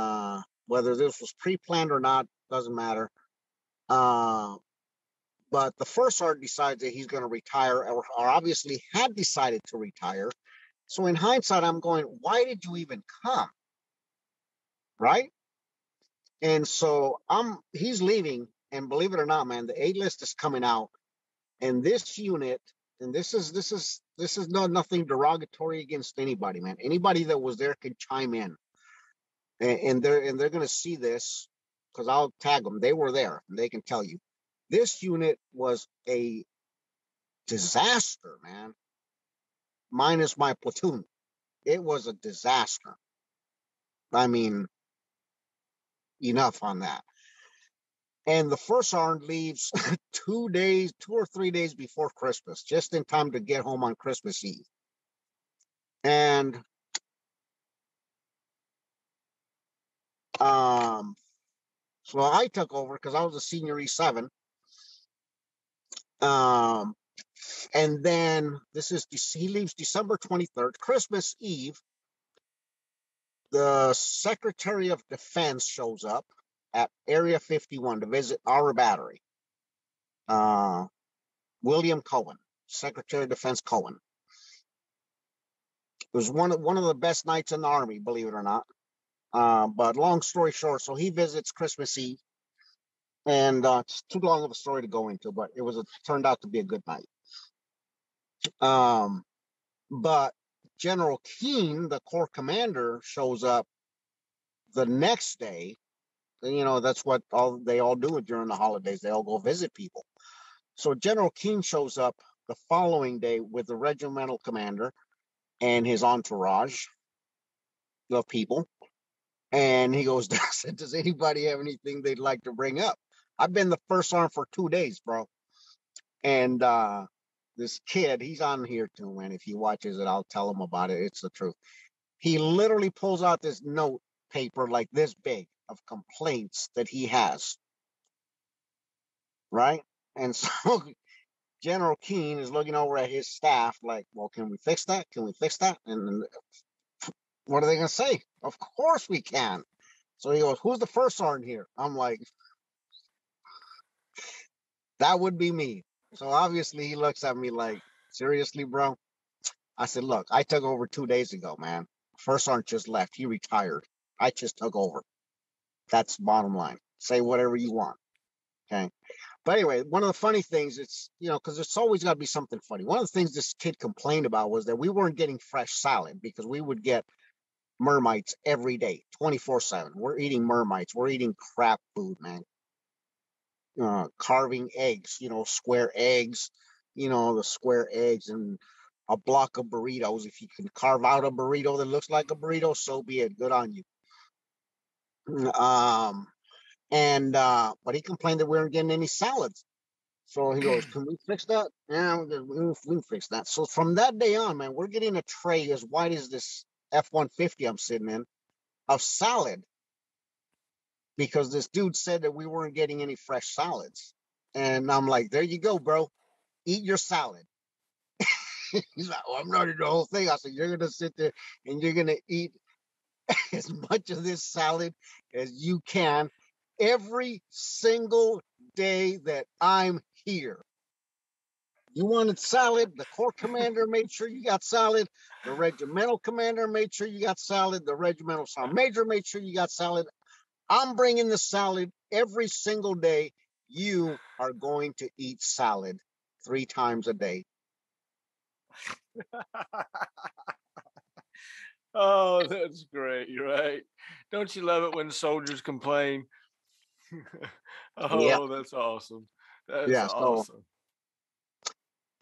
whether this was pre-planned or not doesn't matter. But the first sergeant decides that he's going to retire, or obviously had decided to retire. So in hindsight, I'm going, why did you even come? Right? And so he's leaving, and believe it or not, man, the A list is coming out, and this unit, and this is nothing derogatory against anybody, man. Anybody that was there can chime in, and they're going to see this, because I'll tag them. They were there, and they can tell you. This unit was a disaster, man. Minus my platoon, it was a disaster. I mean, enough on that. And the first sergeant leaves 2 or 3 days before Christmas, just in time to get home on Christmas Eve. And so I took over because I was a senior E7. And then he leaves December 23rd, Christmas Eve. The Secretary of Defense shows up at Area 51 to visit our battery. William Cohen, Secretary of Defense Cohen. It was one of the best nights in the Army, believe it or not. But long story short, so he visits Christmas Eve, and it's too long of a story to go into, but it turned out to be a good night. But General Keene, the Corps commander, shows up the next day. You know, that's what they all do during the holidays. They all go visit people. So General Keene shows up the following day with the regimental commander and his entourage of people. And he goes, does anybody have anything they'd like to bring up? I've been the first sergeant for 2 days, bro. And this kid, he's on here too, man. If he watches it, I'll tell him about it. It's the truth. He literally pulls out this note paper like this big of complaints that he has. Right? And so General Keene is looking over at his staff like, well, can we fix that? Can we fix that? And what are they going to say? Of course we can. So he goes, who's the first sergeant here? I'm like, that would be me. So obviously he looks at me like, seriously, bro? I said, look, I took over 2 days ago, man. First sergeant just left. He retired. I just took over. That's bottom line. Say whatever you want. Okay. But anyway, one of the funny things, it's, because it's always got to be something funny. One of the things this kid complained about was that we weren't getting fresh salad, because we would get mermites every day, 24/7. We're eating mermites. We're eating crap food, man. Carving eggs, square eggs, the square eggs, and a block of burritos. If you can carve out a burrito that looks like a burrito, so be it. Good on you. But he complained that we weren't getting any salads. So he goes, can we fix that? Yeah, we can fix that. So from that day on, man, we're getting a tray as wide as this F-150 I'm sitting in of salad, because this dude said that we weren't getting any fresh salads. And I'm like, there you go, bro. Eat your salad. He's like, oh, I'm not eating the whole thing. I said, you're going to sit there and you're going to eat as much of this salad as you can every single day that I'm here. You wanted salad. The Corps commander made sure you got salad. The regimental commander made sure you got salad. The regimental sergeant major made sure you got salad. I'm bringing the salad every single day. You are going to eat salad 3 times a day. Oh, that's great, right? Don't you love it when soldiers complain? Oh, Yeah. That's awesome. That's Yeah. awesome.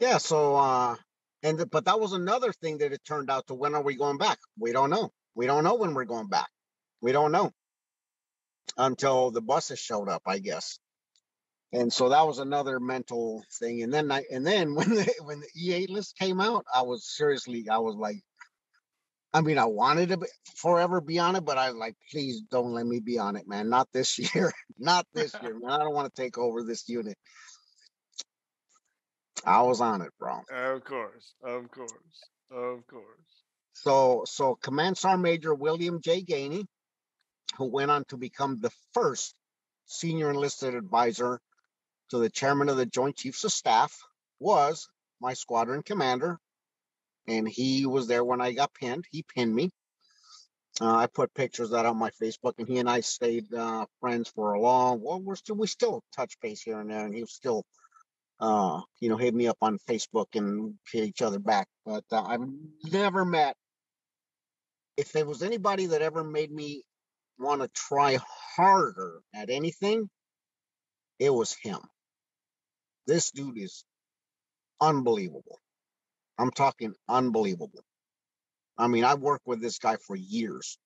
But that was another thing that it turned out to. When are we going back? We don't know. We don't know when we're going back. We don't know. until the buses showed up, I guess. And so that was another mental thing. And then when the E8 list came out, I was like, I mean, I wanted to forever be on it, but I was like, please don't let me be on it, man. Not this year. Not this year, man. I don't want to take over this unit. I was on it, bro. Of course. So Command Sergeant Major William J. Gainey, who went on to become the first senior enlisted advisor to the chairman of the Joint Chiefs of Staff, was my squadron commander. And he was there when I got pinned. He pinned me. I put pictures of that on my Facebook, and he and I stayed friends for a long. Well, we still touch base here and there, and he was still, hit me up on Facebook and hit each other back. But I've never met. If there was anybody that ever made me want to try harder at anything, it was him. This dude is unbelievable. I'm talking unbelievable. I mean, I've worked with this guy for years.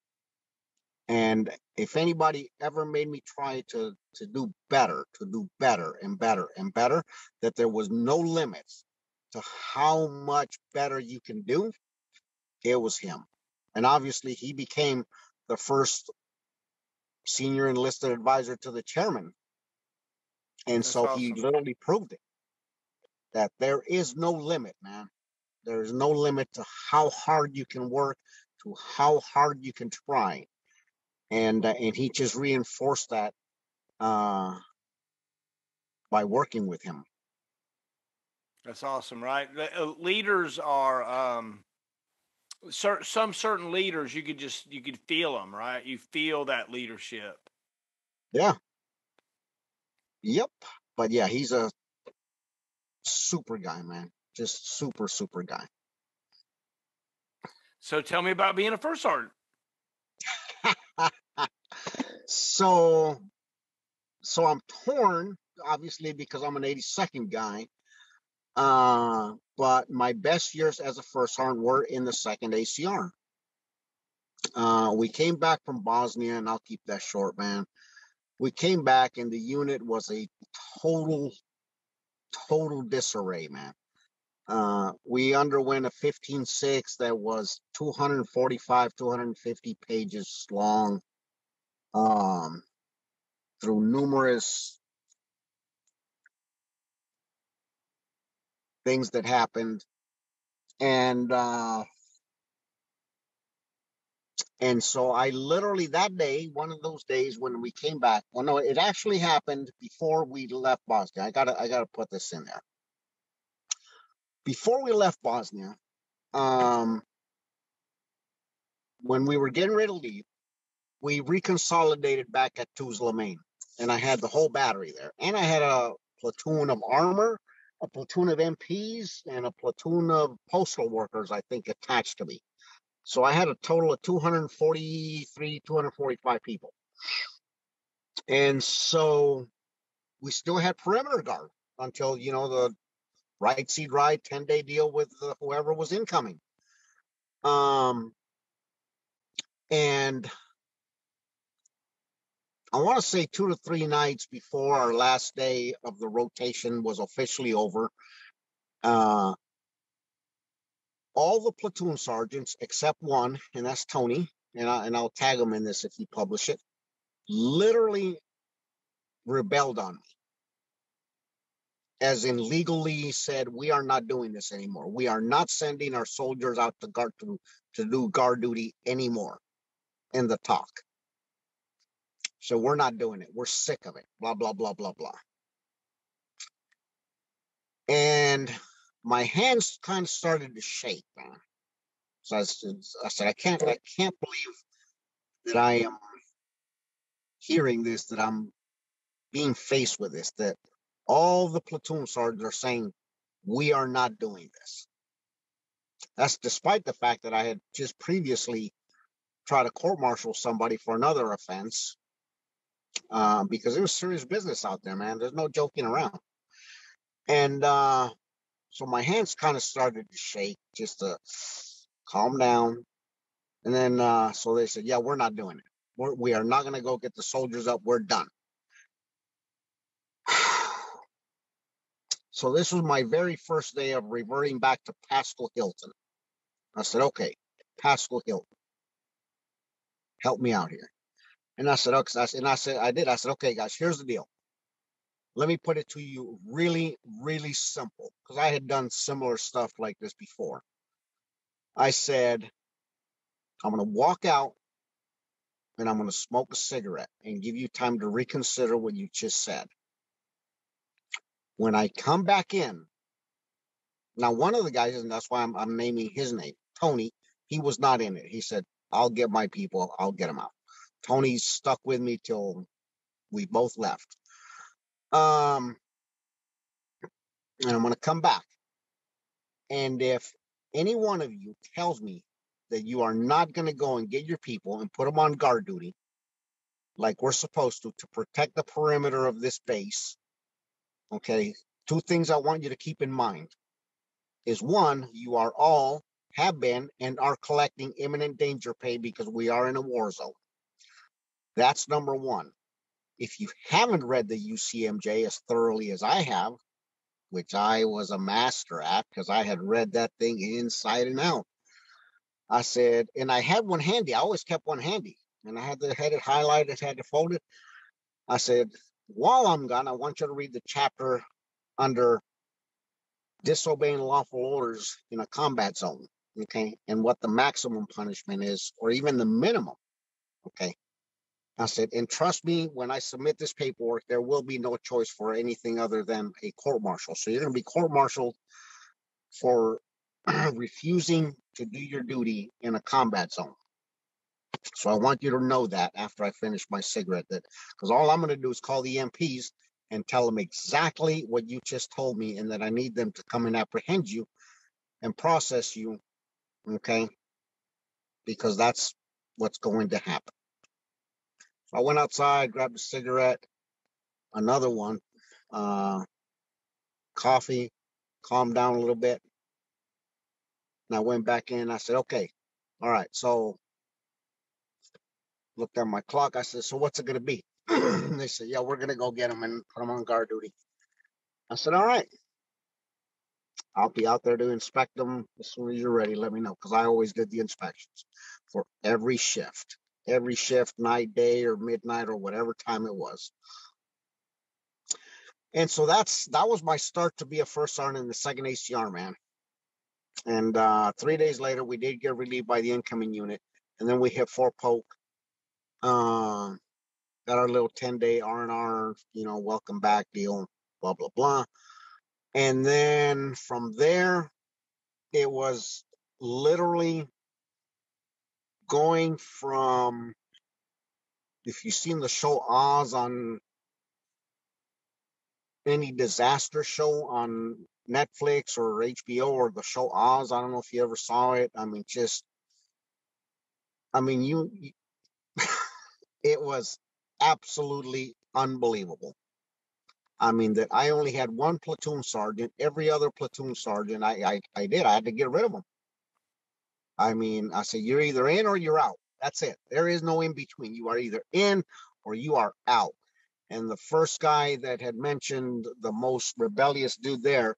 And if anybody ever made me try to do better and better and better, that there was no limits to how much better you can do, it was him. And obviously, he became the first senior enlisted advisor to the chairman. And That's so awesome. he literally proved it, that there is no limit, man. There's no limit to how hard you can work, to how hard you can try. And he just reinforced that by working with him. That's awesome, right? Leaders are some certain leaders. You could feel them, right? You feel that leadership. Yeah. Yep. But yeah, he's a super guy, man. Just super guy. So tell me about being a first sergeant. So I'm torn, obviously, because I'm an 82nd guy. But my best years as a first sergeant were in the 2nd ACR. We came back from Bosnia, and I'll keep that short, man. We came back, and the unit was a total disarray, man. We underwent a 15-6 that was 245, 250 pages long, through numerous things that happened. And so I literally, that day, one of those days when we came back, well, no, it actually happened before we left Bosnia. I gotta put this in there. Before we left Bosnia, when we were getting ready to leave, we reconsolidated back at Tuzla, Maine, and I had the whole battery there, and I had a platoon of armor, a platoon of MPs, and a platoon of postal workers, I think, attached to me. So I had a total of 243, 245 people. And so we still had perimeter guard until, the right seat right 10-day deal with whoever was incoming. And I want to say 2 to 3 nights before our last day of the rotation was officially over, all the platoon sergeants except one, and that's Tony, and I'll tag him in this if you publish it, literally rebelled on me. As in legally said, we are not doing this anymore. We are not sending our soldiers out to do guard duty anymore in the talk. So we're not doing it. We're sick of it. Blah, blah, blah, blah, blah. And my hands kind of started to shake, man. So I said, I can't believe that I am hearing this, that I'm being faced with this, that all the platoon sergeants are saying, we are not doing this. That's despite the fact that I had just previously tried to court-martial somebody for another offense, because it was serious business out there, man. There's no joking around. And so my hands kind of started to shake just to calm down. And then so they said, yeah, we're not doing it. We are not going to go get the soldiers up. We're done. So this was my very first day of reverting back to Pascal Hilton. I said, okay, Pascal Hilton, help me out here. And I said, okay, I said, okay, guys, here's the deal. Let me put it to you really, really simple, because I had done similar stuff like this before. I said, I'm going to walk out and I'm going to smoke a cigarette and give you time to reconsider what you just said. When I come back in, now one of the guys, and that's why I'm naming his name, Tony, he was not in it. He said, I'll get my people, I'll get them out. Tony stuck with me till we both left. And I'm going to come back. And if any one of you tells me that you are not going to go and get your people and put them on guard duty, like we're supposed to protect the perimeter of this base, okay, two things I want you to keep in mind is one, you are all, have been, and are collecting imminent danger pay because we are in a war zone. That's number one. If you haven't read the UCMJ as thoroughly as I have, which I was a master at because I had read that thing inside and out, I said, and I had one handy. I always kept one handy. And I had it highlighted, had it folded. I said, while I'm gone, I want you to read the chapter under disobeying lawful orders in a combat zone, okay, and what the maximum punishment is, or even the minimum, okay. I said, and trust me, when I submit this paperwork, there will be no choice for anything other than a court-martial. So you're going to be court-martialed for refusing to do your duty in a combat zone. So I want you to know that after I finish my cigarette, that because all I'm going to do is call the MPs and tell them exactly what you just told me, and that I need them to come and apprehend you and process you, okay? Because that's what's going to happen. So I went outside, grabbed a cigarette, another one, coffee, calmed down a little bit. And I went back in. I said, okay, all right. So looked at my clock. I said, so what's it going to be? And they said, yeah, we're going to go get them and put them on guard duty. I said, all right. I'll be out there to inspect them as soon as you're ready. Let me know, because I always did the inspections for every shift, night, day, or midnight, or whatever time it was. And so that was my start to be a first sergeant in the 2nd ACR, man. And 3 days later, we did get relieved by the incoming unit, and then we hit Fort Polk. Got our little 10-day R&R, welcome back deal, blah blah blah. And then from there, it was literally going from, if you've seen the show Oz on any disaster show on Netflix or HBO, or the show Oz, I don't know if you ever saw it. It was absolutely unbelievable. That I only had one platoon sergeant. Every other platoon sergeant I had to get rid of them. I said, you're either in or you're out. That's it. There is no in between. You are either in or you are out. And the first guy that had mentioned the most rebellious dude there,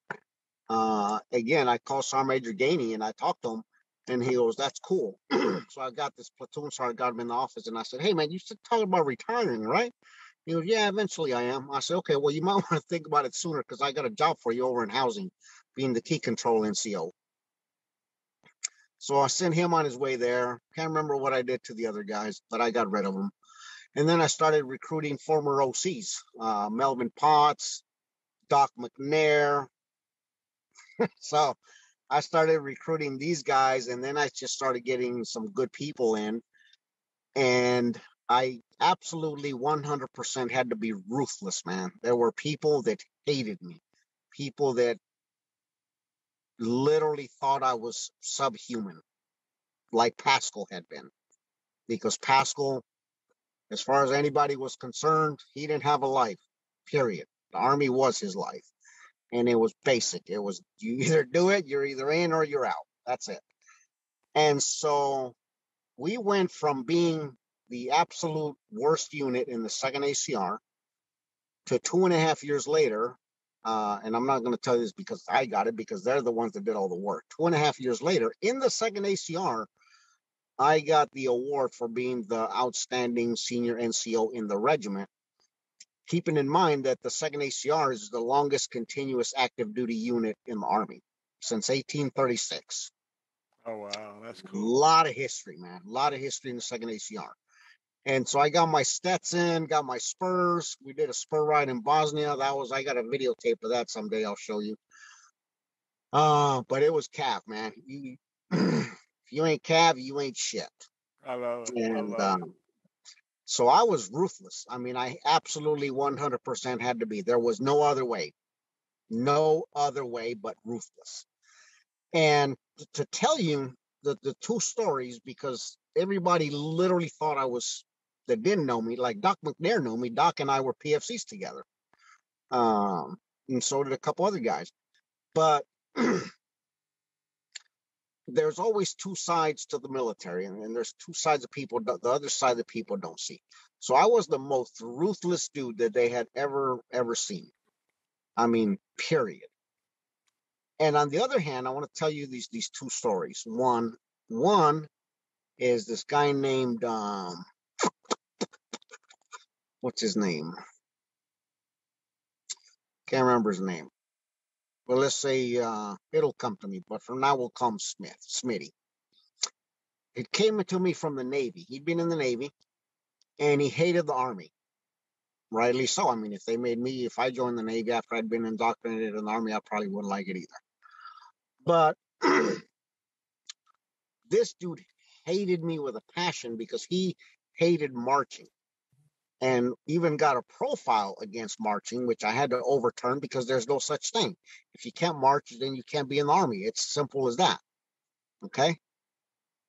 again, I called Sergeant Major Gainey and I talked to him, and he goes, that's cool. So I got this platoon sergeant, got him in the office, and I said, hey, man, you should talk about retiring, right? He goes, yeah, eventually I am. I said, okay, well, you might want to think about it sooner, because I got a job for you over in housing, being the key control NCO. So I sent him on his way there. Can't remember what I did to the other guys, but I got rid of them. And then I started recruiting former OCs, Melvin Potts, Doc McNair. So I started recruiting these guys, and then I just started getting some good people in. And I absolutely 100% had to be ruthless, man. There were people that hated me, people that literally thought I was subhuman, like Pascal had been. Because Pascal, as far as anybody was concerned, he didn't have a life, period. The Army was his life. And it was basic. It was, you either do it, you're either in or you're out. That's it. And so we went from being the absolute worst unit in the 2nd ACR to 2.5 years later. And I'm not going to tell you this because I got it, because they're the ones that did all the work. 2.5 years later, in the 2nd ACR, I got the award for being the outstanding senior NCO in the regiment, keeping in mind that the 2nd ACR is the longest continuous active duty unit in the Army since 1836. Oh, wow. That's A cool. lot of history, man. A lot of history in the 2nd ACR. And so I got my Stetson, got my spurs. We did a spur ride in Bosnia. I got a videotape of that someday. I'll show you. But it was Cav, man. If you ain't Cav, you ain't shit. I love it. And I love it. so I was ruthless. I mean, I absolutely 100% had to be. There was no other way. No other way but ruthless. And to tell you the two stories, because everybody literally thought I was, that didn't know me, like Doc McNair knew me. Doc and I were PFCs together. And so did a couple other guys. But there's always two sides to the military, and there's two sides of people. The other side of the people don't see. So I was the most ruthless dude that they had ever seen. I mean, period. And on the other hand, I want to tell you these two stories. One is this guy named what's his name? Can't remember his name. Well, let's say it'll come to me, but for now we'll call him Smitty. It came to me from the Navy. He'd been in the Navy, and he hated the Army. Rightly so. I mean, if I joined the Navy after I'd been indoctrinated in the Army, I probably wouldn't like it either. But this dude hated me with a passion because he hated marching, and even got a profile against marching, which I had to overturn because there's no such thing. If you can't march, then you can't be in the Army. It's simple as that. Okay?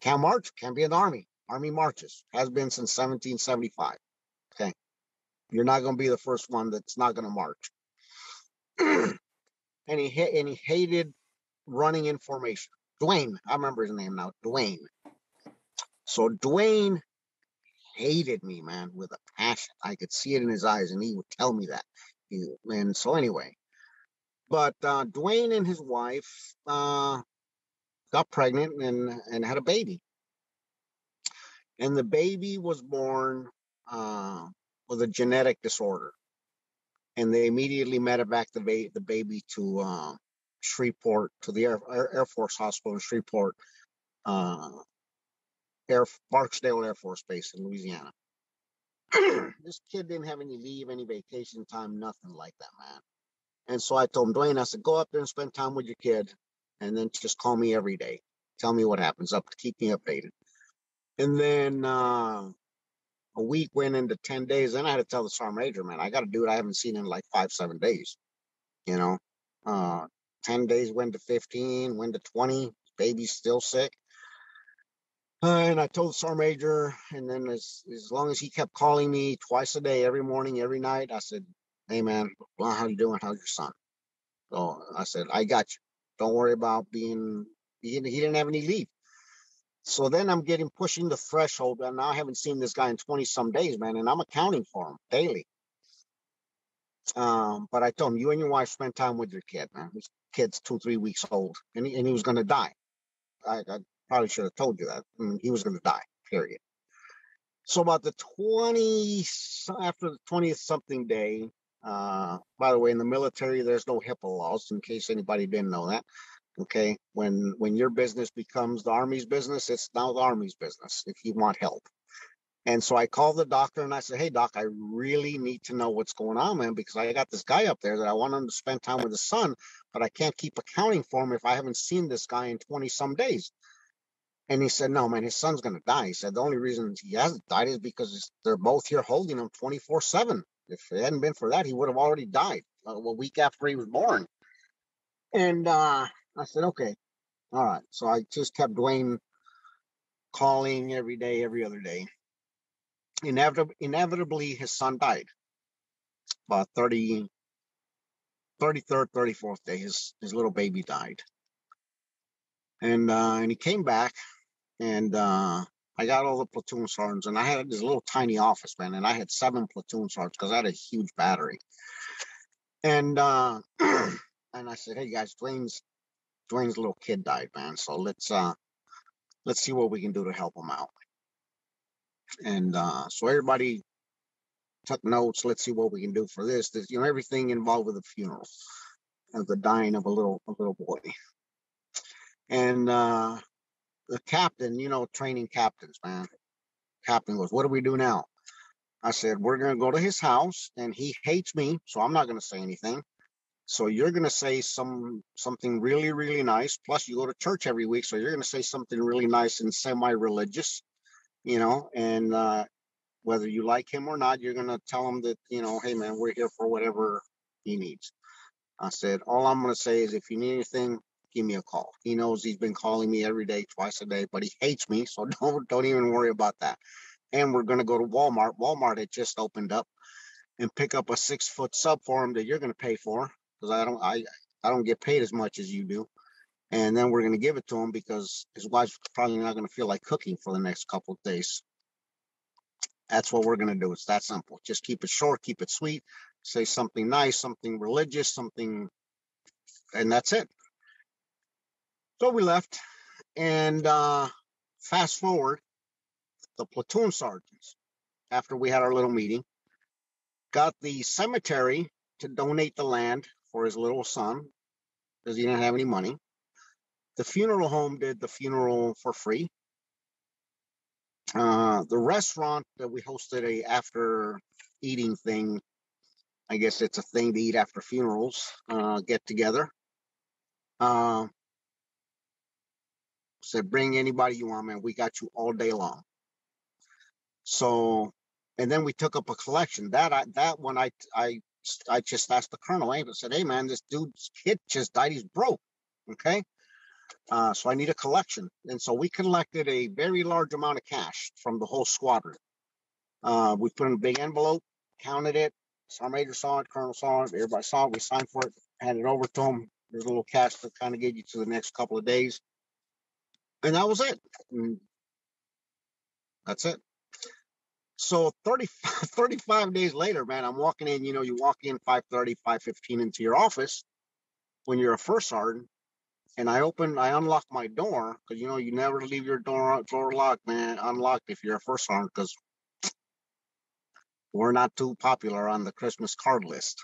Can't march, can't be in the Army. Army marches. Has been since 1775. Okay? You're not going to be the first one that's not going to march. and he hated running in formation. Dwayne, I remember his name now, Dwayne. So Dwayne hated me, man, with a passion. I could see it in his eyes, and he would tell me that. And so anyway, but Dwayne and his wife got pregnant and had a baby. And the baby was born with a genetic disorder. And they immediately medevac the baby to Shreveport, to the Air Force Hospital in Shreveport, Barksdale Air Force Base in Louisiana. This kid didn't have any leave, any vacation time, nothing like that, man. And so I told him, Dwayne, I said, go up there and spend time with your kid, and then just call me every day. Tell me what happens, keep me updated. And then a week went into 10 days. Then I had to tell the sergeant major, man, I got a dude I haven't seen in like 5-7 days. 10 days went to 15, went to 20. Baby's still sick. And I told the sergeant major, and then as long as he kept calling me twice a day, every morning, every night, I said, hey, man, well, how you doing? How's your son? So I said, I got you. Don't worry about he didn't have any leave. So then I'm pushing the threshold, and now I haven't seen this guy in 20 some days, man, and I'm accounting for him daily. But I told him, you and your wife spend time with your kid, man. This kid's 2-3 weeks old, and he was going to die. I probably should have told you that. I mean, he was going to die, period. So about after the 20th something day, by the way, in the military, there's no HIPAA laws, in case anybody didn't know that. Okay, when your business becomes the Army's business, it's now the Army's business if you want help. And so I called the doctor and I said, hey, doc, I really need to know what's going on, man, because I got this guy up there that I want him to spend time with his son, but I can't keep accounting for him if I haven't seen this guy in 20 some days. And he said, no, man, his son's going to die. He said, the only reason he hasn't died is because they're both here holding him 24/7. If it hadn't been for that, he would have already died a week after he was born. And I said, okay, all right. So I just kept Dwayne calling every day, every other day. Inevitably, his son died. About 33rd, 34th day, his little baby died. And he came back, and I I got all the platoon sergeants, and I had this little tiny office, man, and I had 7 platoon sergeants because I had a huge battery. And and I said, hey guys, Dwayne's little kid died, man. So let's see what we can do to help him out. And so everybody took notes. Let's see what we can do for this. Everything involved with the funeral of the dying of a little boy. And the captain, training captains, man. Captain goes, what do we do now? I said, we're going to go to his house, and he hates me, so I'm not going to say anything. So you're going to say something really, really nice. Plus, you go to church every week, so you're going to say something really nice and semi-religious, and whether you like him or not, you're going to tell him that, hey, man, we're here for whatever he needs. I said, all I'm going to say is if you need anything, give me a call. He knows he's been calling me every day, twice a day, but he hates me, so don't even worry about that. And we're going to go to Walmart. Walmart had just opened up, and pick up a 6-foot sub for him that you're going to pay for, because I don't get paid as much as you do. And then we're going to give it to him because his wife's probably not going to feel like cooking for the next couple of days. That's what we're going to do. It's that simple. Just keep it short, keep it sweet, say something nice, something religious, and that's it. So we left, and fast forward, the platoon sergeants, after we had our little meeting, got the cemetery to donate the land for his little son because he didn't have any money. The funeral home did the funeral for free. The restaurant that we hosted a after eating thing, I guess it's a thing to eat after funerals, get together. Said, bring anybody you want, man. We got you all day long. So, and then we took up a collection. That one I just asked the colonel, I said, hey man, this dude's kid just died. He's broke. Okay. So I need a collection. And so we collected a very large amount of cash from the whole squadron. We put in a big envelope, counted it. Sergeant Major saw it, Colonel saw it, everybody saw it. We signed for it, handed it over to him. There's a little cash to kind of get you to the next couple of days. And that was it. And that's it. So 35 days later, man, I'm walking in, you walk in 5:30, 5:15 into your office when you're a first sergeant. And I unlock my door because, you never leave your door locked, man, unlocked if you're a first sergeant, because we're not too popular on the Christmas card list.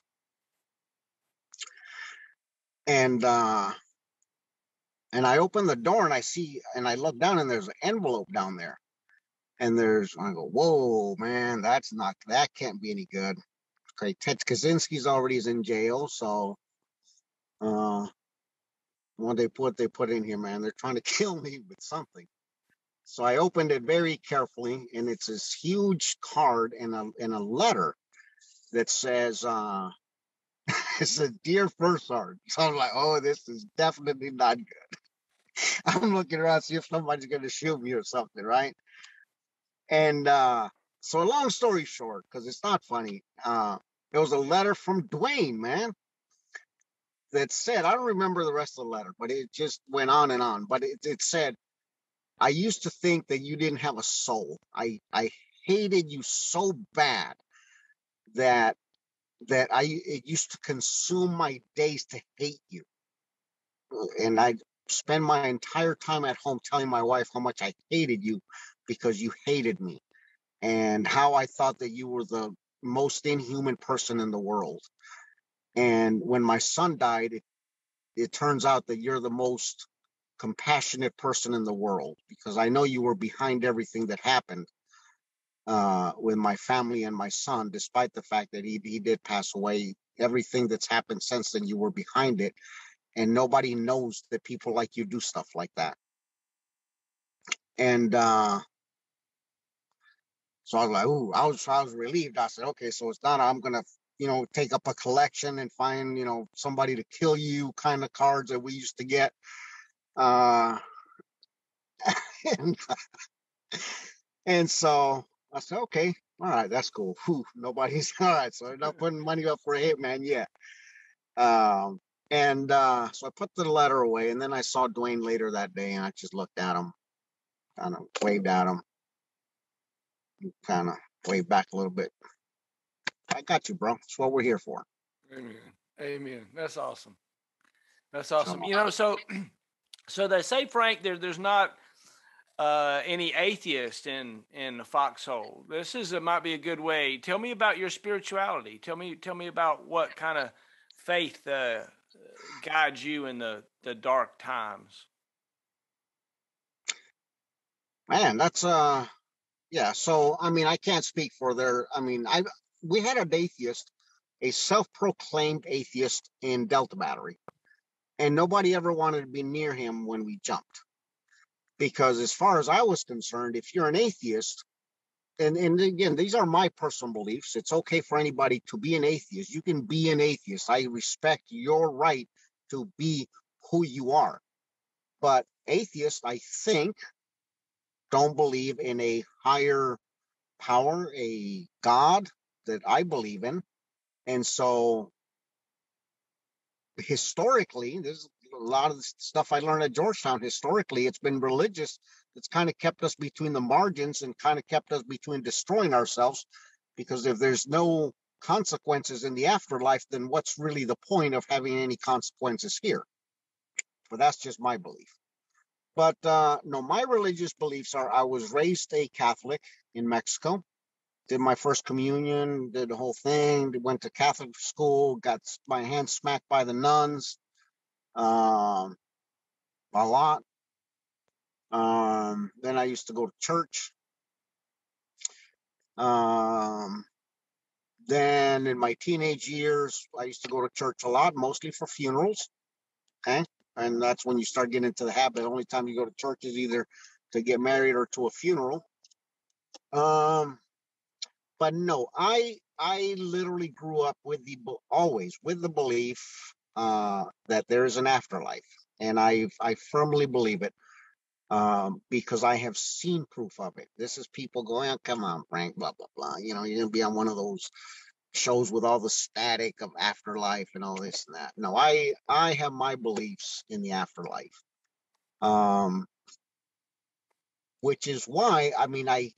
And I open the door and I look down and there's an envelope down there. And I go, whoa, man, that can't be any good. Okay, Ted Kaczynski's already in jail, so what they put in here, man, they're trying to kill me with something. So I opened it very carefully, and it's this huge card and a letter that says, it's a dear first sergeant. So I'm like, oh, this is definitely not good. I'm looking around to see if somebody's going to shoot me or something, right? And so long story short, because it's not funny, it was a letter from Dwayne, man, that said, I don't remember the rest of the letter, but it just went on and on. But it said, I used to think that you didn't have a soul. I hated you so bad that it used to consume my days to hate you. And I spend my entire time at home telling my wife how much I hated you because you hated me, and how I thought that you were the most inhuman person in the world. And when my son died, it turns out that you're the most compassionate person in the world, because I know you were behind everything that happened with my family and my son, despite the fact that he did pass away. Everything that's happened since then, you were behind it. And nobody knows that people like you do stuff like that. And so I was like, ooh, I was relieved. I said, okay, so it's not, I'm going to, take up a collection and find, somebody to kill you kind of cards that we used to get. And, and so I said, okay, all right, that's cool. Whew, nobody's all right. So they're not putting money up for a hitman yet. So I put the letter away, and then I saw Dwayne later that day, and I just looked at him, kind of waved at him. Kind of wave back a little bit. I got you, bro. That's what we're here for. Amen. Amen. That's awesome. That's So, awesome. So they say, Frank, there's not any atheist in the foxhole. This might be a good way. Tell me about your spirituality. Tell me about what kind of faith guides you in the dark times. man, that's yeah. So I mean, I can't speak for their. I mean, we had an atheist, a self-proclaimed atheist in Delta Battery, and nobody ever wanted to be near him when we jumped, because as far as I was concerned, if you're an atheist, and again, these are my personal beliefs. It's okay for anybody to be an atheist. You can be an atheist. I respect your right to be who you are. But atheists, I think, don't believe in a higher power, a God that I believe in. And so historically, there's a lot of the stuff I learned at Georgetown. Historically, it's been religious that's kind of kept us between the margins and kind of kept us between destroying ourselves. Because if there's no consequences in the afterlife, then what's really the point of having any consequences here? But that's just my belief. But no, my religious beliefs are I was raised a Catholic in Mexico, did my first communion, did the whole thing, went to Catholic school, got my hand smacked by the nuns a lot. Then I used to go to church. Then in my teenage years, I used to go to church a lot, mostly for funerals. Okay. And that's when you start getting into the habit. The only time you go to church is either to get married or to a funeral. But no, I literally grew up with always with the belief that there is an afterlife, and I firmly believe it because I have seen proof of it. This is people going, oh, come on, Frank, blah blah blah. You know, you're gonna be on one of those shows with all the static of afterlife and all this and that. No, I have my beliefs in the afterlife, which is why I mean I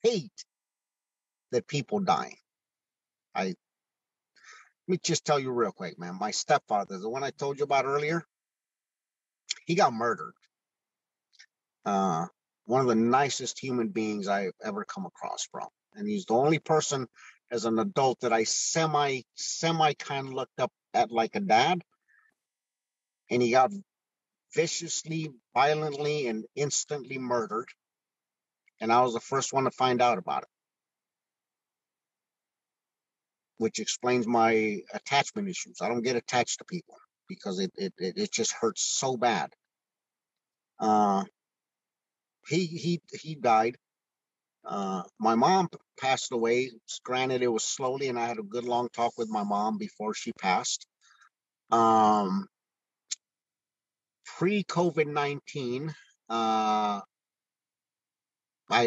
hate that people die. Let me just tell you real quick, man. My stepfather, the one I told you about earlier, he got murdered. One of the nicest human beings I've ever come across, bro. And he's the only person as an adult that I semi kind of looked up at like a dad. And he got viciously, violently, and instantly murdered. And I was the first one to find out about it, which explains my attachment issues. I don't get attached to people because it just hurts so bad. He died. My mom passed away. Granted, it was slowly, and I had a good long talk with my mom before she passed. Pre-COVID-19, I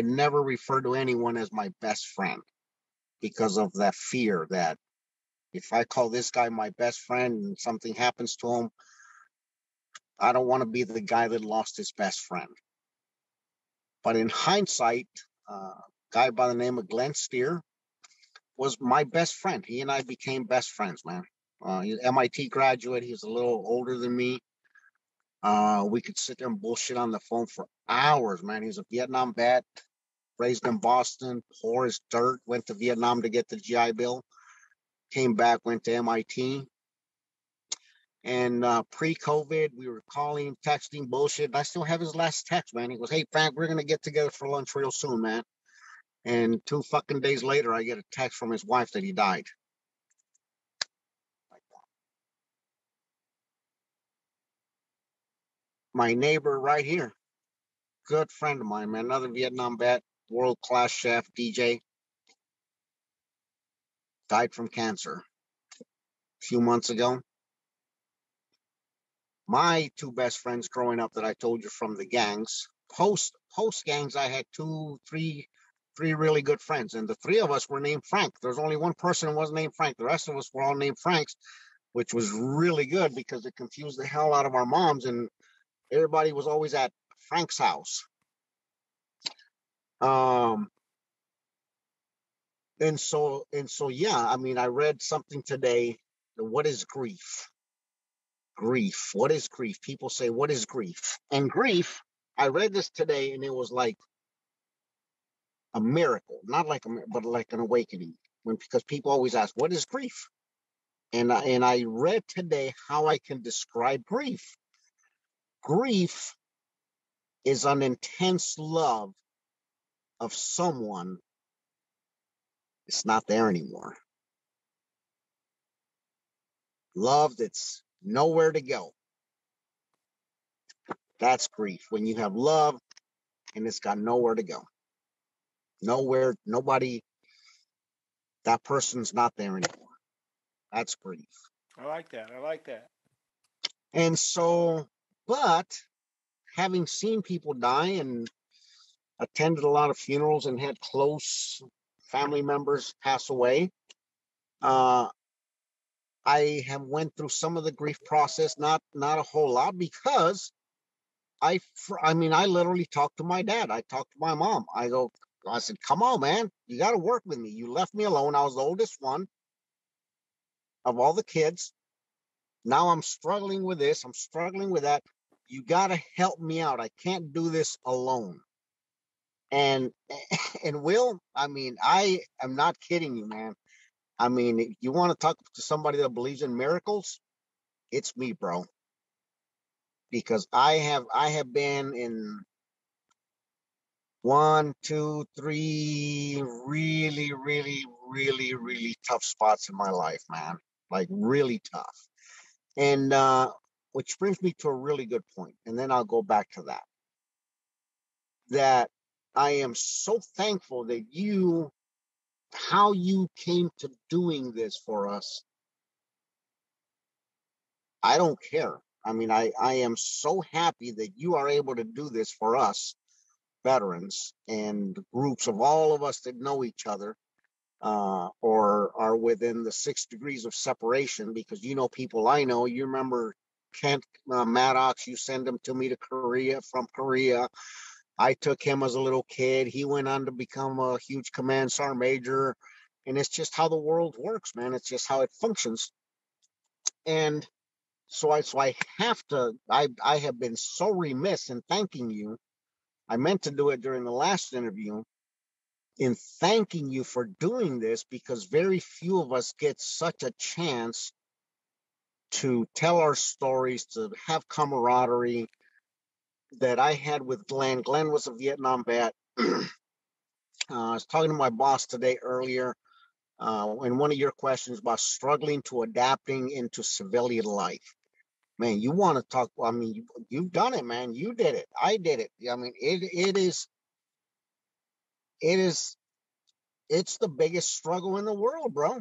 never referred to anyone as my best friend because of that fear that if I call this guy my best friend and something happens to him, I don't want to be the guy that lost his best friend. But in hindsight, a guy by the name of Glenn Steer was my best friend. He and I became best friends, man. He's an MIT graduate. He was a little older than me. We could sit there and bullshit on the phone for hours, man. He's a Vietnam vet, raised in Boston, poor as dirt, went to Vietnam to get the GI Bill, came back, went to MIT. And pre-COVID, we were calling, texting, bullshit. And I still have his last text, man. He goes, hey, Frank, we're going to get together for lunch real soon, man. And 2 fucking days later, I get a text from his wife that he died. My neighbor right here, good friend of mine, man, another Vietnam vet, world-class chef, DJ, died from cancer a few months ago. My 2 best friends growing up that I told you from the gangs, post gangs, I had 3 really good friends, and the 3 of us were named Frank. There's only one person who wasn't named Frank. The rest of us were all named Franks, which was really good because it confused the hell out of our moms, and everybody was always at Frank's house. yeah, I mean, I read something today. What is grief? Grief. What is grief? People say, what is grief? And grief, I read this today and it was like a miracle, not like but like an awakening. Because people always ask, what is grief? And I read today how I can describe grief. Grief is an intense love of someone. It's not there anymore. Love that's nowhere to go. That's grief. When you have love and it's got nowhere to go. Nowhere, nobody, that person's not there anymore. That's grief. I like that. I like that. And so, but having seen people die and attended a lot of funerals and had close family members pass away, I have went through some of the grief process, not a whole lot, because I mean, I literally talked to my dad. I talked to my mom. I said, come on, man, you got to work with me. You left me alone. I was the oldest one of all the kids. Now I'm struggling with this. I'm struggling with that. You got to help me out. I can't do this alone. And Will, I mean, I am not kidding you, man. I mean, if you want to talk to somebody that believes in miracles, it's me, bro. Because I have been in 1, 2, 3 really, really, really, really tough spots in my life, man. Like really tough. And which brings me to a really good point, and then I'll go back to that. That I am so thankful that how you came to doing this for us. I don't care. I mean, I am so happy that you are able to do this for us veterans and groups of all of us that know each other, or are within the 6 degrees of separation, because people I know. You remember Kent Maddox, you send him to me to Korea, from Korea. I took him as a little kid. He went on to become a huge command sergeant major. And it's just how the world works, man. It's just how it functions. And so I have been so remiss in thanking you. I meant to do it during the last interview, in thanking you for doing this, because very few of us get such a chance to tell our stories, to have camaraderie that I had with Glenn. Glenn was a Vietnam vet. I was talking to my boss today earlier, and one of your questions about struggling to adapting into civilian life. Man, you want to talk? I mean, you've done it, man. You did it. I did it. I mean, it's the biggest struggle in the world, bro.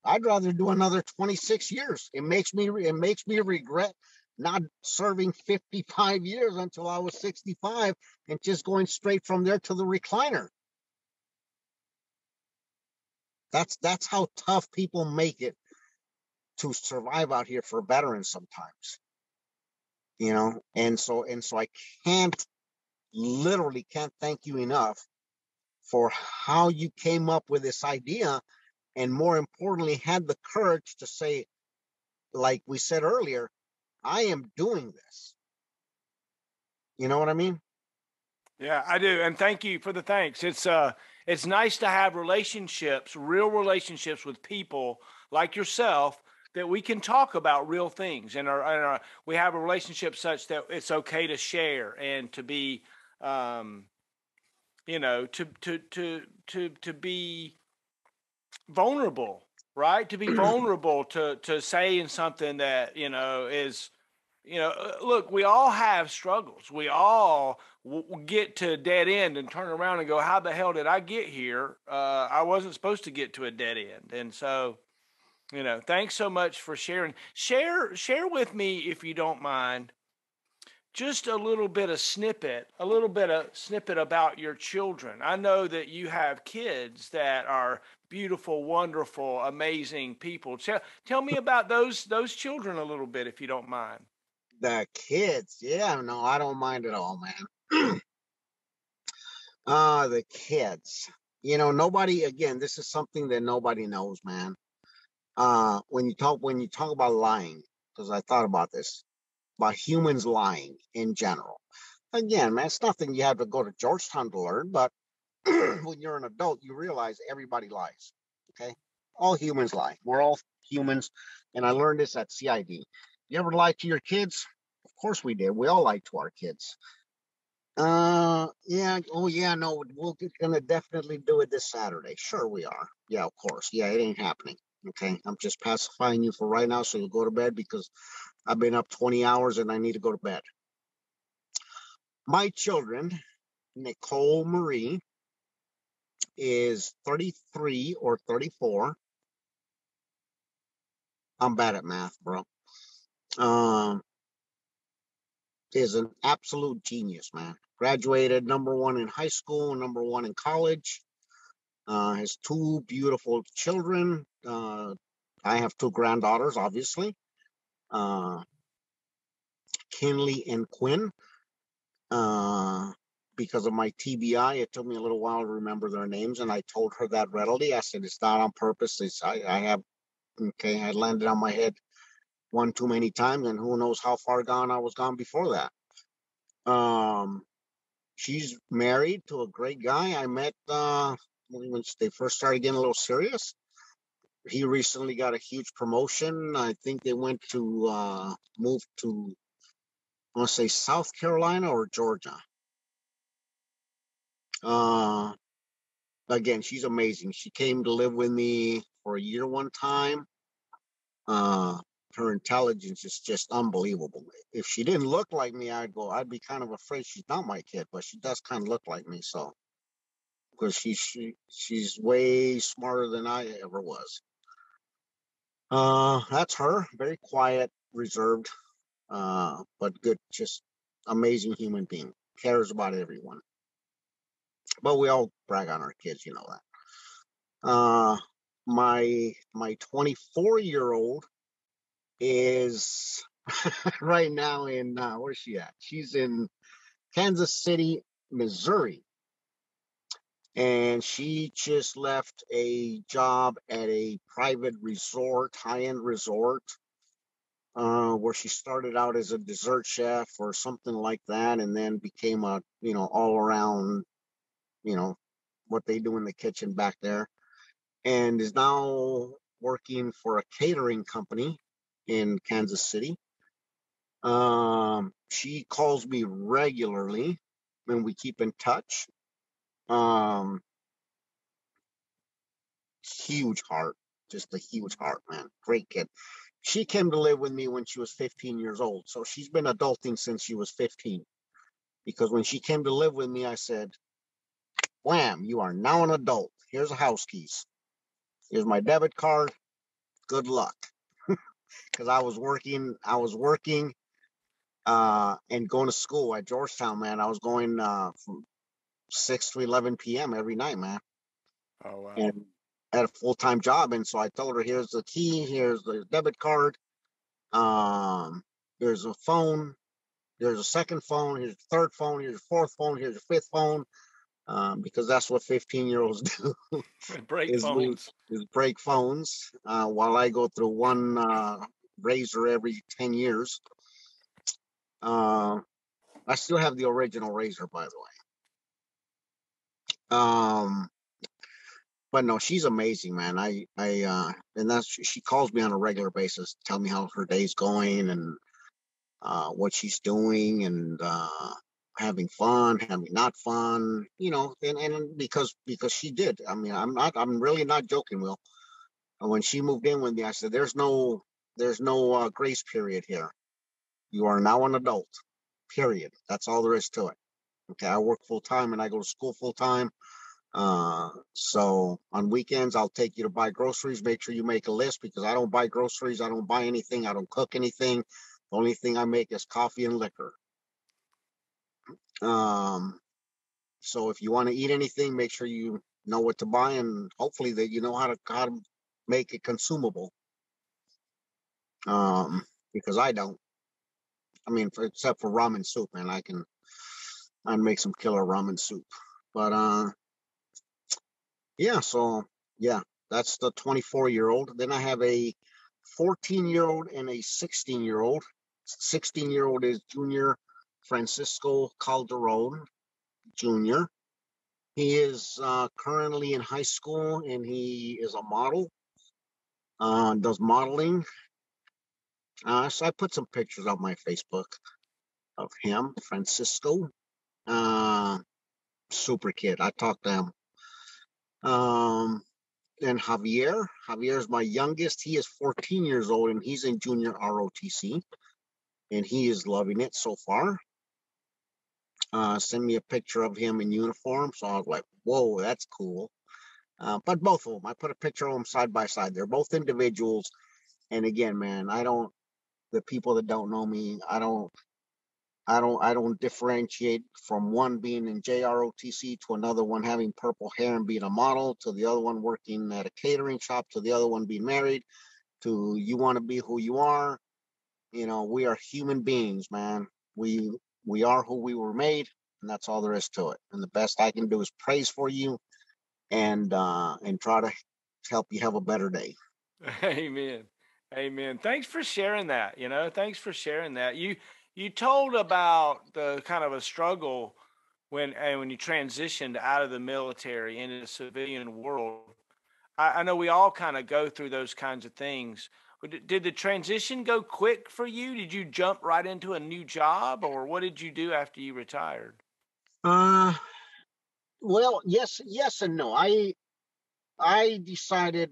I'd rather do another 26 years. It makes me regret not serving 55 years until I was 65 and just going straight from there to the recliner. That's how tough people make it to survive out here for veterans sometimes. And so I literally can't thank you enough for how you came up with this idea, and more importantly, had the courage to say, like we said earlier, I am doing this. You know what I mean? Yeah, I do. And thank you for the thanks. It's nice to have relationships, real relationships with people like yourself, that we can talk about real things, and we have a relationship such that it's okay to share and to be, to be vulnerable, right? To be vulnerable, to saying something that, is, look, we all have struggles. We all get to a dead end and turn around and go, how the hell did I get here? I wasn't supposed to get to a dead end. And so, thanks so much for sharing. Share with me, if you don't mind, just a little bit of snippet about your children. I know that you have kids that are beautiful, wonderful, amazing people. Tell me about those children a little bit, if you don't mind. The kids, yeah, no, I don't mind at all, man. The kids, nobody, again, this is something that nobody knows, man. When you talk about lying, because I thought about this, about humans lying in general. Again, man, it's nothing you have to go to Georgetown to learn, but when you're an adult, you realize everybody lies. Okay? All humans lie. We're all humans. And I learned this at CID. You ever lie to your kids? Of course we did. We all lie to our kids. Yeah. Oh, yeah. No, we're gonna definitely do it this Saturday. Sure, we are. Yeah, of course. Yeah, it ain't happening. Okay, I'm just pacifying you for right now, so you'll go to bed because I've been up 20 hours and I need to go to bed. My children, Nicole Marie, is 33 or 34. I'm bad at math, bro. Um, is an absolute genius, man. Graduated #1 in high school, #1 in college. Has two beautiful children. I have two granddaughters, obviously. Uh, Kinley and Quinn. Because of my TBI, it took me a little while to remember their names, and I told her that readily. I said, it's not on purpose. I have, okay, I landed on my head one too many times, and who knows how far gone I was gone before that. She's married to a great guy I met when they first started getting a little serious. He recently got a huge promotion. I think they went to move to, I want to say South Carolina or Georgia. Again, she's amazing. She came to live with me for a year one time. Her intelligence is just unbelievable. If she didn't look like me, I'd be kind of afraid she's not my kid, but she does kind of look like me. So, because she's way smarter than I ever was. That's her. Very quiet, reserved, but good, just amazing human being. Cares about everyone. But we all brag on our kids, you know that. My 24-year-old is right now in where's she at? She's in Kansas City, Missouri. And she just left a job at a private resort, high-end resort, where she started out as a dessert chef or something like that, and then became a, all-around, what they do in the kitchen back there, and is now working for a catering company in Kansas City. She calls me regularly and we keep in touch. Huge heart, just a huge heart, man. Great kid. She came to live with me when she was 15 years old. So she's been adulting since she was 15. Because when she came to live with me, I said, wham, you are now an adult. Here's a house keys. Here's my debit card. Good luck. Because I was working and going to school at Georgetown, man. I was going from 6 to 11 p.m. every night, man. Oh, wow. And I had a full-time job. And so I told her, here's the key, here's the debit card. There's a phone, there's a second phone, here's a third phone, here's a fourth phone, here's a fifth phone. Because that's what 15-year-olds do. Break phones. Is break phones. While I go through one razor every 10 years. I still have the original razor, by the way. But no, she's amazing, man. And she calls me on a regular basis, to tell me how her day's going and what she's doing and having fun, having not fun, and because she did. I mean, I'm really not joking, Will. When she moved in with me, I said, there's no grace period here. You are now an adult, period. That's all there is to it. Okay, I work full time and I go to school full time. So on weekends, I'll take you to buy groceries. Make sure you make a list because I don't buy groceries. I don't buy anything. I don't cook anything. The only thing I make is coffee and liquor. So if you want to eat anything, make sure you know what to buy and hopefully that you know how to make it consumable. Because I don't. I mean, except for ramen soup, man, I'd make some killer ramen soup. But Yeah, so yeah, that's the 24-year-old. Then I have a 14-year-old and a 16-year-old. 16-year-old is Junior Francisco Calderon Jr. He is currently in high school and he is a model, does modeling. So I put some pictures on my Facebook of him, Francisco. Uh, Super kid. I talked to him. And Javier. Javier is my youngest. He is 14 years old and he's in junior ROTC and he is loving it so far. Send me a picture of him in uniform. So I was like, whoa, that's cool. But both of them, I put a picture of them side by side. They're both individuals. And again, man, the people that don't know me, I don't differentiate from one being in JROTC to another one having purple hair and being a model, to the other one working at a catering shop, to the other one being married, to you want to be who you are. We are human beings, man. We are who we were made, and that's all there is to it. And the best I can do is praise for you and try to help you have a better day. Amen. Amen. Thanks for sharing that. Thanks for sharing that. You told about the kind of a struggle when you transitioned out of the military into the civilian world. I know we all kind of go through those kinds of things. But did the transition go quick for you? Did you jump right into a new job, or what did you do after you retired? Uh, well, yes and no. I decided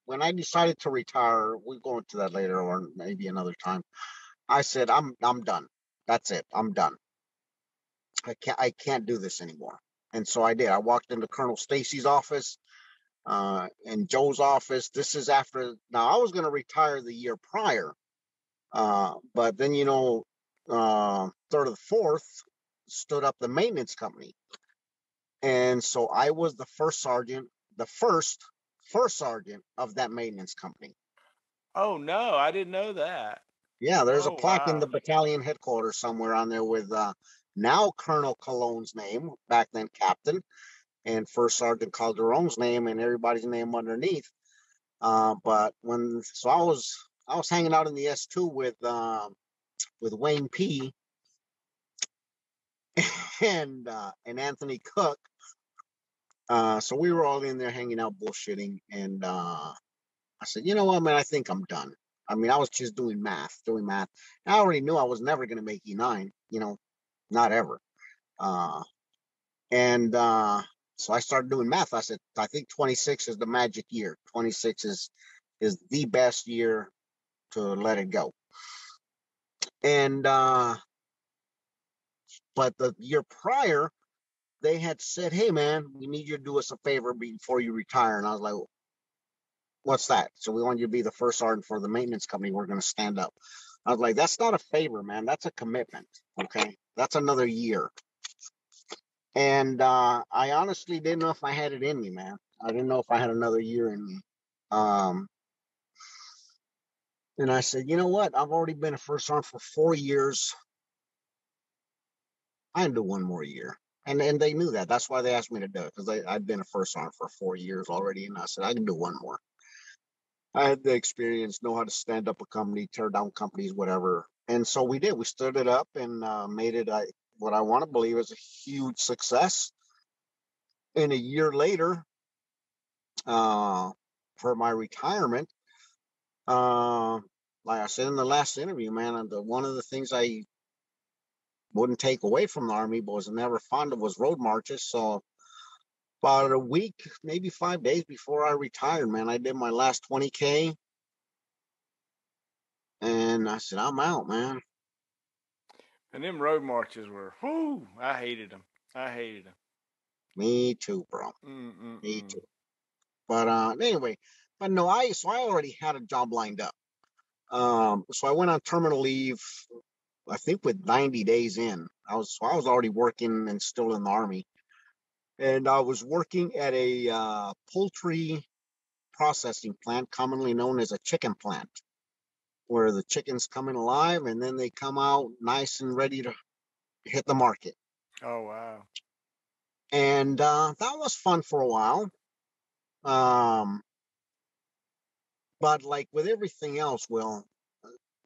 when I decided to retire. We'll go into that later or maybe another time. I said I'm done. That's it. I'm done. I can't do this anymore. And so I did. I walked into Colonel Stacy's office, and Joe's office. This is after. Now I was going to retire the year prior, but then third or the fourth stood up the maintenance company, and so I was the first sergeant, the first sergeant of that maintenance company. Oh no, I didn't know that. Yeah, there's a Oh plaque in the wow. battalion headquarters somewhere on there with now Colonel Cologne's name, back then Captain, and First Sergeant Calderon's name, and everybody's name underneath. But I was hanging out in the S2 with Wayne P. and Anthony Cook. So we were all in there hanging out, bullshitting, and I said, you know what, man, I think I'm done. I mean, I was just doing math. I already knew I was never going to make E9, not ever. And so I started doing math. I said, I think 26 is the magic year. 26 is the best year to let it go. And but the year prior, they had said, hey man, we need you to do us a favor before you retire. And I was like, what's that? So we want you to be the first sergeant for the maintenance company. We're going to stand up. I was like, that's not a favor, man. That's a commitment. Okay. That's another year. And I honestly didn't know if I had it in me, man. I didn't know if I had another year in me. And I said, you know what? I've already been a first sergeant for 4 years. I can do one more year. And they knew that. That's why they asked me to do it, because I'd been a first sergeant for 4 years already. And I said, I can do one more. I had the experience, know how to stand up a company, tear down companies, whatever. And so we did. We stood it up and made it what I want to believe is a huge success. And a year later, for my retirement, like I said in the last interview, man, one of the things I wouldn't take away from the Army, but was never fond of, was road marches. So about a week, maybe 5 days before I retired, man, I did my last 20K. And I said, I'm out, man. And them road marches were, whoo, I hated them. I hated them. Me too, bro. Mm-mm-mm. Me too. But anyway, but no, so I already had a job lined up. So I went on terminal leave, I think with 90 days in. I was already working and still in the Army. And I was working at a poultry processing plant, commonly known as a chicken plant, where the chickens come in alive and then they come out nice and ready to hit the market. Oh wow. And that was fun for a while. Um, but like with everything else, Will,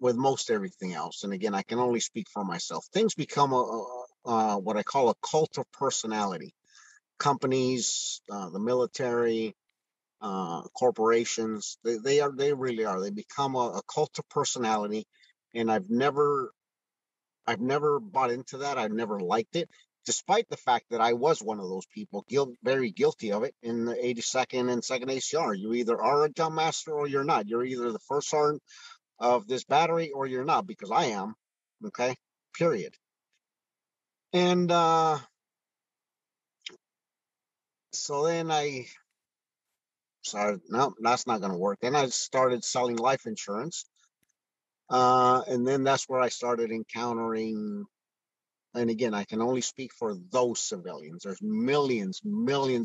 with most everything else, and again, I can only speak for myself, things become what I call a cult of personality. Companies, the military, corporations, they really are. They become a cult of personality, and I've never bought into that. I've never liked it, despite the fact that I was one of those people, very guilty of it in the 82nd and 2nd ACR. You either are a Jumpmaster or you're not. You're either the first sergeant of this battery or you're not, because I am. Okay, period. And so then I started, no, that's not going to work. Then I started selling life insurance. And then that's where I started encountering, and again, I can only speak for those civilians. There's millions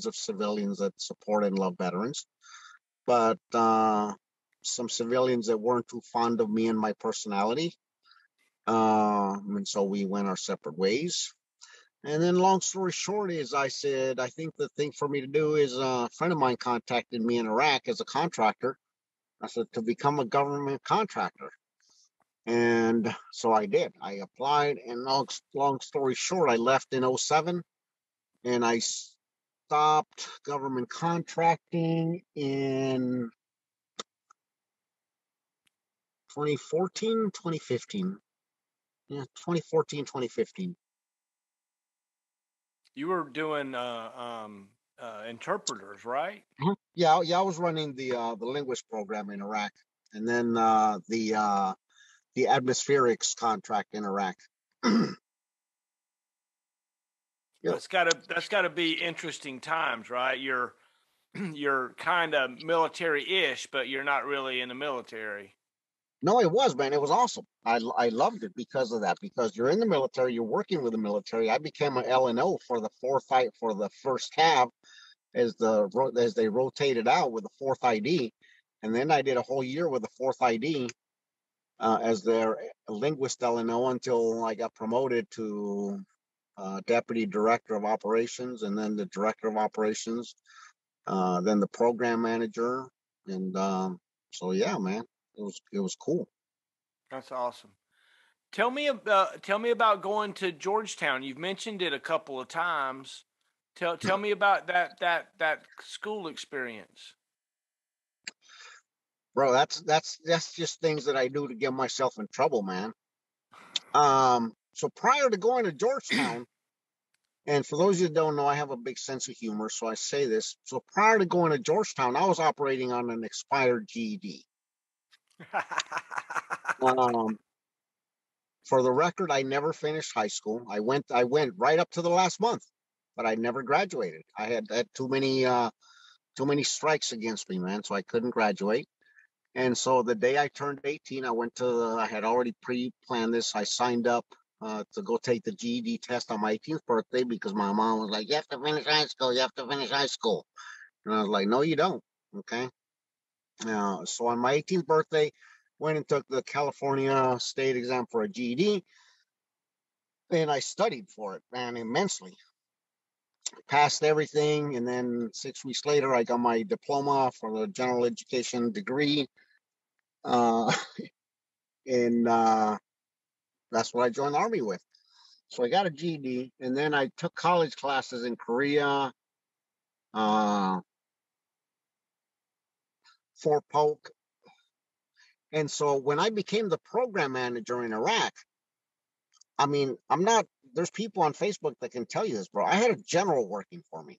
of civilians that support and love veterans, but some civilians that weren't too fond of me and my personality. And so we went our separate ways. And then, long story short, is I said, I think the thing for me to do is a friend of mine contacted me in Iraq as a contractor. I said, to become a government contractor. And so I did. I applied, and long story short, I left in '07, and I stopped government contracting in 2014, 2015. Yeah, 2014, 2015. You were doing interpreters, right? Yeah, yeah, I was running the linguist program in Iraq, and then the atmospherics contract in Iraq. Yeah. That's gotta be interesting times, right? You're kind of military-ish, but you're not really in the military. No, it was, man. It was awesome. I loved it because of that. Because you're in the military, you're working with the military. I became an LNO for the for the first cav as they rotated out with the fourth ID, and then I did a whole year with the fourth ID as their linguist LNO until I got promoted to deputy director of operations, and then the director of operations, then the program manager, and so yeah, man, it was cool. That's awesome. Tell me about going to Georgetown. You've mentioned it a couple of times. Tell me about that school experience. Bro, that's just things that I do to get myself in trouble, man. So prior to going to Georgetown, and for those of you that don't know, I have a big sense of humor, so I say this. So prior to going to Georgetown, I was operating on an expired GED. Um, for the record, I never finished high school. I went right up to the last month, but I never graduated. I had too many strikes against me, man, so I couldn't graduate. And so the day I turned 18, I had already pre-planned this. I signed up to go take the GED test on my 18th birthday because my mom was like, you have to finish high school. You have to finish high school. And I was like, no, you don't. Okay. So on my 18th birthday, went and took the California state exam for a GED, and I studied for it, man, immensely. Passed everything. And then 6 weeks later, I got my diploma for the general education degree. Uh, and that's what I joined the Army with. So I got a GED, and then I took college classes in Korea, uh, Fort Polk. And so when I became the program manager in Iraq, I mean, there's people on Facebook that can tell you this, bro. I had a general working for me,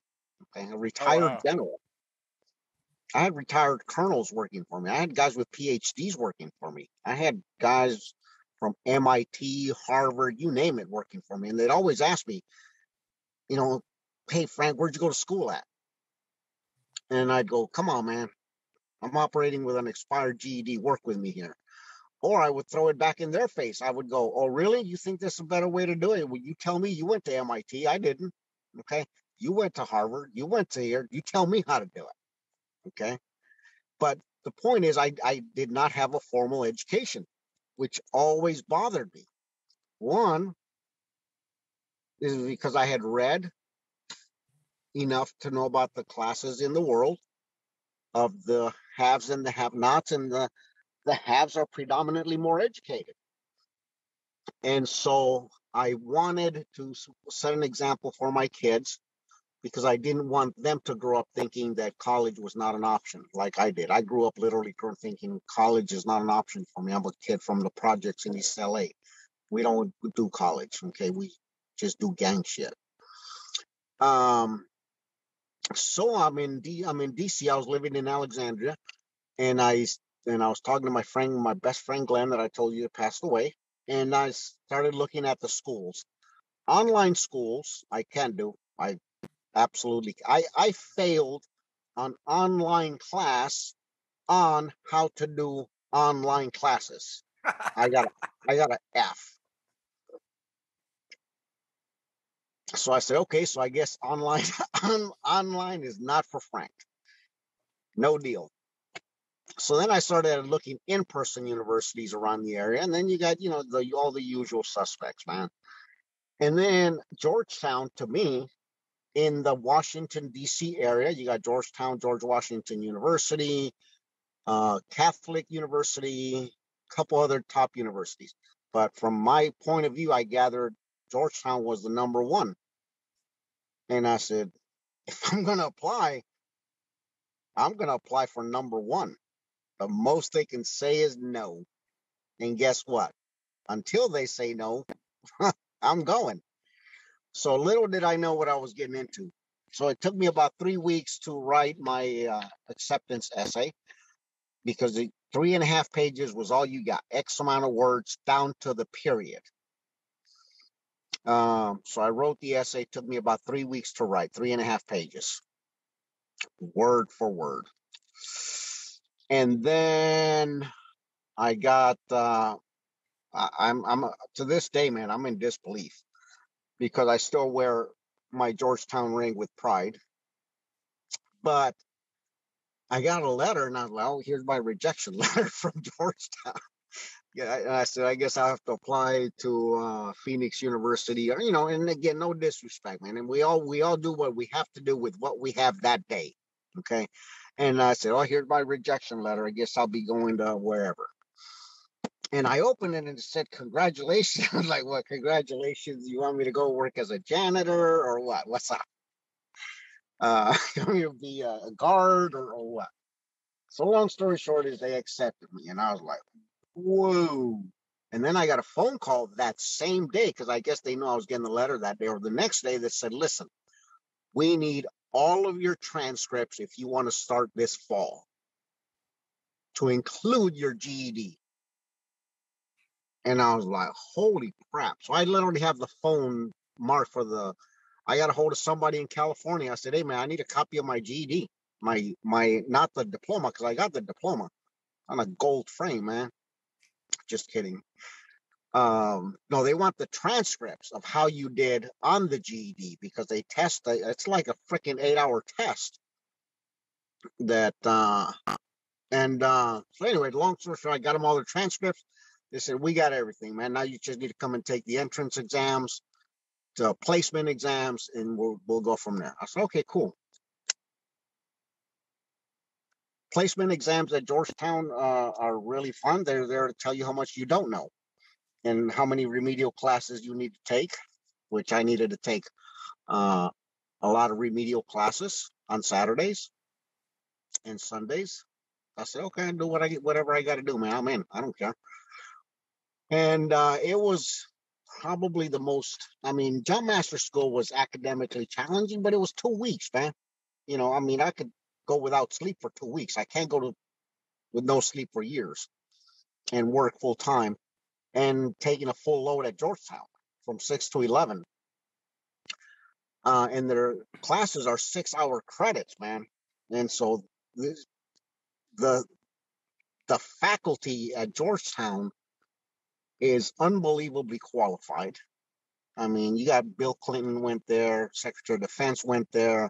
okay, a Oh retired wow. general. I had retired colonels working for me. I had guys with PhDs working for me. I had guys from MIT, Harvard, you name it, working for me. And they'd always ask me, you know, hey, Frank, where'd you go to school at? And I'd go, come on, man. I'm operating with an expired GED. Work with me here. Or I would throw it back in their face. I would go, oh, really? You think there's a better way to do it? Well, you tell me. You went to MIT. I didn't. Okay. You went to Harvard. You went to here. You tell me how to do it. Okay. But the point is, I did not have a formal education, which always bothered me. One is because I had read enough to know about the classes in the world. of the haves and the have-nots, and the haves are predominantly more educated. And so I wanted to set an example for my kids, because I didn't want them to grow up thinking that college was not an option like I did. I grew up literally thinking college is not an option for me. I'm a kid from the projects in East LA. We don't do college, okay? We just do gang shit. So I'm in DC. I was living in Alexandria, and I was talking to my best friend Glenn, that I told you passed away, and I started looking at the schools. Online schools, I can't do. I failed an online class on how to do online classes. I got an F. So I said, okay, so I guess online is not for Frank. No deal. So then I started looking in-person universities around the area, and then you got, all the usual suspects, man. And then Georgetown, to me, in the Washington, D.C. area, you got Georgetown, George Washington University, Catholic University, a couple other top universities. But from my point of view, I gathered Georgetown was the number one. And I said, if I'm going to apply, I'm going to apply for number one. The most they can say is no. And guess what? Until they say no, I'm going. So little did I know what I was getting into. So it took me about 3 weeks to write my acceptance essay, because the 3.5 pages was all you got, X amount of words down to the period. So I wrote the essay. It took me about 3 weeks to write, 3.5 pages, word for word. And then I got, I'm to this day, man, I'm in disbelief, because I still wear my Georgetown ring with pride. But I got a letter, and I was like, oh, here's my rejection letter from Georgetown. Yeah, and I said, I guess I'll have to apply to Phoenix University, or, and again, no disrespect, man. And we all do what we have to do with what we have that day. Okay. And I said, oh, here's my rejection letter. I guess I'll be going to wherever. And I opened it and it said, congratulations. I was like, what, congratulations? You want me to go work as a janitor or what? What's up? You want me to be a guard or what? So long story short is they accepted me. And I was like, whoa. And then I got a phone call that same day, because I guess they knew I was getting the letter that day or the next day, that said, listen, we need all of your transcripts if you want to start this fall, to include your GED. And I was like, holy crap. So I literally have the phone marked I got a hold of somebody in California. I said, hey, man, I need a copy of my GED, my not the diploma, because I got the diploma on a gold frame, man. Just kidding. No, they want the transcripts of how you did on the GED, because they test, it's like a freaking 8-hour test that, so anyway, long story short, I got them all their transcripts. They said, we got everything, man. Now you just need to come and take the entrance exams, the placement exams, and we'll go from there. I said, okay, cool. Placement exams at Georgetown are really fun. They're there to tell you how much you don't know and how many remedial classes you need to take, which I needed to take a lot of remedial classes on Saturdays and Sundays. I said, okay, I do whatever I got to do, man. I'm in. I don't care. And it was probably the most, Jumpmaster school was academically challenging, but it was 2 weeks, man. I could go without sleep for 2 weeks. I can't go with no sleep for years and work full time, and taking a full load at Georgetown from 6 to 11. And their classes are 6-hour credits, man. And so the faculty at Georgetown is unbelievably qualified. You got Bill Clinton went there, Secretary of Defense went there,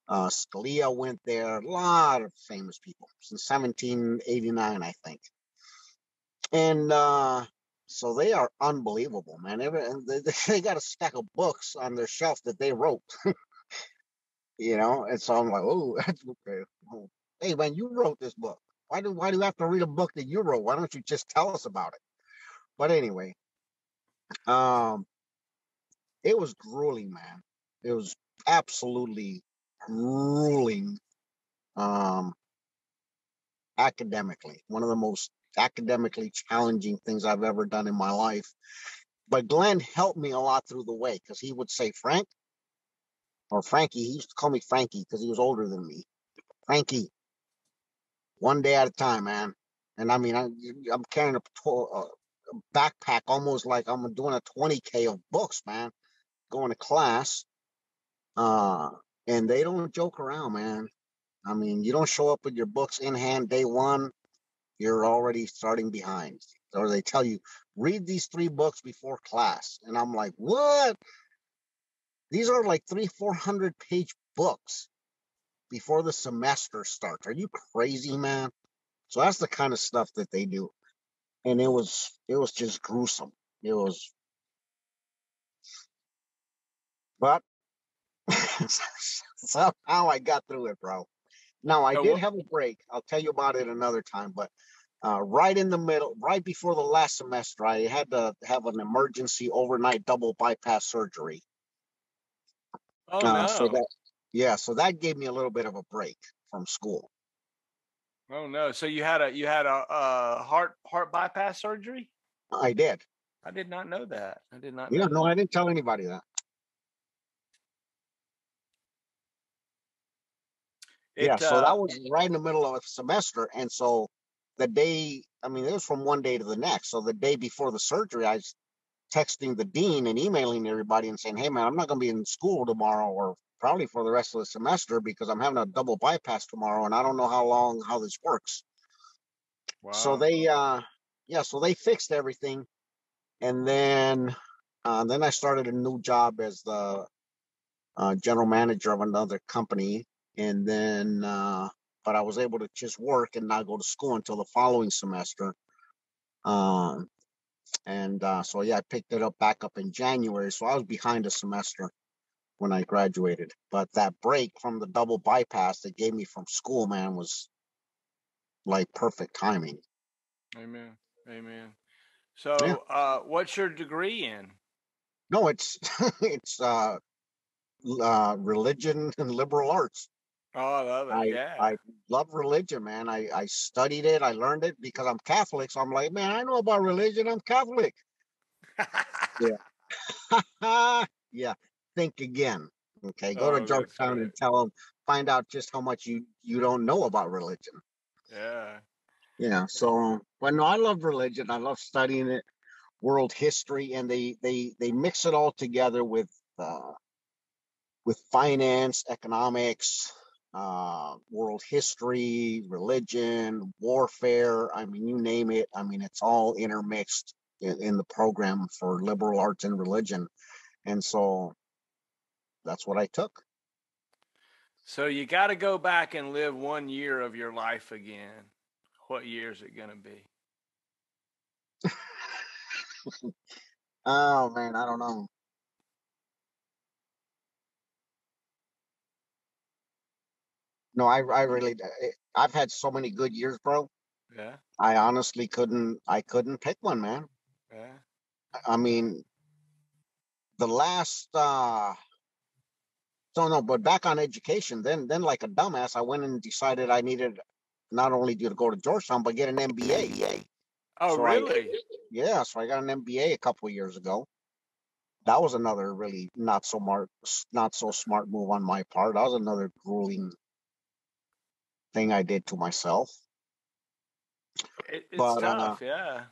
Scalia went there, a lot of famous people since 1789, I think. And so they are unbelievable, man. They got a stack of books on their shelf that they wrote, and so I'm like, oh, that's okay. hey man, you wrote this book. Why do you have to read a book that you wrote? Why don't you just tell us about it? But anyway, um, it was grueling, man. It was absolutely grueling, um, academically. One of the most academically challenging things I've ever done in my life. But Glenn helped me a lot through the way because he would say, Frank, or Frankie. He used to call me Frankie because he was older than me. Frankie, one day at a time, man. And I mean, I'm carrying a backpack almost like I'm doing a 20K of books, man, going to class. Uh, and they don't joke around, man. I mean, you don't show up with your books in hand day one, you're already starting behind. Or they tell you, read these 3 books before class. And I'm like, what? These are like 400 page books before the semester starts. Are you crazy, man? So that's the kind of stuff that they do. And it was just gruesome. It was, but somehow I got through it, bro. Now I So did what? have a break. I'll tell you about it another time, but right in the middle, right before the last semester, I had to have an emergency overnight double bypass surgery. Oh So no. that, yeah, so that gave me a little bit of a break from school. Oh no. So you had a heart bypass surgery? I did. I did not know that. I did not Yeah, know no, that. I didn't tell anybody that. Yeah, It so that was right in the middle of a semester. And so the day, I mean, it was from one day to the next. So the day before the surgery, I was texting the dean and emailing everybody and saying, hey, man, I'm not going to be in school tomorrow or probably for the rest of the semester because I'm having a double bypass tomorrow and I don't know how this works. So wow. they fixed everything. And then I started a new job as the general manager of another company. And then, but I was able to just work and not go to school until the following semester. Um, so yeah, I picked it up back up in January. So I was behind a semester when I graduated. But that break from the double bypass that gave me from school, man, was like perfect timing. Amen. Amen. Yeah. So what's your degree in? No, it's it's religion and liberal arts. Oh, I love it. I Yeah. love religion, man. I studied it. I learned it because I'm Catholic. So I'm like, man, I know about religion. I'm Catholic. Yeah. Yeah. Think again. Okay. Go to Oh, that's Georgetown great. and find out just how much you don't know about religion. Yeah. Yeah. So, but no, I love religion. I love studying it, world history, and they mix it all together with finance, economics, world history, religion, warfare. I mean, you name it. I mean, it's all intermixed in the program for liberal arts and religion. And so that's what I took. So you got to go back and live 1 year of your life again. What year is it going to be? Oh man, I don't know. No, I really, I've had so many good years, bro. Yeah. I honestly I couldn't pick one, man. Yeah. I mean, the last, so no, but back on education, then like a dumbass, I went and decided I needed not only to go to Georgetown, but get an MBA. Oh, So I, really? yeah, so I got an MBA a couple of years ago. That was another really not so smart move on my part. That was another grueling thing I did to myself. It's But tough. Yeah.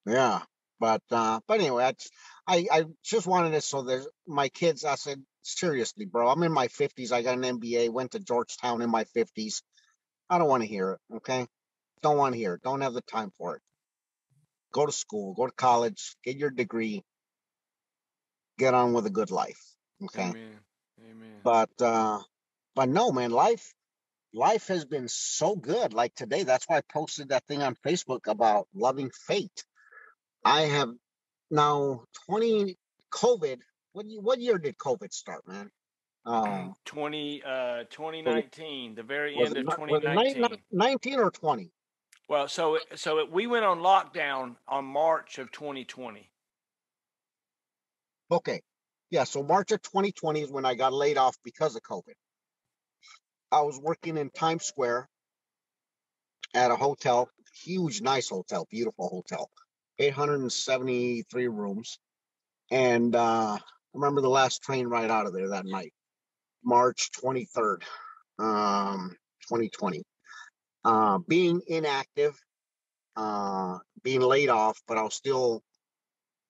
yeah, but anyway, I just wanted it so there's my kids. I said seriously, bro, I'm in my 50s. I got an MBA. Went to Georgetown in my 50s. I don't want to hear it. Okay, don't want to hear it. Don't have the time for it. Go to school. Go to college. Get your degree. Get on with a good life. Okay, Amen. Amen. but uh, but no, man, life has been so good. Like today, that's why I posted that thing on Facebook about loving fate. I have now 20 COVID. What year did COVID start, man? Uh, 2019, the very was end it of not, was it 2019. 19 or 20? Well, we went on lockdown on March of 2020. Okay. Yeah. So March of 2020 is when I got laid off because of COVID. I was working in Times Square at a hotel, huge, nice hotel, beautiful hotel, 873 rooms. And I remember the last train ride out of there that night, March 23rd, 2020. Being inactive, being laid off, but I was still,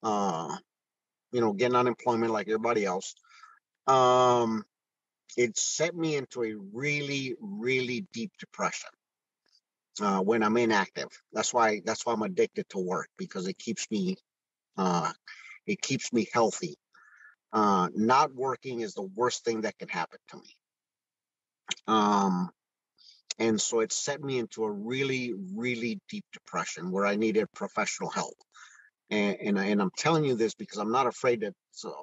uh, getting unemployment like everybody else. Um, it set me into a really, really deep depression when I'm inactive. That's why I'm addicted to work, because uh, it keeps me healthy. Not working is the worst thing that can happen to me. Um, and so it set me into a really, really deep depression where I needed professional help. And I'm telling you this because I'm not afraid that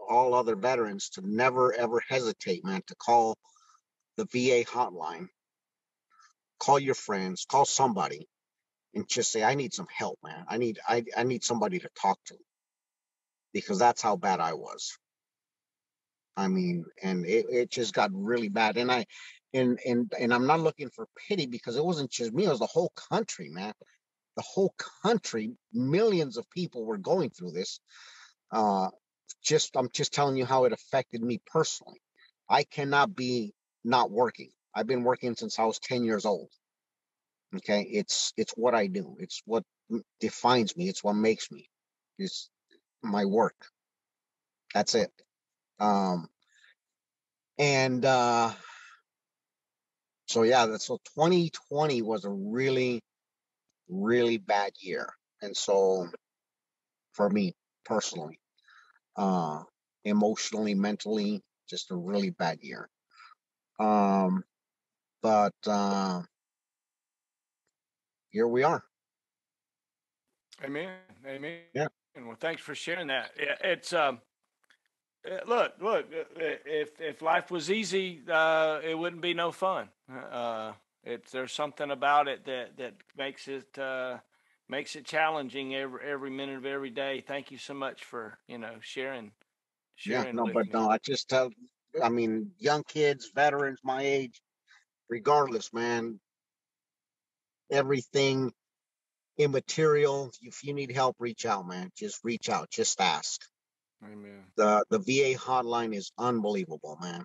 all other veterans to never ever hesitate, man, to call the VA hotline, call your friends, call somebody, and just say, I need some help, man. I need somebody to talk to, because that's how bad I was. I mean, and it just got really bad. And I'm not looking for pity, because it wasn't just me, it was the whole country, man. The whole country, millions of people were going through this. Uh, I'm just telling you how it affected me personally. I cannot be not working. I've been working since I was 10 years old. Okay, it's what I do. It's what defines me. It's what makes me. It's my work. That's it. Um, and so yeah, so 2020 was a really, really bad year, and so for me personally, uh, emotionally, mentally, just a really bad year. Um, but here we are. Amen. Amen. Yeah. Well, thanks for sharing that. It's look. If life was easy, it wouldn't be no fun. There's something about it that makes it challenging every minute of every day. Thank you so much for sharing Yeah, sharing no, with but me. no, I just tell, I mean, young kids, veterans my age, regardless, man, everything immaterial. If you need help, reach out, man. Just reach out. Just ask. Amen. The VA hotline is unbelievable, man.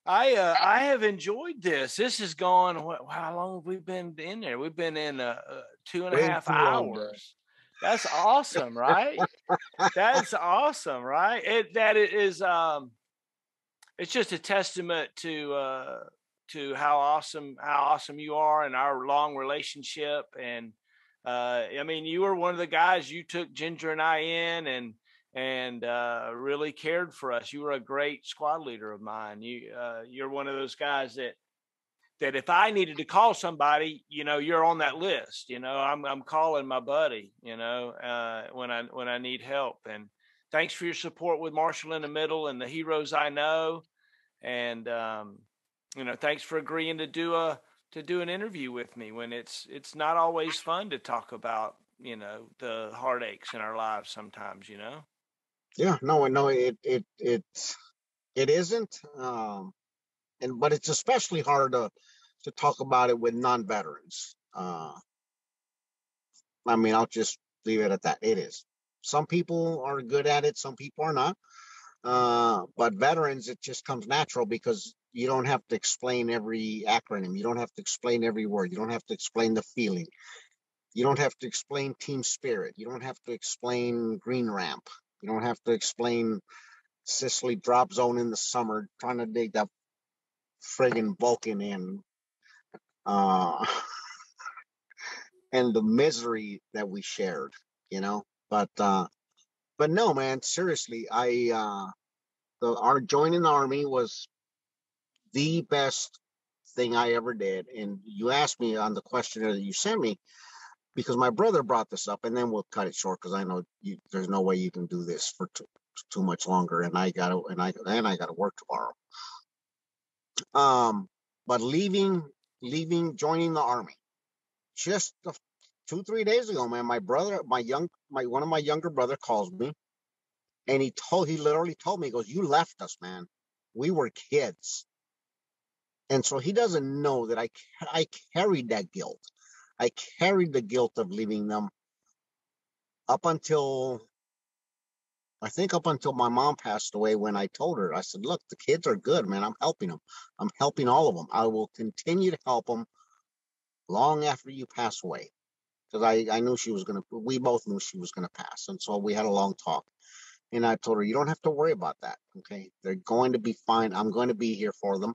I have enjoyed this. This has gone. How long have we been in there? We've been in two and a Way half too long, bro. hours. That's awesome, right? That's awesome, right? It is. It's just a testament to how awesome you are and our long relationship. And I mean, you were one of the guys. You took Ginger and I in and really cared for us. You were a great squad leader of mine. You're one of those guys that if I needed to call somebody, you're on that list. I'm calling my buddy. When I need help. And thanks for your support with Marshall in the Middle and the Heroes I Know. And thanks for agreeing to do an interview with me when it's not always fun to talk about the heartaches in our lives sometimes. Yeah, no, it isn't. But it's especially hard to talk about it with non-veterans. I mean, I'll just leave it at that. It is. Some people are good at it, some people are not. But veterans, it just comes natural because you don't have to explain every acronym. You don't have to explain every word. You don't have to explain the feeling. You don't have to explain team spirit. You don't have to explain green ramp. You don't have to explain Sicily drop zone in the summer trying to dig that friggin' Vulcan in. Uh, and the misery that we shared, you know. But no, man, seriously, our joining the army was the best thing I ever did. And you asked me on the questionnaire that you sent me because my brother brought this up, and then we'll cut it short because I know there's no way you can do this for too much longer, and I got to work tomorrow. But joining the army just 2-3 days ago, man. My brother, one of my younger brother calls me, and he literally told me, he goes, "You left us, man. We were kids." And so he doesn't know that I carried that guilt. I carried the guilt of leaving them up until my mom passed away, when I told her, I said, "Look, the kids are good, man. I'm helping them. I'm helping all of them. I will continue to help them long after you pass away." Because I knew we both knew she was going to pass. And so we had a long talk. And I told her, "You don't have to worry about that. Okay. They're going to be fine. I'm going to be here for them."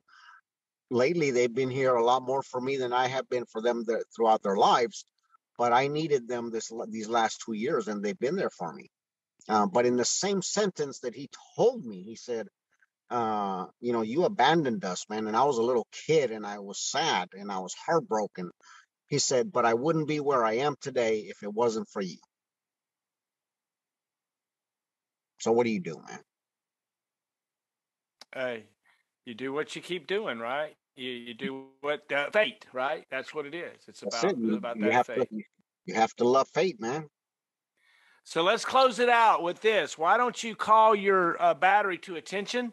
Lately, they've been here a lot more for me than I have been for them throughout their lives. But I needed them these last 2 years, and they've been there for me. But in the same sentence that he told me, he said, "You abandoned us, man." And I was a little kid, and I was sad, and I was heartbroken. He said, "But I wouldn't be where I am today if it wasn't for you." So what do you do, man? Hey, you do what you keep doing, right? You do what fate, right? That's what it is. It's about that fate. You have to love fate, man. So let's close it out with this. Why don't you call your battery to attention,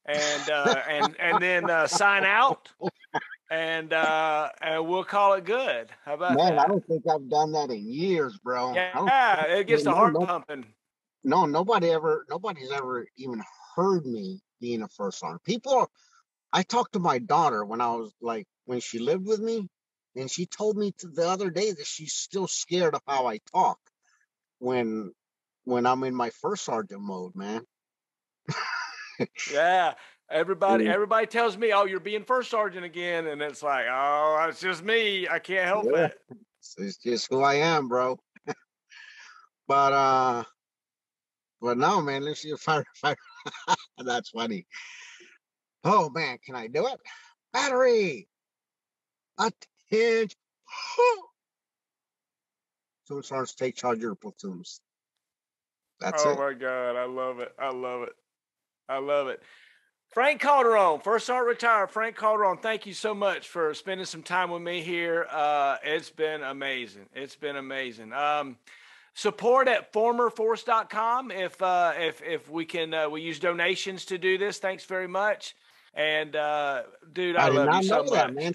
and then sign out, and we'll call it good. How about that? I don't think I've done that in years, bro. Yeah, it gets the heart pumping. No, nobody's ever even heard me being a first sergeant. I talked to my daughter when she lived with me, and she told me the other day that she's still scared of how I talk when I'm in my first sergeant mode, man. Yeah. Everybody tells me, "Oh, you're being first sergeant again." And it's like, "Oh, it's just me. I can't help it." It's just who I am, bro. But no, man, let's see if I that's funny. Oh man, can I do it? Battery. Attention. Platoon sergeants, take charge of your platoons. That's it. Oh my God, I love it. I love it. I love it. Frank Calderon, first sergeant retired. Frank Calderon, thank you so much for spending some time with me here. It's been amazing. It's been amazing. Support at formerforce.com. If we can, we use donations to do this. Thanks very much. And dude, I love you so much. That, man.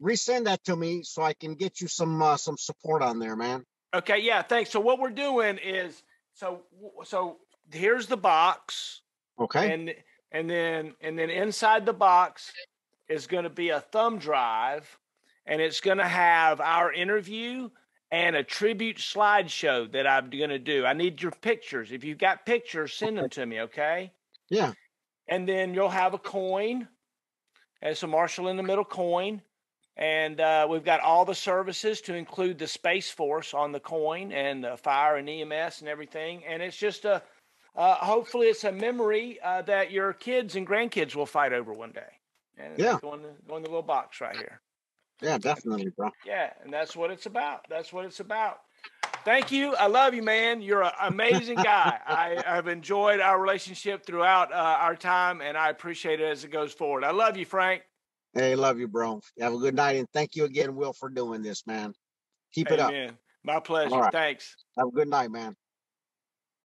Resend that to me so I can get you some support on there, man. Okay, yeah, thanks. So what we're doing is, so here's the box. Okay. And then inside the box is going to be a thumb drive, and it's going to have our interview and a tribute slideshow that I'm going to do. I need your pictures. If you've got pictures, send them to me, okay? Yeah. And then you'll have a coin. It's a Marshall in the middle coin. And we've got all the services to include the Space Force on the coin, and fire and EMS and everything. And it's just hopefully it's a memory that your kids and grandkids will fight over one day. And yeah. Go in the little box right here. Yeah, definitely, bro. Yeah, and that's what it's about. That's what it's about. Thank you. I love you, man. You're an amazing guy. I have enjoyed our relationship throughout our time, and I appreciate it as it goes forward. I love you, Frank. Hey, love you, bro. Have a good night, and thank you again, Will, for doing this, man. Keep it up. My pleasure. Right. Thanks. Have a good night, man.